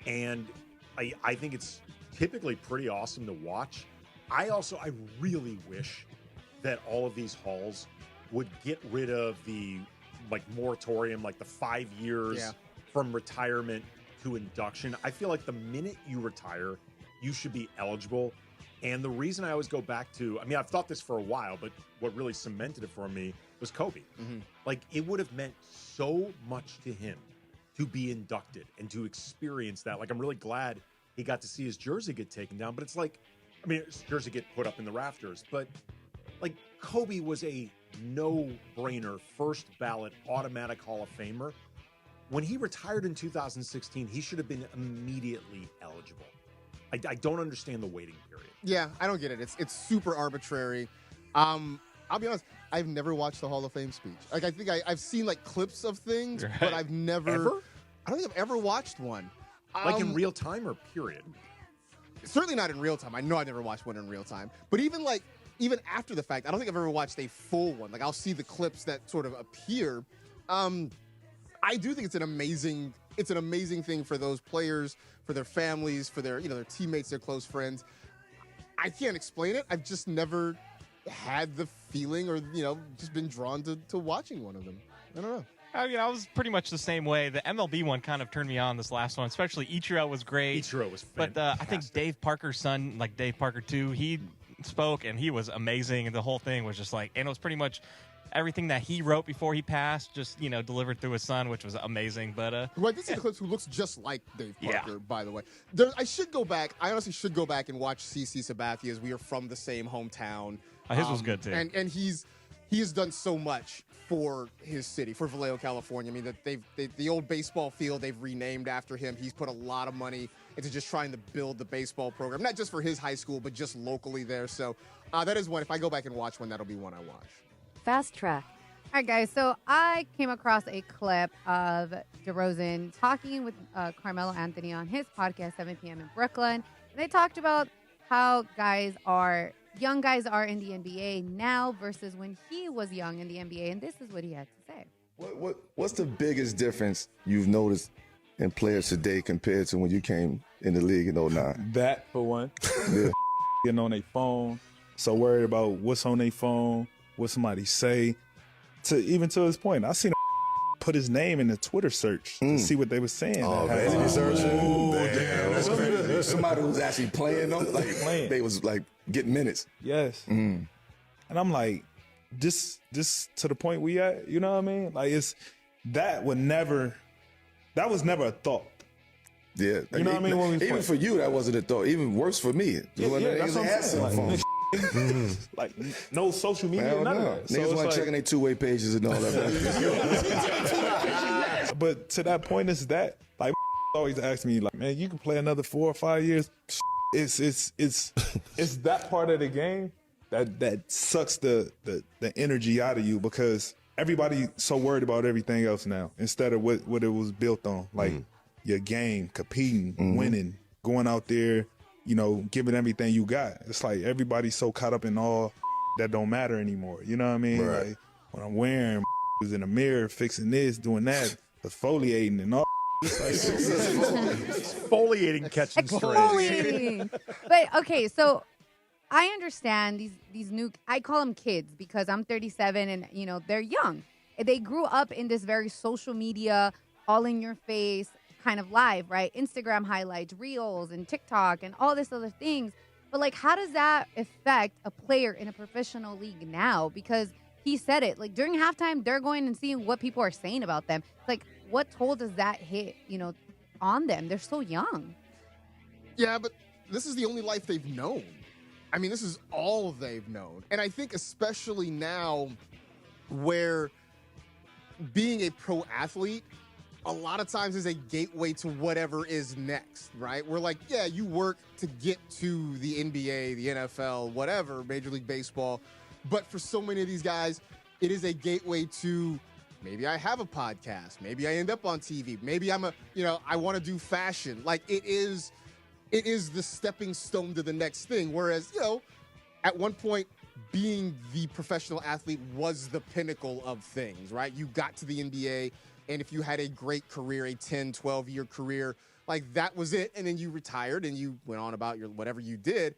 And I think it's typically pretty awesome to watch. I really wish that all of these halls would get rid of the moratorium, the 5 years from retirement to induction. I feel like the minute you retire, you should be eligible And the reason I always go back to, I mean, I've thought this for a while, but what really cemented it for me was Kobe. Like, it would have meant so much to him to be inducted and to experience that. Like, I'm really glad he got to see his jersey get taken down, but it's like, I mean, his jersey get put up in the rafters, but like, Kobe was a no-brainer, first ballot, automatic Hall of Famer. When he retired in 2016, he should have been immediately eligible. I don't understand the waiting period. Yeah, I don't get it. It's super arbitrary. I'll be honest, I've never watched the Hall of Fame speech. Like, I think I've seen like clips of things, but I've never. Ever? I don't think I've ever watched one. Like in real time or period? Certainly not in real time. I know I never watched one in real time. But even after the fact, I don't think I've ever watched a full one. Like, I'll see the clips that sort of appear. I do think it's an amazing thing for those players, for their families, for their teammates, their close friends. I can't explain it. I've just never had the feeling or, just been drawn to watching one of them. I don't know. I was pretty much the same way. The MLB one kind of turned me on, this last one, especially Ichiro was great. Ichiro was fantastic. But I think Dave Parker's son, like Dave Parker too, he spoke and he was amazing. And the whole thing was just like, and it was pretty much everything that he wrote before he passed, just, delivered through his son, which was amazing. But who I did see the clips, who looks just like Dave Parker, by the way. I honestly should go back and watch CC Sabathia's. We are from the same hometown. His was good too. And he has done so much for his city, for Vallejo, California. I mean, the old baseball field they've renamed after him. He's put a lot of money into just trying to build the baseball program, not just for his high school, but just locally there. So that is one. If I go back and watch one, that'll be one I watch. Fast track. All right, guys. So I came across a clip of DeRozan talking with Carmelo Anthony on his podcast, 7 p.m. in Brooklyn. And they talked about how young guys are in the NBA now versus when he was young in the NBA. And this is what he had to say. What's the biggest difference you've noticed in players today compared to when you came in the league in 09? That, for one. Yeah. Getting on their phone, so worried about what's on their phone, what somebody say. Even to his point, I seen him put his name in the Twitter search to see what they were saying. Oh, vanity searching? Damn, that's crazy. Somebody who was actually playing them, they was like getting minutes. Yes. And I'm like, this to the point we at, you know what I mean? Like, that was never a thought. Yeah. You know what I mean? When we even play. for you, that wasn't a thought. Even worse for me. That's what I'm saying. Like, no social media, none of that. Niggas want checking their two-way pages and all that. But to that point, is that like always ask me, like, man, you can play another 4 or 5 years. It's that part of the game that sucks the energy out of you, because everybody's so worried about everything else now instead of what it was built on, like your game, competing, winning, going out there, giving everything you got. It's like everybody's so caught up in all that don't matter anymore. You know what I mean? Right. Like, when I'm wearing was in the mirror, fixing this, doing that, exfoliating and all. Exfoliating, catching Exfoliating. But okay, so I understand these new. I call them kids because I'm 37 and they're young. They grew up in this very social media, all in your face kind of live, right? Instagram highlights, reels, and TikTok, and all this other things. But like, how does that affect a player in a professional league now? Because he said it, like during halftime, they're going and seeing what people are saying about them. It's like, what toll does that hit, on them? They're so young. Yeah, but this is the only life they've known. I mean, this is all they've known. And I think especially now where being a pro athlete a lot of times is a gateway to whatever is next, right? We're like, yeah, you work to get to the NBA, the NFL, whatever, Major League Baseball. But for so many of these guys, it is a gateway to maybe I have a podcast. Maybe I end up on TV. Maybe I want to do fashion. Like it is the stepping stone to the next thing. Whereas, at one point, being the professional athlete was the pinnacle of things, right? You got to the NBA. And if you had a great career, a 10, 12-year career, like that was it. And then you retired and you went on about your whatever you did.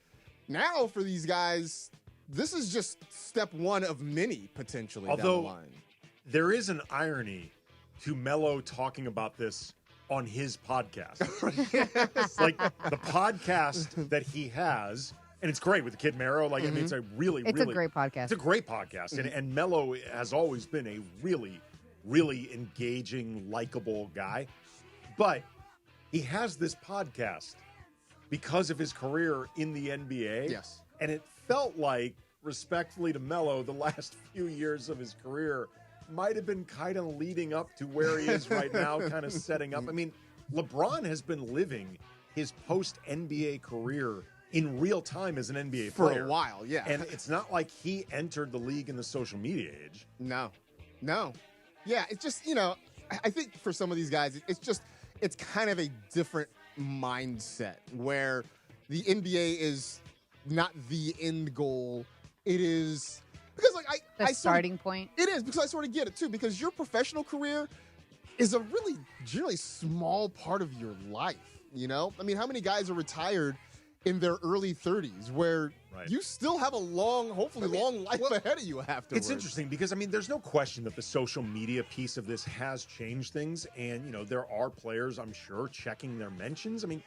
Now for these guys, this is just step one of many potentially down the line. There is an irony to Melo talking about this on his podcast. Like the podcast that he has And it's great with the Kid Mero. Like, I mean, it's a It's a great podcast. It's a great podcast. And Melo has always been a really, really engaging, likable guy. But he has this podcast because of his career in the NBA. Yes. And it felt like, respectfully to Melo, the last few years of his career might have been kind of leading up to where he is right now, kind of setting up. I mean, LeBron has been living his post-NBA career in real time as an NBA player. For a while, yeah. And it's not like he entered the league in the social media age. No. Yeah, it's just, I think for some of these guys, it's kind of a different mindset where the NBA is not the end goal. It is because the starting point. It is because I sort of get it too, because your professional career is a really small part of your life. I mean, how many guys are retired in their early 30s where you still have a hopefully long life ahead of you afterwards? It's interesting because, I mean, there's no question that the social media piece of this has changed things. And, there are players, I'm sure, checking their mentions. I mean,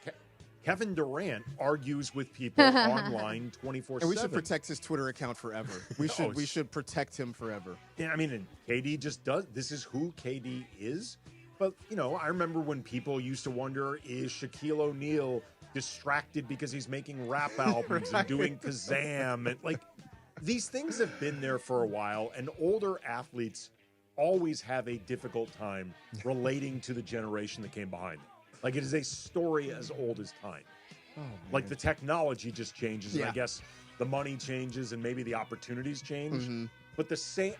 Kevin Durant argues with people online 24/7. And we should protect his Twitter account forever. We should protect him forever. Yeah, I mean, and KD just does. This is who KD is. But, I remember when people used to wonder, is Shaquille O'Neal distracted because he's making rap albums and doing Kazam? And, these things have been there for a while, and older athletes always have a difficult time relating to the generation that came behind them. It is a story as old as time. Oh, the technology just changes, and I guess the money changes, and maybe the opportunities change. Mm-hmm. But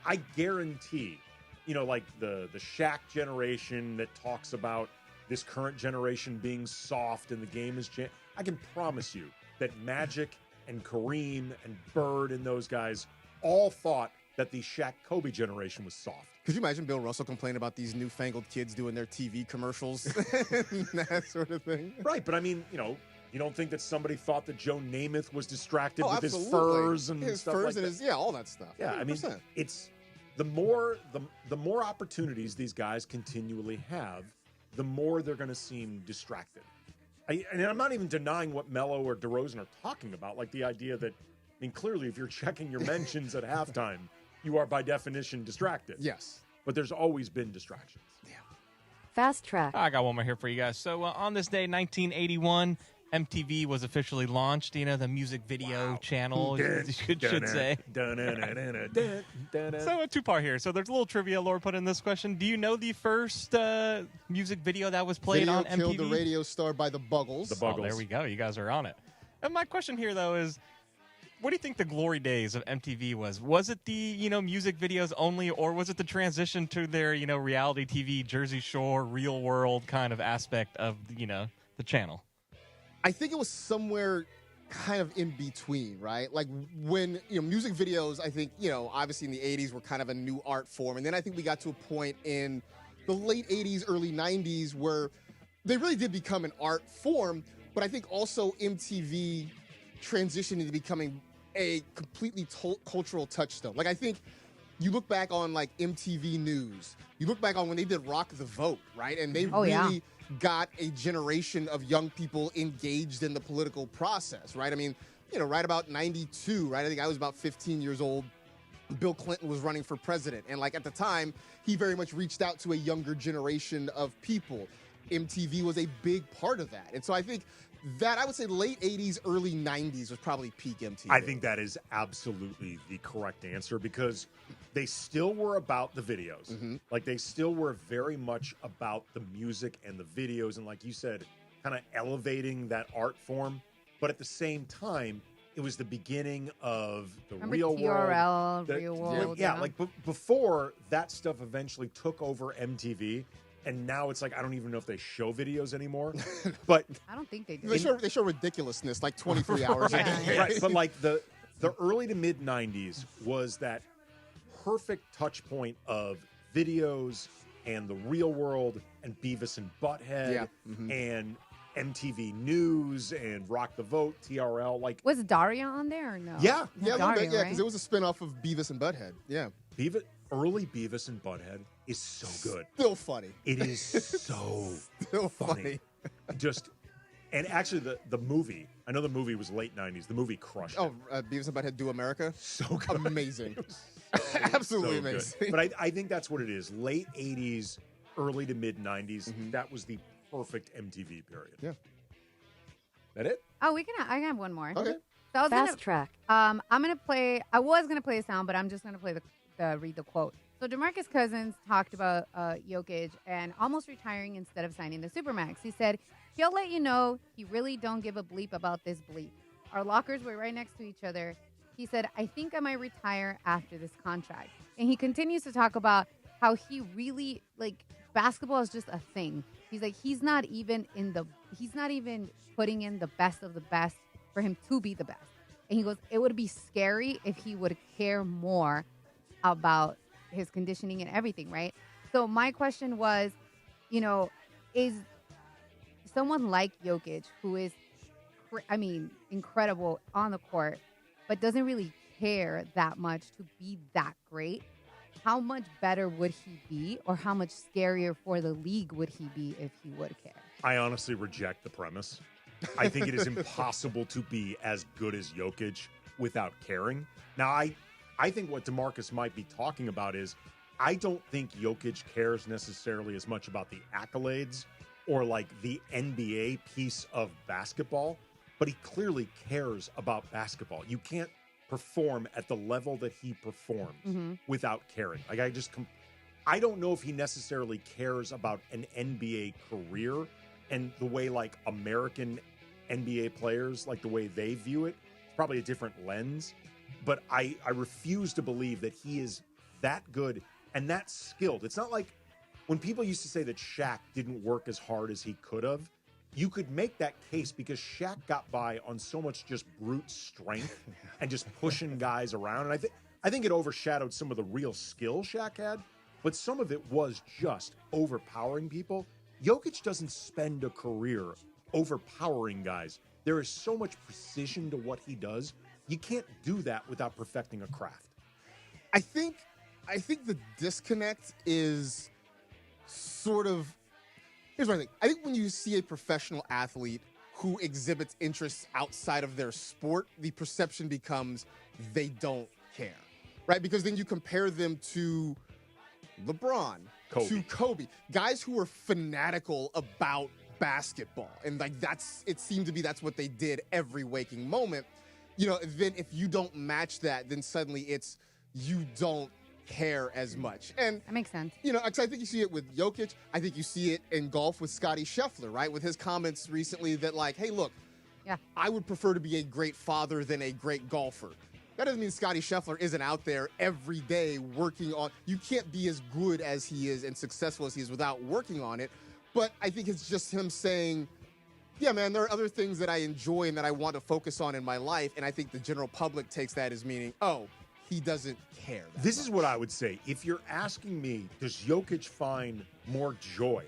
I guarantee, the Shaq generation that talks about this current generation being soft and the game is changed. I can promise you that Magic and Kareem and Bird and those guys all thought that the Shaq-Kobe generation was soft. Could you imagine Bill Russell complaining about these newfangled kids doing their TV commercials and that sort of thing? Right, but I mean, you don't think that somebody thought that Joe Namath was distracted with his furs and his stuff furs like and that? All that stuff. Yeah, 100%. I mean, it's the more opportunities these guys continually have, the more they're going to seem distracted. And I'm not even denying what Melo or DeRozan are talking about, like the idea that, I mean, clearly if you're checking your mentions at halftime, you are by definition distracted. Yes. But there's always been distractions. Yeah. Fast track. I got one more here for you guys. So on this day, 1981, MTV was officially launched. The music video channel, you should say. So a two-part here. So there's a little trivia Laura put in this question. Do you know the first music video that was played on MTV? Killed the Radio Star by the Buggles. The Buggles. Oh, there we go. You guys are on it. And my question here, though, is what do you think the glory days of MTV was? Was it the, music videos only, or was it the transition to their, reality TV, Jersey Shore, real world kind of aspect of, the channel? I think it was somewhere kind of in between, right? When, music videos, I think, obviously in the 80s were kind of a new art form. And then I think we got to a point in the late 80s, early 90s where they really did become an art form. But I think also MTV transitioned into becoming a completely cultural touchstone. I think you look back on MTV News, you look back on when they did Rock the Vote, right? And they got a generation of young people engaged in the political process, right? I mean, right about 92, right? I think I was about 15 years old. Bill Clinton was running for president. And at the time, he very much reached out to a younger generation of people. MTV was a big part of that. And so I think that, I would say late 80s, early 90s was probably peak MTV. I think that is absolutely the correct answer because they still were about the videos. Mm-hmm. They still were very much about the music and the videos. And like you said, kind of elevating that art form. But at the same time, it was the beginning of the real TRL, world. Real World. Yeah. Before that stuff eventually took over MTV. And now it's I don't even know if they show videos anymore. But I don't think they do. They show ridiculousness 23 hours a day. Right. But the early to mid 90s was that perfect touch point of videos and the real world and Beavis and Butthead and MTV News and Rock the Vote, TRL. Was Daria on there or no? Yeah, a little bit, right? because it was a spinoff of Beavis and Butthead. Yeah. Early Beavis and Butthead is so good. Still funny. It is so Still funny. Just And actually, the movie, I know the movie was late 90s. The movie crushed it. Beavis and Butthead Do America? So good. Amazing. Absolutely So good. amazing. But I think that's what it is. Late 80s, early to mid 90s, that was the perfect MTV period. Yeah. That it? Oh, I have one more. Okay. So I was Fast track. I was gonna play a sound, but I'm just gonna play read the quote. So DeMarcus Cousins talked about Jokic and almost retiring instead of signing the Supermax. He said, he'll let you know he really don't give a bleep about this bleep. Our lockers were right next to each other. He said, I think I might retire after this contract. And he continues to talk about how he really, basketball is just a thing. He's like, he's not even putting in the best of the best for him to be the best. And he goes, it would be scary if he would care more about his conditioning and everything, right? So my question was, is someone like Jokic, who is, incredible on the court, but doesn't really care that much to be that great, how much better would he be, or how much scarier for the league would he be if he would care? I honestly reject the premise. I think it is impossible to be as good as Jokic without caring. Now, I think what DeMarcus might be talking about is I don't think Jokic cares necessarily as much about the accolades or the NBA piece of basketball, but he clearly cares about basketball. You can't perform at the level that he performs without caring. I don't know if he necessarily cares about an NBA career and the way American NBA players, the way they view it. It's probably a different lens. But I refuse to believe that he is that good and that skilled. It's not like when people used to say that Shaq didn't work as hard as he could have, you could make that case because Shaq got by on so much just brute strength and just pushing guys around. And I think it overshadowed some of the real skill Shaq had, but some of it was just overpowering people. Jokic doesn't spend a career overpowering guys. There is so much precision to what he does. You can't do that without perfecting a craft. I think the disconnect is sort of, here's what I think. I think when you see a professional athlete who exhibits interests outside of their sport, the perception becomes they don't care, right? Because then you compare them to LeBron, to Kobe, guys who are fanatical about basketball. And it seemed to be that's what they did every waking moment. Then if you don't match that, then suddenly it's you don't care as much. And that makes sense. I think you see it with Jokic. I think you see it in golf with Scottie Scheffler, right? With his comments recently that hey, look, I would prefer to be a great father than a great golfer. That doesn't mean Scottie Scheffler isn't out there every day working on. You can't be as good as he is and successful as he is without working on it. But I think it's just him saying, yeah, man, there are other things that I enjoy and that I want to focus on in my life. And I think the general public takes that as meaning, oh, he doesn't care. This is what I would say. If you're asking me, does Jokic find more joy,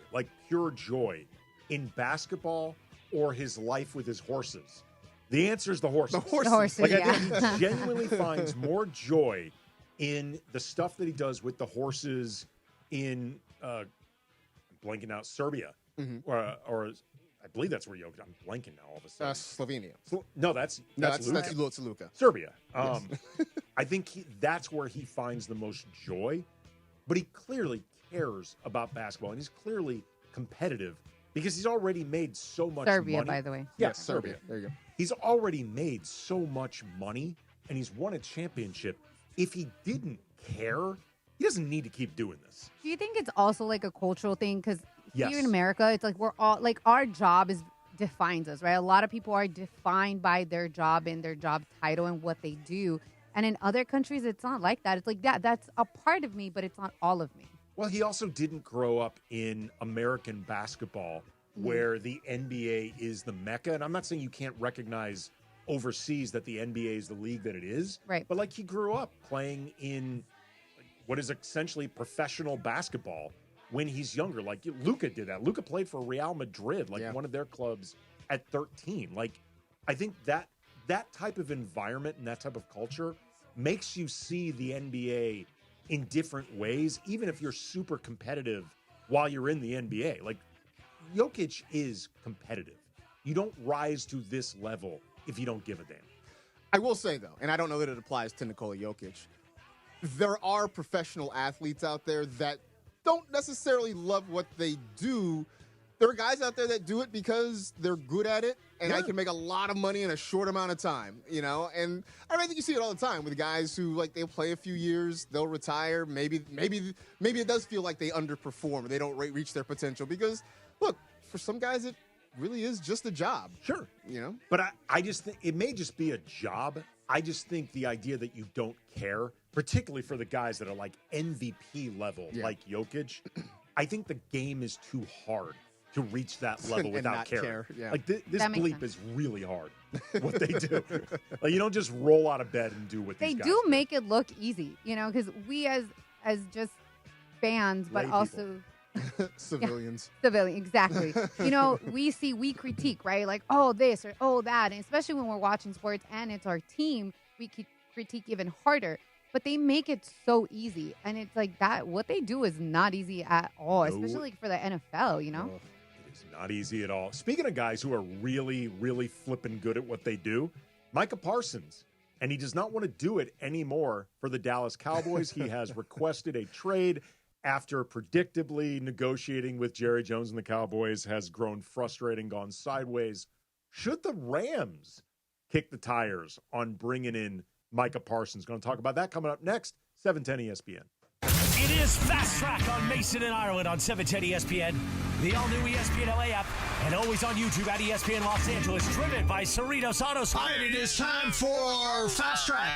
pure joy, in basketball or his life with his horses? The answer is the horses. The horses. I think he genuinely finds more joy in the stuff that he does with the horses in, I'm blanking out, Serbia. Or I believe that's where Jokic. I'm blanking now all of a sudden. Slovenia. No, that's Luka. Serbia. Yes. I think that's where he finds the most joy. But he clearly cares about basketball, and he's clearly competitive because he's already made so much Serbia, money. by the way. Yes, Serbia. There you go. He's already made so much money, and he's won a championship. If he didn't care, he doesn't need to keep doing this. Do you think it's also a cultural thing? Because Yes. here in America, it's we're all our job defines us, right? A lot of people are defined by their job and their job title and what they do. And in other countries, it's not like that. It's that's a part of me, but it's not all of me. Well, he also didn't grow up in American basketball where the NBA is the mecca. And I'm not saying you can't recognize overseas that the NBA is the league that it is. Right. But he grew up playing in what is essentially professional basketball when he's younger. Luka did that. Luka played for Real Madrid, one of their clubs at 13. I think that type of environment and that type of culture makes you see the NBA in different ways, even if you're super competitive while you're in the NBA. Jokic is competitive. You don't rise to this level if you don't give a damn. I will say, though, and I don't know that it applies to Nikola Jokic, there are professional athletes out there that don't necessarily love what they do. There are guys out there that do it because they're good at it, and I can make a lot of money in a short amount of time, you know? And I think you see it all the time with guys who, like, they'll play a few years, they'll retire. Maybe it does feel like they underperform, they don't reach their potential because, look, for some guys it really is just a job. Sure. You know? But I just think it may just be a job. I just think the idea that you don't care, particularly for the guys that are like MVP level, like Jokic, I think the game is too hard to reach that level without caring. Like this bleep is really hard what they do. Like you don't just roll out of bed and do what these guys do. Make it look easy, you know, because we as just fans, but also civilians. Civilian, exactly. You know, we critique, right? Like, oh, this or oh, that. And especially when we're watching sports and it's our team, we critique even harder. But they make it so easy. And it's like that. What they do is not easy at all, especially like for the NFL, you know? Oh, it is not easy at all. Speaking of guys who are really, really flipping good at what they do, Micah Parsons. And he does not want to do it anymore for the Dallas Cowboys. He has requested a trade after predictably negotiating with Jerry Jones and the Cowboys has grown frustrating, gone sideways. Should the Rams kick the tires on bringing in Micah Parsons? Going to talk about that coming up next, 710 ESPN. It is Fast Track on Mason and Ireland on 710 ESPN, the all-new ESPN LA app, and always on YouTube at ESPN Los Angeles, driven by Cerritos Auto Square. And it is time for Fast Track.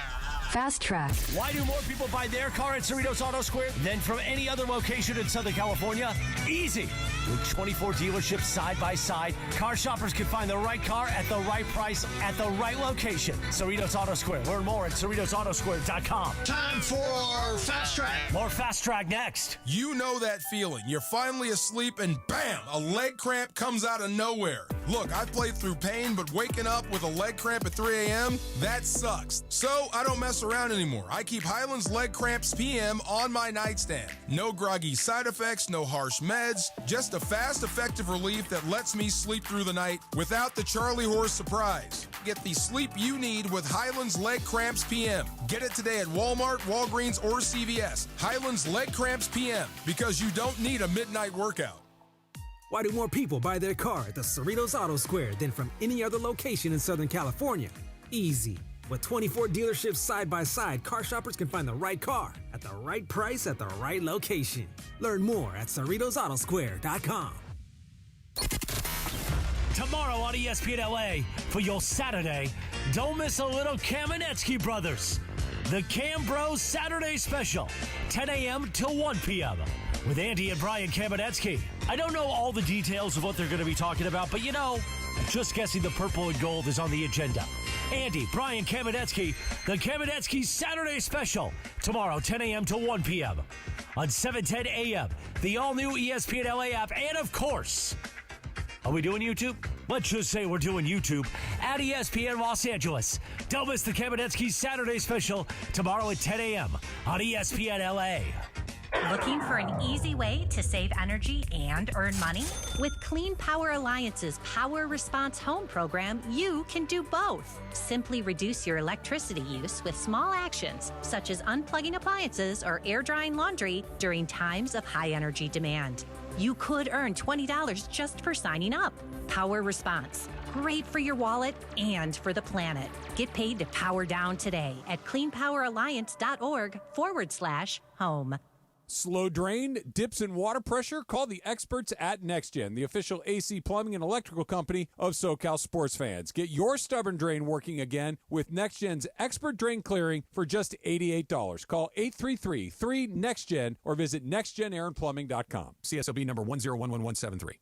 Fast Track. Why do more people buy their car at Cerritos Auto Square than from any other location in Southern California? Easy. With 24 dealerships side by side, car shoppers can find the right car at the right price at the right location. Cerritos Auto Square. Learn more at CerritosAutoSquare.com. Time for Fast Track. More Fast Track next. You know that feeling. You're finally asleep and bam, a leg cramp comes out of nowhere. Look, I've played through pain, but waking up with a leg cramp at 3 a.m., that sucks. So I don't mess around anymore. I keep Highland's Leg Cramps PM on my nightstand. No groggy side effects, no harsh meds, just a fast, effective relief that lets me sleep through the night without the Charlie horse surprise. Get the sleep you need with Highland's Leg Cramps PM. Get it today at Walmart, Walgreens, or CVS. Highland's Leg Cramps PM, because you don't need a midnight workout. Why do more people buy their car at the Cerritos Auto Square than from any other location in Southern California? Easy. With 24 dealerships side by side, car shoppers can find the right car at the right price at the right location. Learn more at CerritosAutoSquare.com. Tomorrow on ESPN LA for your Saturday, don't miss a little Kamenetsky Brothers. The Cam Bros Saturday Special, 10 a.m. to 1 p.m. with Andy and Brian Kamenetsky. I don't know all the details of what they're going to be talking about, but you know, just guessing the purple and gold is on the agenda. Andy, Brian Kamenetsky, the Kamenetsky Saturday Special, tomorrow, 10 a.m. to 1 p.m. on 710 a.m., the all-new ESPN LA app, and of course, are we doing YouTube? Let's just say we're doing YouTube at ESPN Los Angeles. Don't miss the Kamenetsky Saturday Special tomorrow at 10 a.m. on ESPN LA. Looking for an easy way to save energy and earn money? With Clean Power Alliance's Power Response Home program, you can do both. Simply reduce your electricity use with small actions, such as unplugging appliances or air drying laundry during times of high energy demand. You could earn $20 just for signing up. Power Response. Great for your wallet and for the planet. Get paid to power down today at cleanpoweralliance.org/home. Slow drain, dips in water pressure? Call the experts at NextGen, the official AC plumbing and electrical company of SoCal sports fans. Get your stubborn drain working again with NextGen's expert drain clearing for just $88. Call 833-3NEXTGen or visit nextgenairandplumbing.com. CSOB number 1011173.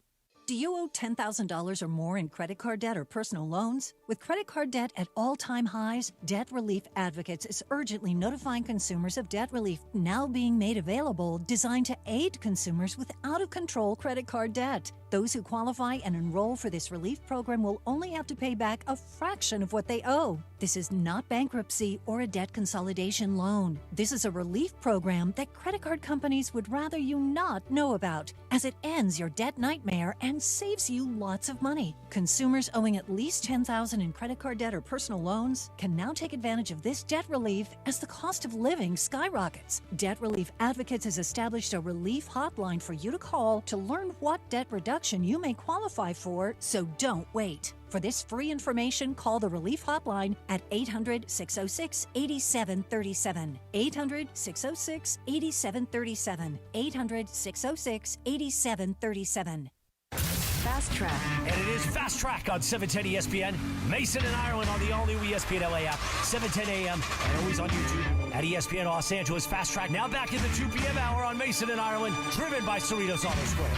Do you owe $10,000 or more in credit card debt or personal loans? With credit card debt at all-time highs, Debt Relief Advocates is urgently notifying consumers of debt relief now being made available, designed to aid consumers with out-of-control credit card debt. Those who qualify and enroll for this relief program will only have to pay back a fraction of what they owe. This is not bankruptcy or a debt consolidation loan. This is a relief program that credit card companies would rather you not know about, as it ends your debt nightmare and and saves you lots of money. Consumers owing at least $10,000 in credit card debt or personal loans can now take advantage of this debt relief as the cost of living skyrockets. Debt Relief Advocates has established a relief hotline for you to call to learn what debt reduction you may qualify for, so don't wait. For this free information, call the Relief Hotline at 800-606-8737. 800-606-8737. 800-606-8737. Fast Track. And it is Fast Track on 710 ESPN. Mason and Ireland on the all-new ESPN LA app, 7:10 a.m. and always on YouTube at ESPN Los Angeles. Fast Track now back in the 2 p.m. hour on Mason and Ireland, driven by Cerritos Auto Square.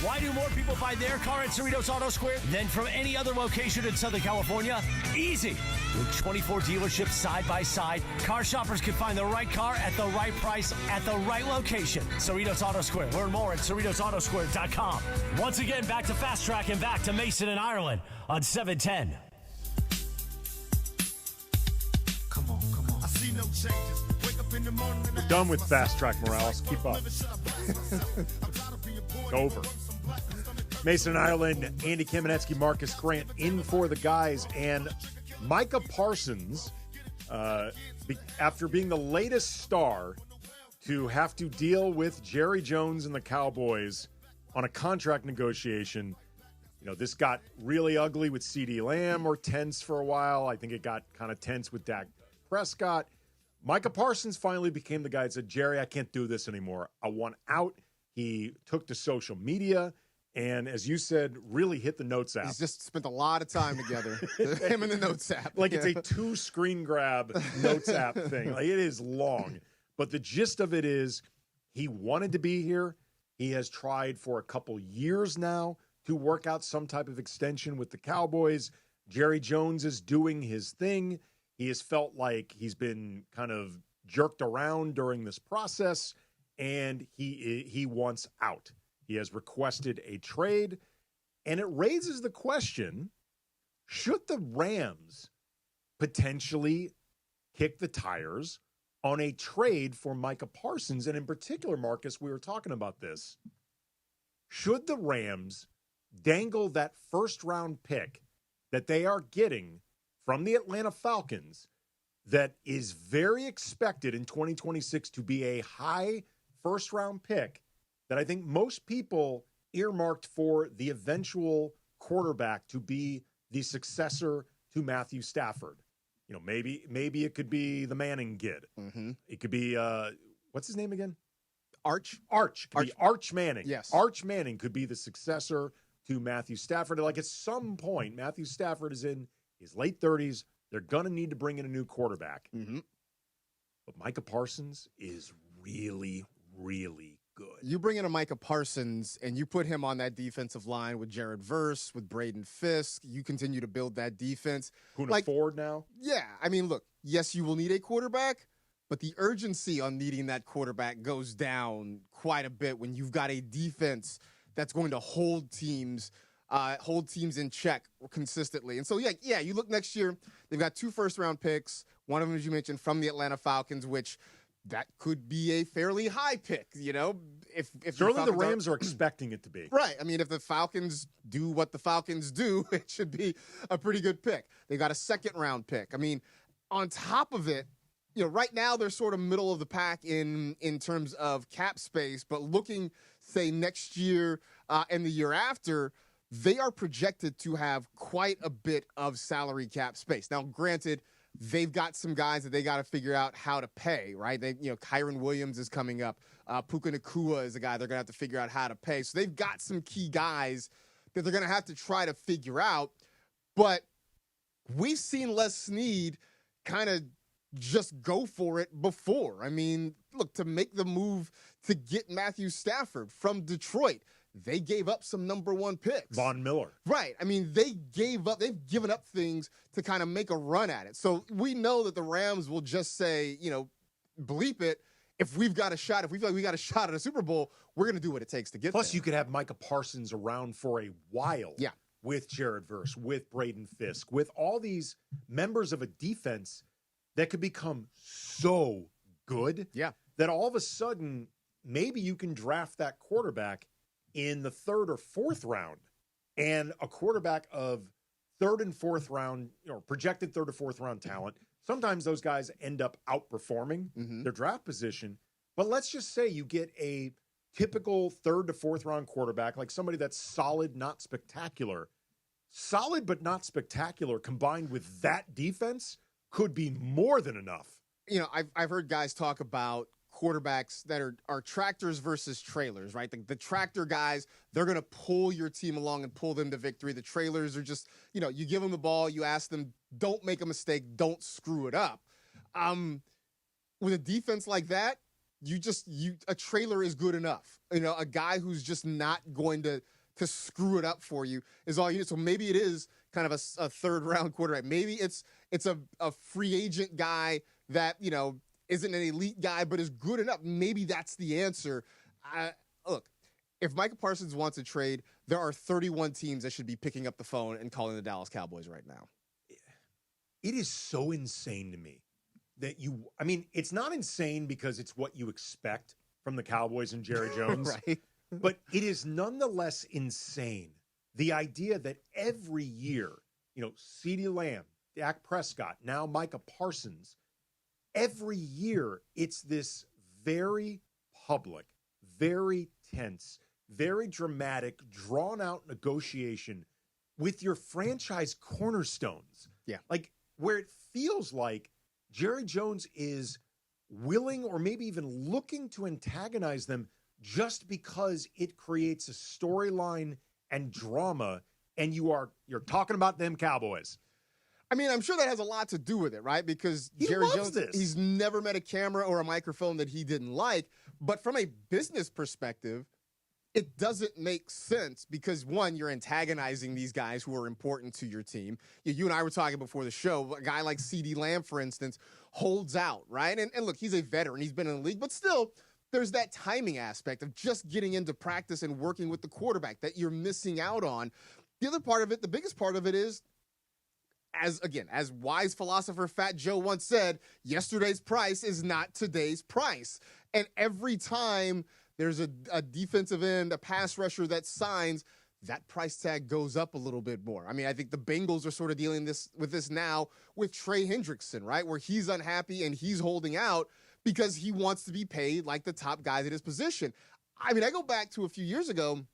Why do more people buy their car at Cerritos Auto Square than from any other location in Southern California? Easy. With 24 dealerships side by side, car shoppers can find the right car at the right price at the right location. Cerritos Auto Square. Learn more at CerritosAutoSquare.com. Once again, back to Fast Track and back to Mason and Ireland on 710. Come on. I see no changes. Wake up in the morning. We're done with Fast Track, Morales. Keep up. It's over. Mason Ireland, Andy Kamenetsky, Marcus Grant in for the guys. And Micah Parsons, after being the latest star to have to deal with Jerry Jones and the Cowboys on a contract negotiation, this got really ugly with CeeDee Lamb, or tense for a while. I think it got kind of tense with Dak Prescott. Micah Parsons finally became the guy that said, Jerry, I can't do this anymore. I want out. He took to social media and, as you said, really hit the Notes app. He's just spent a lot of time together, him and the Notes app. It's a 2-screen grab Notes app thing. It is long. But the gist of it is he wanted to be here. He has tried for a couple years now to work out some type of extension with the Cowboys. Jerry Jones is doing his thing. He has felt like he's been kind of jerked around during this process, and he wants out. He has requested a trade, and it raises the question, should the Rams potentially kick the tires on a trade for Micah Parsons? And in particular, Marcus, we were talking about this. Should the Rams dangle that first-round pick that they are getting from the Atlanta Falcons that is very expected in 2026 to be a high first-round pick that I think most people earmarked for the eventual quarterback to be the successor to Matthew Stafford? Maybe it could be the Manning kid. Mm-hmm. It could be, what's his name again? Arch. Be Arch Manning. Yes. Arch Manning could be the successor to Matthew Stafford. At some point, Matthew Stafford is in his late 30s. They're going to need to bring in a new quarterback. Mm-hmm. But Micah Parsons is really, really good. You bring in a Micah Parsons and you put him on that defensive line with Jared Verse, with Braden Fisk. You continue to build that defense. Poona Ford now? Yeah. I mean, look, yes, you will need a quarterback, but the urgency on needing that quarterback goes down quite a bit when you've got a defense that's going to hold teams in check consistently. And so, yeah, you look next year, they've got 2 first-round picks. One of them, as you mentioned, from the Atlanta Falcons, which that could be a fairly high pick, If Surely the Rams are expecting it to be. Right. I mean, if the Falcons do what the Falcons do, it should be a pretty good pick. They got a 2nd-round pick. I mean, on top of it, right now they're sort of middle of the pack in terms of cap space, but looking, say, next year and the year after, they are projected to have quite a bit of salary cap space. Now, granted, they've got some guys that they got to figure out how to pay, right? Kyron Williams is coming up. Puka Nacua is a guy they're going to have to figure out how to pay. So they've got some key guys that they're going to have to try to figure out. But we've seen Les Snead kind of just go for it before. I mean, look, to make the move to get Matthew Stafford from Detroit, they gave up some number 1 picks. Von Miller. Right. I mean, they've given up things to kind of make a run at it. So we know that the Rams will just say, bleep it. If we feel like we got a shot at a Super Bowl, we're going to do what it takes to get Plus, there. you could have Micah Parsons around for a while. Yeah. With Jared Verse, with Braden Fisk, with all these members of a defense that could become so good that all of a sudden maybe you can draft that quarterback in the third or fourth round, and a quarterback of third and fourth round, projected third or fourth round talent, sometimes those guys end up outperforming their draft position. But let's just say you get a typical third to fourth round quarterback, like somebody that's solid, not spectacular. Solid but not spectacular combined with that defense could be more than enough. I've heard guys talk about quarterbacks that are tractors versus trailers, right? The tractor guys, they're going to pull your team along and pull them to victory. The trailers are just, you give them the ball, you ask them, don't make a mistake, don't screw it up. With a defense like that, a trailer is good enough. A guy who's just not going to screw it up for you is all you need. So maybe it is kind of a third round quarterback. Maybe it's a free agent guy that, isn't an elite guy, but is good enough. Maybe that's the answer. Look, if Micah Parsons wants a trade, there are 31 teams that should be picking up the phone and calling the Dallas Cowboys right now. It is so insane to me that it's not insane because it's what you expect from the Cowboys and Jerry Jones. Right. But it is nonetheless insane. The idea that every year, CeeDee Lamb, Dak Prescott, now Micah Parsons, every year it's this very public, very tense, very dramatic, drawn-out negotiation with your franchise cornerstones. Yeah. Like, where it feels like Jerry Jones is willing or maybe even looking to antagonize them just because it creates a storyline and drama, and you're talking about them Cowboys. I'm sure that has a lot to do with it, right? Because Jerry Jones, he's never met a camera or a microphone that he didn't like. But from a business perspective, it doesn't make sense because, one, you're antagonizing these guys who are important to your team. You and I were talking before the show. A guy like CeeDee Lamb, for instance, holds out, right? And look, he's a veteran. He's been in the league. But still, there's that timing aspect of just getting into practice and working with the quarterback that you're missing out on. The other part of it, the biggest part of it is, as wise philosopher Fat Joe once said, yesterday's price is not today's price. And every time there's a defensive end, a pass rusher that signs, that price tag goes up a little bit more. I think the Bengals are sort of dealing with this now with Trey Hendrickson, right? Where he's unhappy and he's holding out because he wants to be paid like the top guys at his position. I go back to a few years ago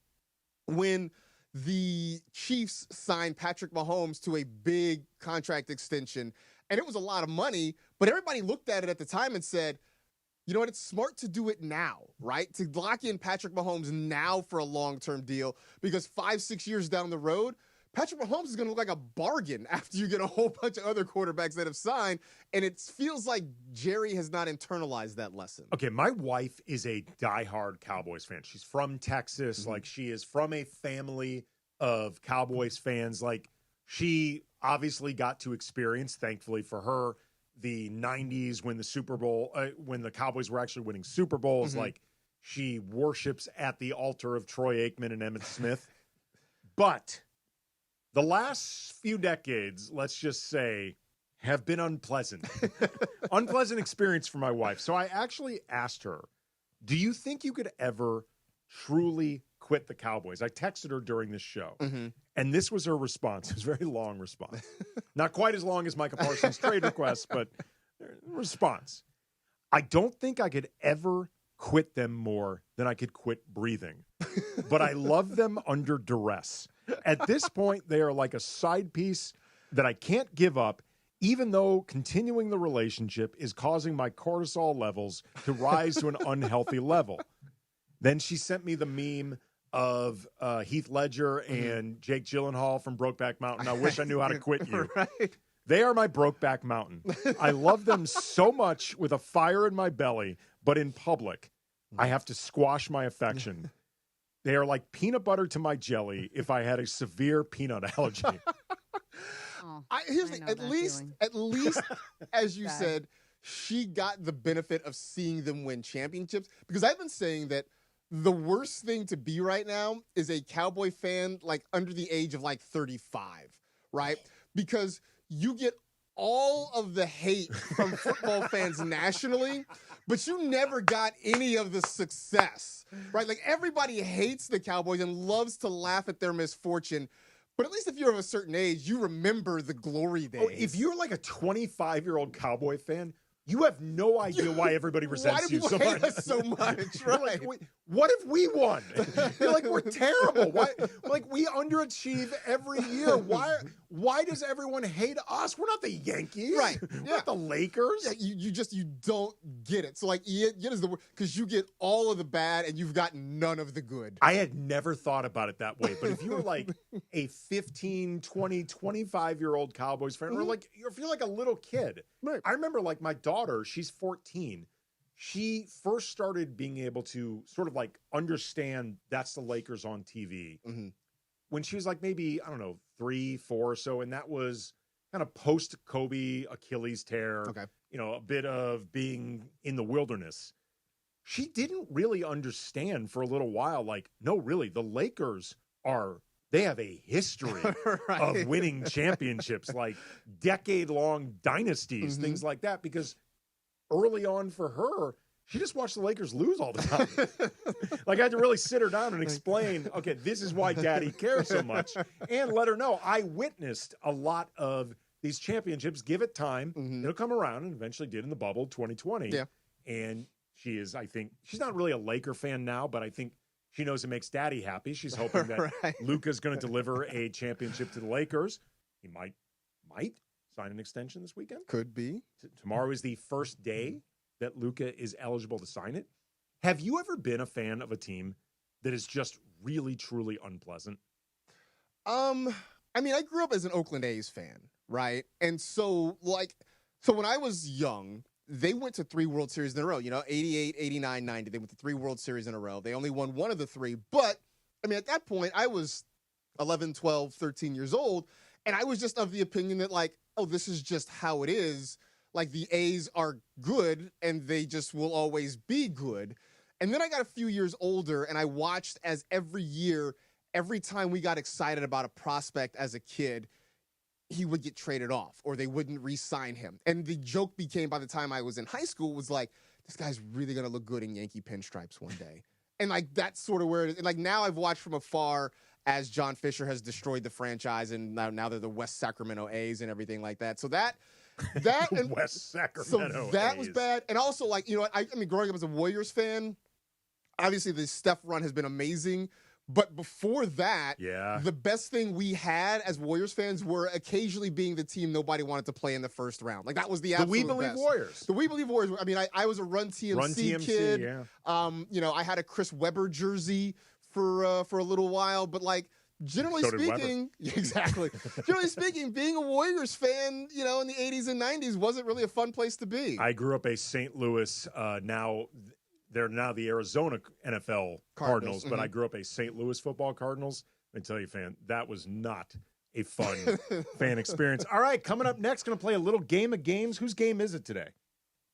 when the Chiefs signed Patrick Mahomes to a big contract extension, and it was a lot of money, but everybody looked at it at the time and said, you know what, it's smart to do it now, right? To lock in Patrick Mahomes now for a long-term deal, because 5-6 years down the road, Patrick Mahomes is going to look like a bargain after you get a whole bunch of other quarterbacks that have signed, and it feels like Jerry has not internalized that lesson. Okay, my wife is a diehard Cowboys fan. She's from Texas. Like, she is from a family of Cowboys fans. Like, she obviously got to experience, thankfully for her, the 90s when the Super Bowl, when the Cowboys were actually winning Super Bowls. Like, she worships at the altar of Troy Aikman and Emmitt Smith. But the last few decades, let's just say, have been unpleasant. Unpleasant experience for my wife. So I actually asked her, do you think you could ever truly quit the Cowboys? I texted her during this show, and this was her response. It was a very long response. Not quite as long as Micah Parsons' trade request, but response. I don't think I could ever quit them more than I could quit breathing, but I love them under duress. At this point, they are like a side piece that I can't give up, even though continuing the relationship is causing my cortisol levels to rise to an unhealthy level. Then she sent me the meme of Heath Ledger and Jake Gyllenhaal from Brokeback Mountain. I wish I knew how to quit you. Right. They are my Brokeback Mountain. I love them so much with a fire in my belly, but in public, I have to squash my affection. They are like peanut butter to my jelly if I had a severe peanut allergy. Here's the thing. At least, as you said, she got the benefit of seeing them win championships. Because I've been saying that the worst thing to be right now is a Cowboy fan like under the age of like 35, right? Because you get all of the hate from football fans nationally, but you never got any of the success, right? Like everybody hates the Cowboys and loves to laugh at their misfortune. But at least if you're of a certain age, you remember the glory days. Oh, if you're like a 25-year-old Cowboy fan, you have no idea why everybody resents you so much. Why do people hate us so much? Right. Like, what if we won? You're like, we're terrible. Why? Like, we underachieve every year. Why does everyone hate us? We're not the Yankees. Right. We're not the Lakers. Yeah, you don't get it. So, like, it is the word, because you get all of the bad and you've got none of the good. I had never thought about it that way. But if you were like a 15, 20, 25-year-old Cowboys fan, or like, if you're like a little kid, right. I remember like my daughter, she's 14. She first started being able to sort of like understand that's the Lakers on TV when she was like maybe, I don't know, 3, 4 or so. And that was kind of post Kobe Achilles tear, you know, a bit of being in the wilderness. She didn't really understand for a little while, like, no, really, the Lakers they have a history of winning championships, like decade-long dynasties, things like that, because early on for her, she just watched the Lakers lose all the time. Like, I had to really sit her down and explain, okay, this is why Daddy cares so much, and let her know I witnessed a lot of these championships. Give it time. It'll come around, and eventually did in the bubble 2020. Yeah. And she is, I think, she's not really a Laker fan now, but I think she knows it makes Daddy happy. She's hoping that Luka's going to deliver a championship to the Lakers. He might sign an extension this weekend. Could be. Tomorrow is the first day that Luka is eligible to sign it. Have you ever been a fan of a team that is just really, truly unpleasant? I mean, I grew up as an Oakland A's fan, right? And so when I was young, they went to 3 World Series in a row, 88, 89, 90. They went to 3 World Series in a row. They only won one of the 3. But, I mean, at that point, I was 11, 12, 13 years old, and I was just of the opinion that, like, oh, this is just how it is. Like, the A's are good, and they just will always be good. And then I got a few years older, and I watched as every year, every time we got excited about a prospect as a kid, he would get traded off or they wouldn't re-sign him. And the joke became, by the time I was in high school, was like, this guy's really going to look good in Yankee pinstripes one day. And like, that's sort of where it is. And like, now I've watched from afar as John Fisher has destroyed the franchise, and now they're the West Sacramento A's and everything like that. So that and West Sacramento so that A's was bad. And also, like, I mean, growing up as a Warriors fan, obviously the Steph run has been amazing. But before that, the best thing we had as Warriors fans were occasionally being the team nobody wanted to play in the first round. Like, that was the absolute We Believe best. Warriors. The We Believe Warriors. I mean, I was a Run TMC kid. Yeah. I had a Chris Webber jersey for a little while, but like, generally speaking, exactly. Generally speaking, being a Warriors fan, in the 80s and 90s wasn't really a fun place to be. I grew up a St. Louis, they're now the Arizona NFL Cardinals, but I grew up a St. Louis football Cardinals. Let me tell you, fan, that was not a fun fan experience. All right, coming up next, going to play a little game of games. Whose game is it today?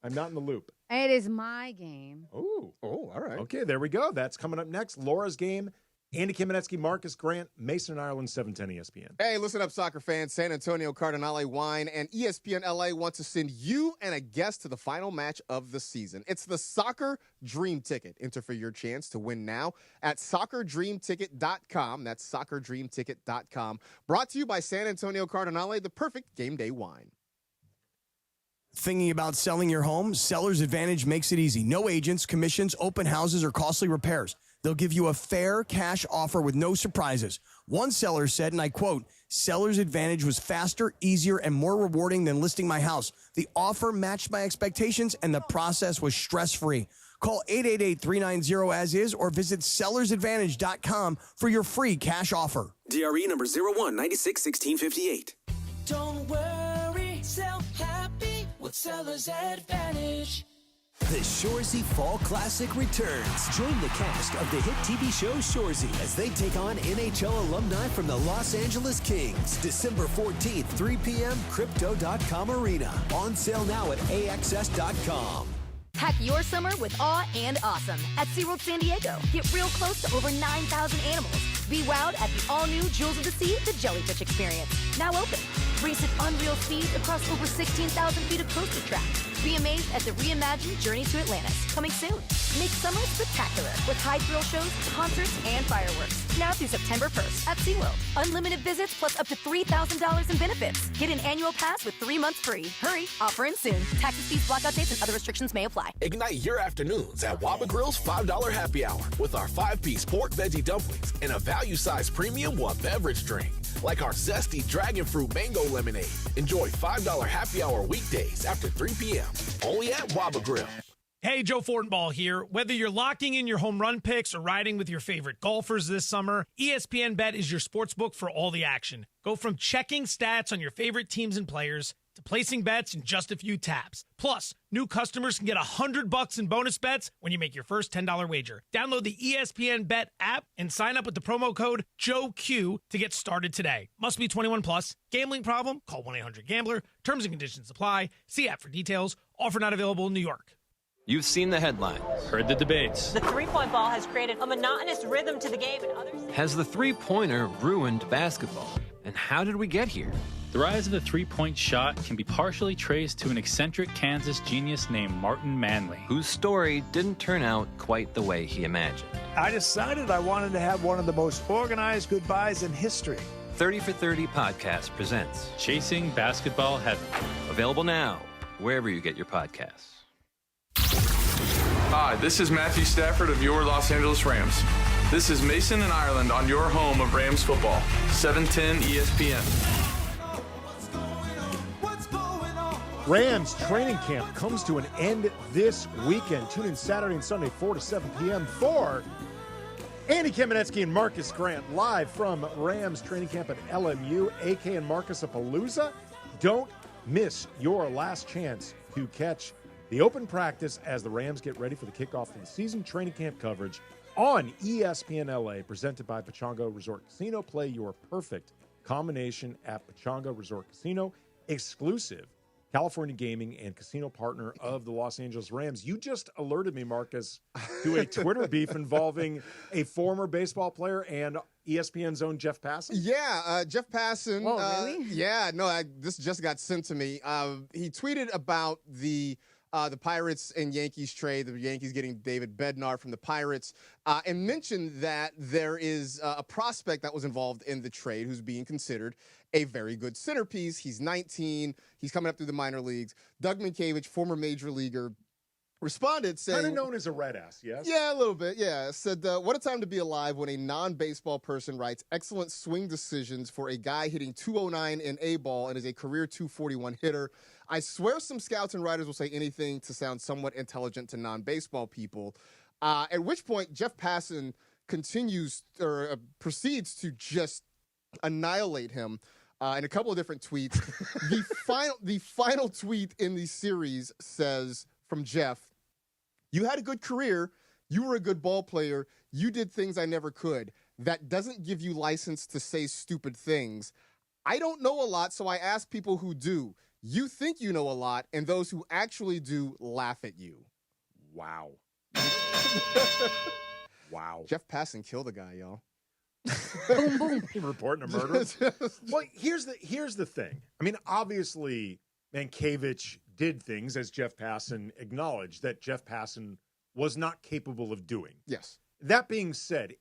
I'm not in the loop. It is my game. Oh, all right. Okay, there we go. That's coming up next. Laura's game. Andy Kamenetsky, Marcus Grant, Mason Ireland, 710 ESPN. Hey, listen up, soccer fans. San Antonio Cardinale Wine and ESPN LA want to send you and a guest to the final match of the season. It's the Soccer Dream Ticket. Enter for your chance to win now at soccerdreamticket.com. That's soccerdreamticket.com. Brought to you by San Antonio Cardinale, the perfect game day wine. Thinking about selling your home? Seller's Advantage makes it easy. No agents, commissions, open houses, or costly repairs. They'll give you a fair cash offer with no surprises. One seller said, and I quote, "Seller's Advantage was faster, easier, and more rewarding than listing my house. The offer matched my expectations, and the process was stress-free." Call 888-390-AS-IS or visit sellersadvantage.com for your free cash offer. DRE number 01961658. Don't worry, sell happy with Seller's Advantage. The Shoresy Fall Classic returns. Join the cast of the hit TV show Shoresy as they take on NHL alumni from the Los Angeles Kings. December 14th, 3 p.m., Crypto.com Arena. On sale now at AXS.com. Pack your summer with awe and awesome at SeaWorld San Diego. Get real close to over 9,000 animals. Be wowed at the all-new Jewels of the Sea, the Jellyfish Experience. Now open. Race at unreal speeds across over 16,000 feet of coaster track. Be amazed at the reimagined Journey to Atlantis, coming soon. Make summer spectacular with high thrill shows, concerts, and fireworks. Now through September 1st at SeaWorld. Unlimited visits plus up to $3,000 in benefits. Get an annual pass with 3 months free. Hurry, offer ends soon. Taxes, fees, blackout dates, and other restrictions may apply. Ignite your afternoons at Waba Grill's $5 happy hour with our 5-piece pork veggie dumplings and a value-sized premium one beverage drink, like our zesty dragon fruit mango lemonade. Enjoy $5 happy hour weekdays after 3 p.m. Only at Waba Grill. Hey, Joe Fortenbaugh here. Whether you're locking in your home run picks or riding with your favorite golfers this summer, ESPN Bet is your sportsbook for all the action. Go from checking stats on your favorite teams and players to placing bets in just a few taps. Plus, new customers can get $100 in bonus bets when you make your first $10 wager. Download the ESPN Bet app and sign up with the promo code JOEQ to get started today. Must be 21 plus. Gambling problem? Call 1-800-GAMBLER. Terms and conditions apply. See app for details. Offer not available in New York. You've seen the headlines, heard the debates. The three-point ball has created a monotonous rhythm to the game, and others... Has the three-pointer ruined basketball? And how did we get here? The rise of the three-point shot can be partially traced to an eccentric Kansas genius named Martin Manley, whose story didn't turn out quite the way he imagined. I decided I wanted to have one of the most organized goodbyes in history. 30 for 30 podcast presents Chasing Basketball Heaven. Available now, wherever you get your podcasts. Hi, this is Matthew Stafford of your Los Angeles Rams. This is Mason and Ireland on your home of Rams football, 710 ESPN. Rams training camp comes to an end this weekend. Tune in Saturday and Sunday, 4 to 7 p.m. for Andy Kamenetsky and Marcus Grant live from Rams training camp at LMU, AK and Marcus-a-Palooza. Don't miss your last chance to catch the open practice as the Rams get ready for the kickoff of the season. Training camp coverage on ESPN LA, presented by Pechanga Resort Casino. Play your perfect combination at Pechanga Resort Casino, exclusive California gaming and casino partner of the Los Angeles Rams. You just alerted me, Marcus, to a Twitter beef involving a former baseball player and ESPN's own Jeff Passan. Yeah, Jeff Passan. Oh, really? This just got sent to me. He tweeted about the Pirates and Yankees trade, the Yankees getting David Bednar from the Pirates, and mentioned that there is a prospect that was involved in the trade who's being considered a very good centerpiece. He's 19. He's coming up through the minor leagues. Doug Minkiewicz, former major leaguer, responded saying... Kind of known as a red ass, yes? Yeah, a little bit, yeah. Said, what a time to be alive when a non-baseball person writes excellent swing decisions for a guy hitting 209 in A-ball and is a career 241 hitter. I swear some scouts and writers will say anything to sound somewhat intelligent to non-baseball people. At which point, Jeff Passan proceeds to just annihilate him in a couple of different tweets. The final tweet in the series says, from Jeff, "You had a good career. You were a good ball player. You did things I never could. That doesn't give you license to say stupid things. I don't know a lot, so I ask people who do. You think you know a lot, and those who actually do laugh at you." Wow. Wow. Jeff Passan killed a guy, y'all. Boom, boom. Reporting a murder. Well, here's the thing. I mean, obviously, Mankiewicz did things, as Jeff Passan acknowledged, that Jeff Passan was not capable of doing. Yes. That being said,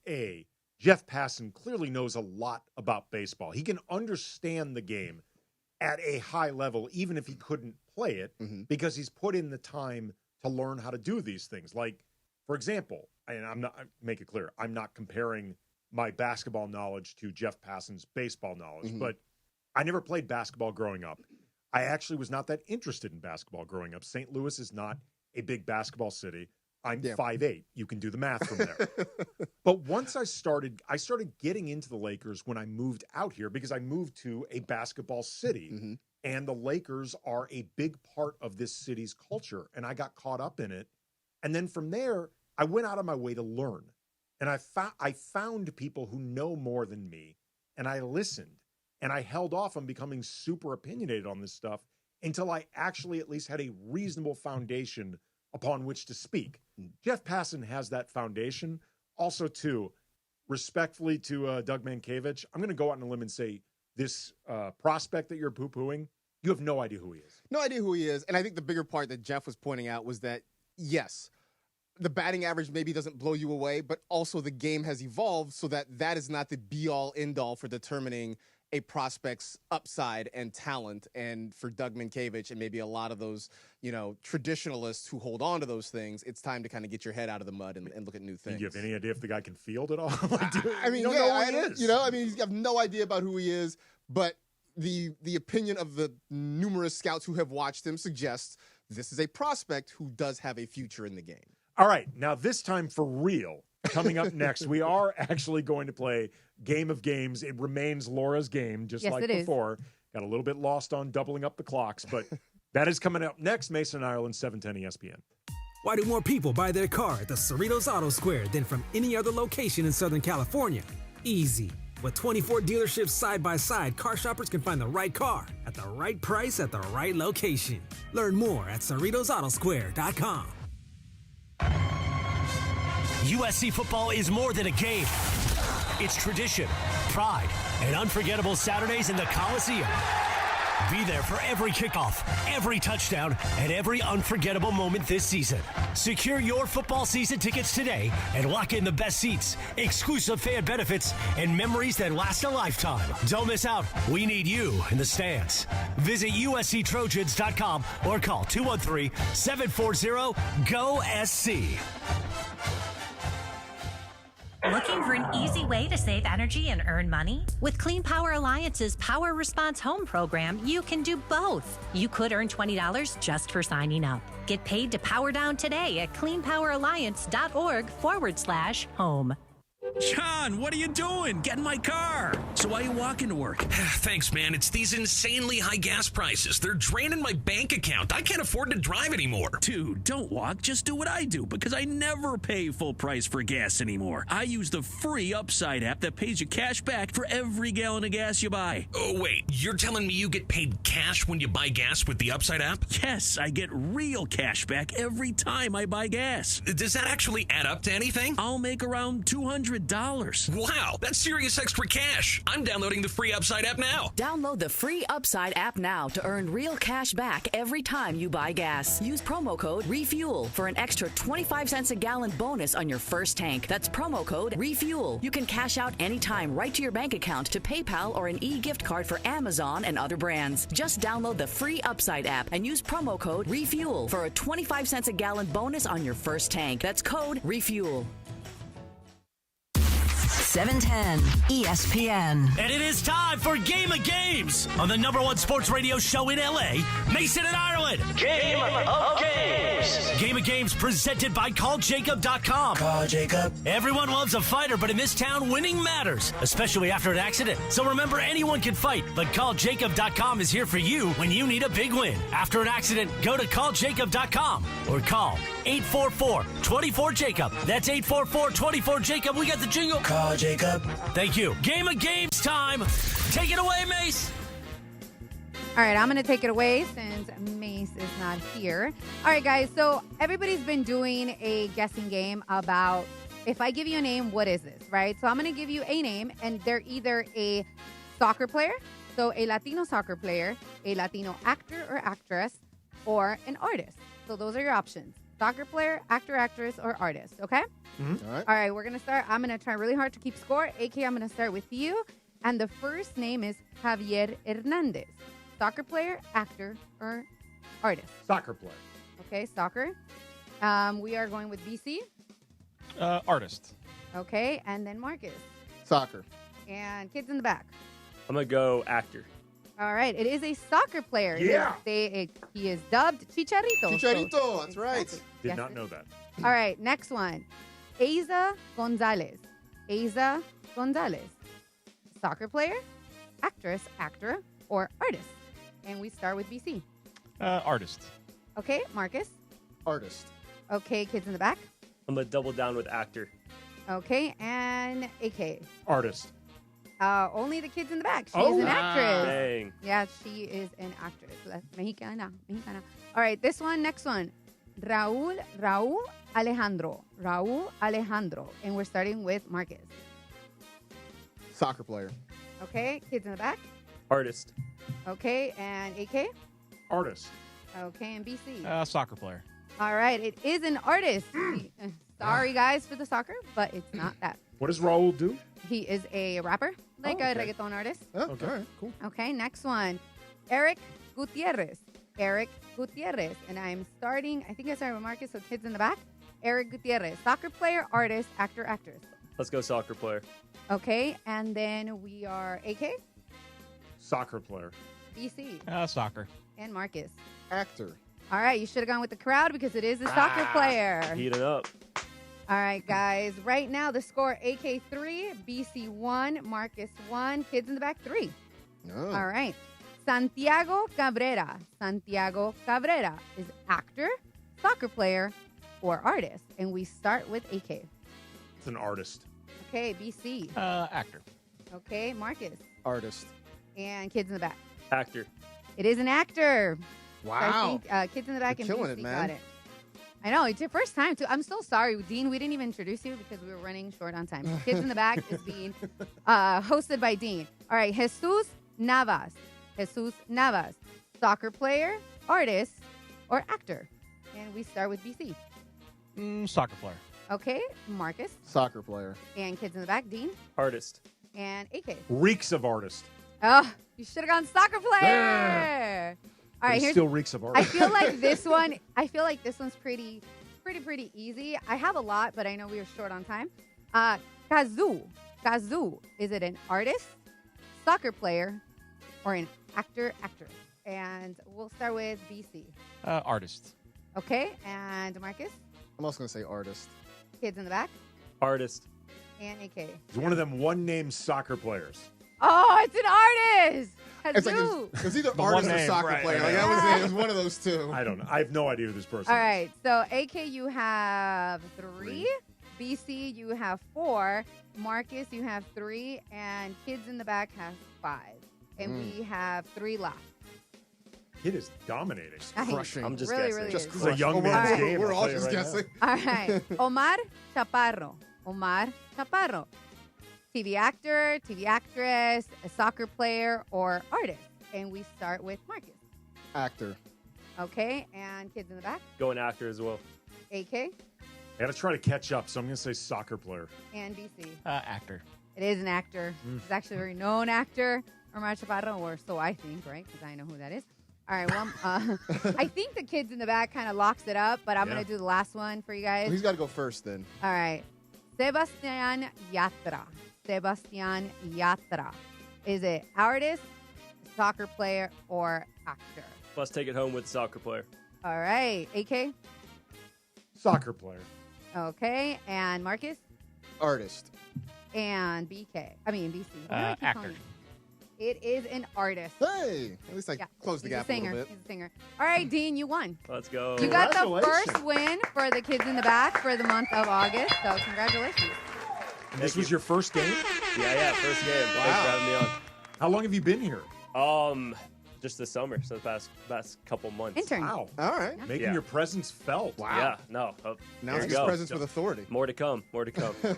Jeff Passan clearly knows a lot about baseball. He can understand the game at a high level, even if he couldn't play it, because he's put in the time to learn how to do these things. Like, for example, and make it clear, I'm not comparing my basketball knowledge to Jeff Passan's baseball knowledge, but I never played basketball growing up. I actually was not that interested in basketball growing up. St. Louis is not a big basketball city. I'm 5'8". You can do the math from there. But once I started getting into the Lakers when I moved out here, because I moved to a basketball city, and the Lakers are a big part of this city's culture, and I got caught up in it. And then from there, I went out of my way to learn. And I found people who know more than me, and I listened, and I held off on becoming super opinionated on this stuff until I actually at least had a reasonable foundation upon which to speak. Jeff Passan has that foundation. Also, too, respectfully to Doug Mankiewicz, I'm going to go out on a limb and say this prospect that you're poo-pooing, you have no idea who he is. No idea who he is. And I think the bigger part that Jeff was pointing out was that, yes, the batting average maybe doesn't blow you away, but also the game has evolved so that that is not the be-all, end-all for determining a prospect's upside and talent. And for Doug Minkiewicz and maybe a lot of those, traditionalists who hold on to those things, it's time to kind of get your head out of the mud and look at new things. Do you have any idea if the guy can field at all? You don't know who it is. You have no idea about who he is, but the opinion of the numerous scouts who have watched him suggests this is a prospect who does have a future in the game. All right, now this time for real. Coming up next, we are actually going to play Game of Games. It remains Laura's game, just like before. Got a little bit lost on doubling up the clocks, but that is coming up next. Mason and Ireland, 710 ESPN. Why do more people buy their car at the Cerritos Auto Square than from any other location in Southern California? Easy. With 24 dealerships side by side, car shoppers can find the right car at the right price at the right location. Learn more at CerritosAutoSquare.com. USC football is more than a game. It's tradition, pride, and unforgettable Saturdays in the Coliseum. Be there for every kickoff, every touchdown, and every unforgettable moment this season. Secure your football season tickets today and lock in the best seats, exclusive fan benefits, and memories that last a lifetime. Don't miss out. We need you in the stands. Visit USCTrojans.com or call 213-740-GO-SC. Looking for an easy way to save energy and earn money? With Clean Power Alliance's Power Response Home program, you can do both. You could earn $20 just for signing up. Get paid to power down today at cleanpoweralliance.org/home. John, what are you doing? Get in my car. So why are you walking to work? Thanks, man. It's these insanely high gas prices. They're draining my bank account. I can't afford to drive anymore. Dude, don't walk. Just do what I do because I never pay full price for gas anymore. I use the free Upside app that pays you cash back for every gallon of gas you buy. Oh, wait. You're telling me you get paid cash when you buy gas with the Upside app? Yes, I get real cash back every time I buy gas. Does that actually add up to anything? I'll make around $200. Wow, that's serious extra cash. I'm downloading the free Upside app now. Download the free Upside app now to earn real cash back every time you buy gas. Use promo code REFUEL for an extra 25 cents a gallon bonus on your first tank. That's promo code REFUEL. You can cash out anytime right to your bank account, to PayPal, or an e-gift card for Amazon and other brands. Just download the free Upside app and use promo code REFUEL for a 25 cents a gallon bonus on your first tank. That's code REFUEL. 710 ESPN. And it is time for Game of Games on the #1 sports radio show in LA, Mason and Ireland. Game of Games. Game of Games presented by CallJacob.com. Call Jacob. Everyone loves a fighter, but in this town, winning matters, especially after an accident. So remember, anyone can fight, but CallJacob.com is here for you when you need a big win. After an accident, go to CallJacob.com or call 844-24-JACOB. That's 844-24-JACOB. We got the jingle. Call Jacob. Thank you. Game of Games time. Take it away, Mace. All right, I'm going to take it away since Mace is not here. All right, guys, so everybody's been doing a guessing game about if I give you a name, what is this, right? So I'm going to give you a name, and they're either a soccer player, so a Latino soccer player, a Latino actor or actress, or an artist. So those are your options. Soccer player, actor, actress, or artist, okay? Mm-hmm. All right, we're going to start. I'm going to try really hard to keep score. AK, I'm going to start with you. And the first name is Javier Hernandez. Soccer player, actor, or artist? Soccer player. Okay, soccer. We are going with BC. Artist. Okay, and then Marcus. Soccer. And kids in the back. I'm going to go actor. All right, it is a soccer player. Yeah. He is dubbed Chicharito. Chicharito, that's right. Did Yes, not know that. All right, next one. Eiza Gonzalez. Eiza Gonzalez. Soccer player, actress, actor, or artist? And we start with BC. Artist. Okay, Marcus. Artist. Okay, kids in the back. I'm going to double down with actor. Okay, and AK. Artist. Only the kids in the back. She is an actress. Dang. Yeah, she is an actress. Mexicana. All right, this one, next one. Raul Alejandro. And we're starting with Marcus. Soccer player. Okay, kids in the back. Artist. Okay, and AK? Artist. Okay, and BC? Soccer player. All right, it is an artist. Sorry, guys, for the soccer, but it's not that. What does Raul do? He is a rapper, like a reggaeton artist. Oh, okay. All right, cool. Okay, next one. Eric Gutierrez. Eric Gutierrez. And I'm starting, I think I started with Marcus, so kids in the back. Eric Gutierrez. Soccer player, artist, actor, actress. Let's go soccer player. Okay, and then we are AK, Soccer player. BC, Soccer. and Marcus. Actor. All right, you should have gone with the crowd because it is a soccer player. Heat it up. All right, guys. Right now, the score AK 3, BC 1, Marcus 1, kids in the back 3. Oh. All right. Santiago Cabrera. Santiago Cabrera is actor, soccer player, or artist. And we start with AK. It's an artist. Okay, BC. Actor. Okay, Marcus. Artist. And kids in the back. Actor. It is an actor. Wow. So I think kids in the back You're and killing BC it, man. got it. I know, it's your first time, too. I'm so sorry, Dean. We didn't even introduce you because we were running short on time. Kids in the Back is being hosted by Dean. All right, Jesus Navas. Jesus Navas. Soccer player, artist, or actor? And we start with BC. Soccer player. Okay, Marcus. Soccer player. And kids in the back, Dean. Artist. And AK. Reeks of artist. Oh, you should have gone soccer player. All right, It here's still reeks of I artist. feel like this one's pretty easy. I have a lot, but I know we are short on time. Kazoo. Is it an artist, soccer player, or an actor, actress? And we'll start with BC. Artist. Okay, and Marcus. I'm also going to say artist. Kids in the back. Artist. And AK. It's one of them one-name soccer players. Oh, it's an artist. It's like Kazoo. it was either The artist one or name, soccer right, player. right, Like, right. it was one of those two. I don't know. I have no idea who this person All is. right, so AK, you have 3. BC, you have 4. Marcus, you have 3. And kids in the back have 5. And we have 3 left. Kid is dominating. Crushing. I'm just Really, guessing. really Just is. this is a young man's All right. game. We're I'll all tell you just right guessing. All right. Omar Chaparro. Omar Chaparro. TV actor, TV actress, a soccer player, or artist. And we start with Marcus. Actor. Okay, and kids in the back. Going actor as well. AK I got to try to catch up, so I'm going to say soccer player. and BC. Actor. It is an actor. He's actually a very known actor, Omar Chaparro, or so I think, right? Because I know who that is. All right, well, I think the kids in the back kind of locks it up, but I'm going to do the last one for you guys. He's got to go first then. All right. Sebastian Yatra. Sebastian Yatra. Is it artist, soccer player, or actor? Let's take it home with soccer player. All right. AK? Soccer player. Okay. And Marcus? Artist. And BC. Why do I keep calling Actor. you? It is an artist. Hey, at least I closed the He's gap a singer. a little bit. He's a singer. All right, Dean, you won. Let's go. You got the Congratulations. first win for the kids in the back for the month of August. So congratulations. And this was your first game? Yeah, first game. Thanks for having me on. How long have you been here? Just this summer, so the past couple months. Intern. Wow. All right. Making your presence felt. Wow. Yeah, no. Now there it's you his go. presence with authority. More to come. More to come. All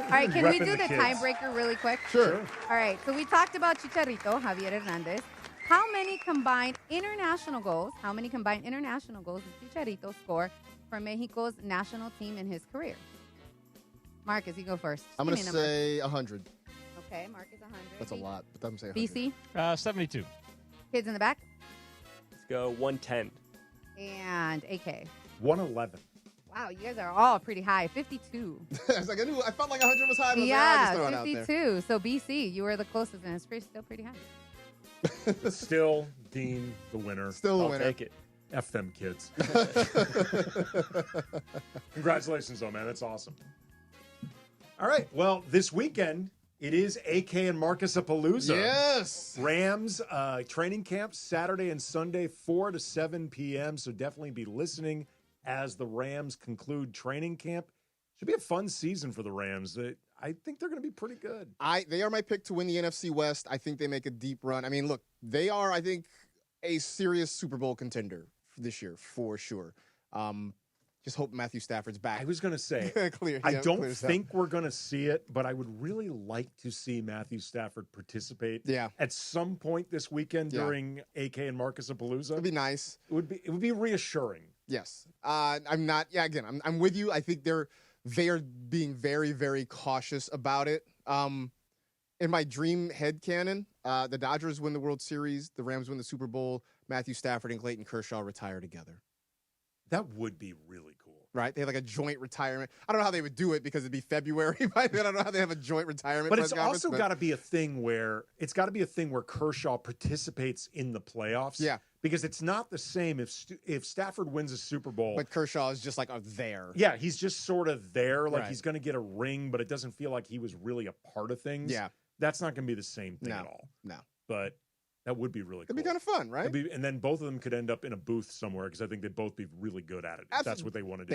right, can we Repping do the the kids. tiebreaker really quick? Sure. All right, so we talked about Chicharito, Javier Hernandez. How many combined international goals does Chicharito score for Mexico's national team in his career? Marcus, you go first. I'm Give going me to a number. say 100. Okay, Marcus 100. That's a lot, but I'm going to say 100. BC, 72. kids in the back, Let's go 110. and AK. 111. Wow, you guys are all pretty high. 52. I was like, I felt like 100 was high, but I was Yeah, just throwing it out there. 52. So BC, you were the closest, and it's still pretty high. Still, Dean, the winner. Still a I'll winner. take it. F them kids. Congratulations, though, man. That's awesome. All right. Well, this weekend, it is AK and Marcus-a-Palooza. Yes. Rams training camp Saturday and Sunday, 4 to 7 p.m. So definitely be listening as the Rams conclude training camp. Should be a fun season for the Rams. I think they're going to be pretty good. They are my pick to win the NFC West. I think they make a deep run. I mean, look, they are, I think, a serious Super Bowl contender this year for sure. Just hope Matthew Stafford's back. I was going to say, clear. I don't think we're going to see it, but I would really like to see Matthew Stafford participate at some point this weekend during AK and Marcas of Palooza. It'd be nice. It would be reassuring. Yes. I'm not. Yeah. Again, I'm with you. I think they are being very, very cautious about it. In my dream headcanon, the Dodgers win the World Series, the Rams win the Super Bowl, Matthew Stafford and Clayton Kershaw retire together. That would be really cool. Right? They have like a joint retirement. I don't know how they would do it because it'd be February by then. I don't know how they have a joint retirement. But it's also got to be a thing where Kershaw participates in the playoffs. Yeah. Because it's not the same if Stafford wins a Super Bowl. But Kershaw is just like there. Yeah, he's just sort of there. Like he's going to get a ring, but it doesn't feel like he was really a part of things. Yeah. That's not going to be the same thing at all. No. But that would be really cool. It'd be kind of fun, right? And then both of them could end up in a booth somewhere because I think they'd both be really good at it if that's what they want to do.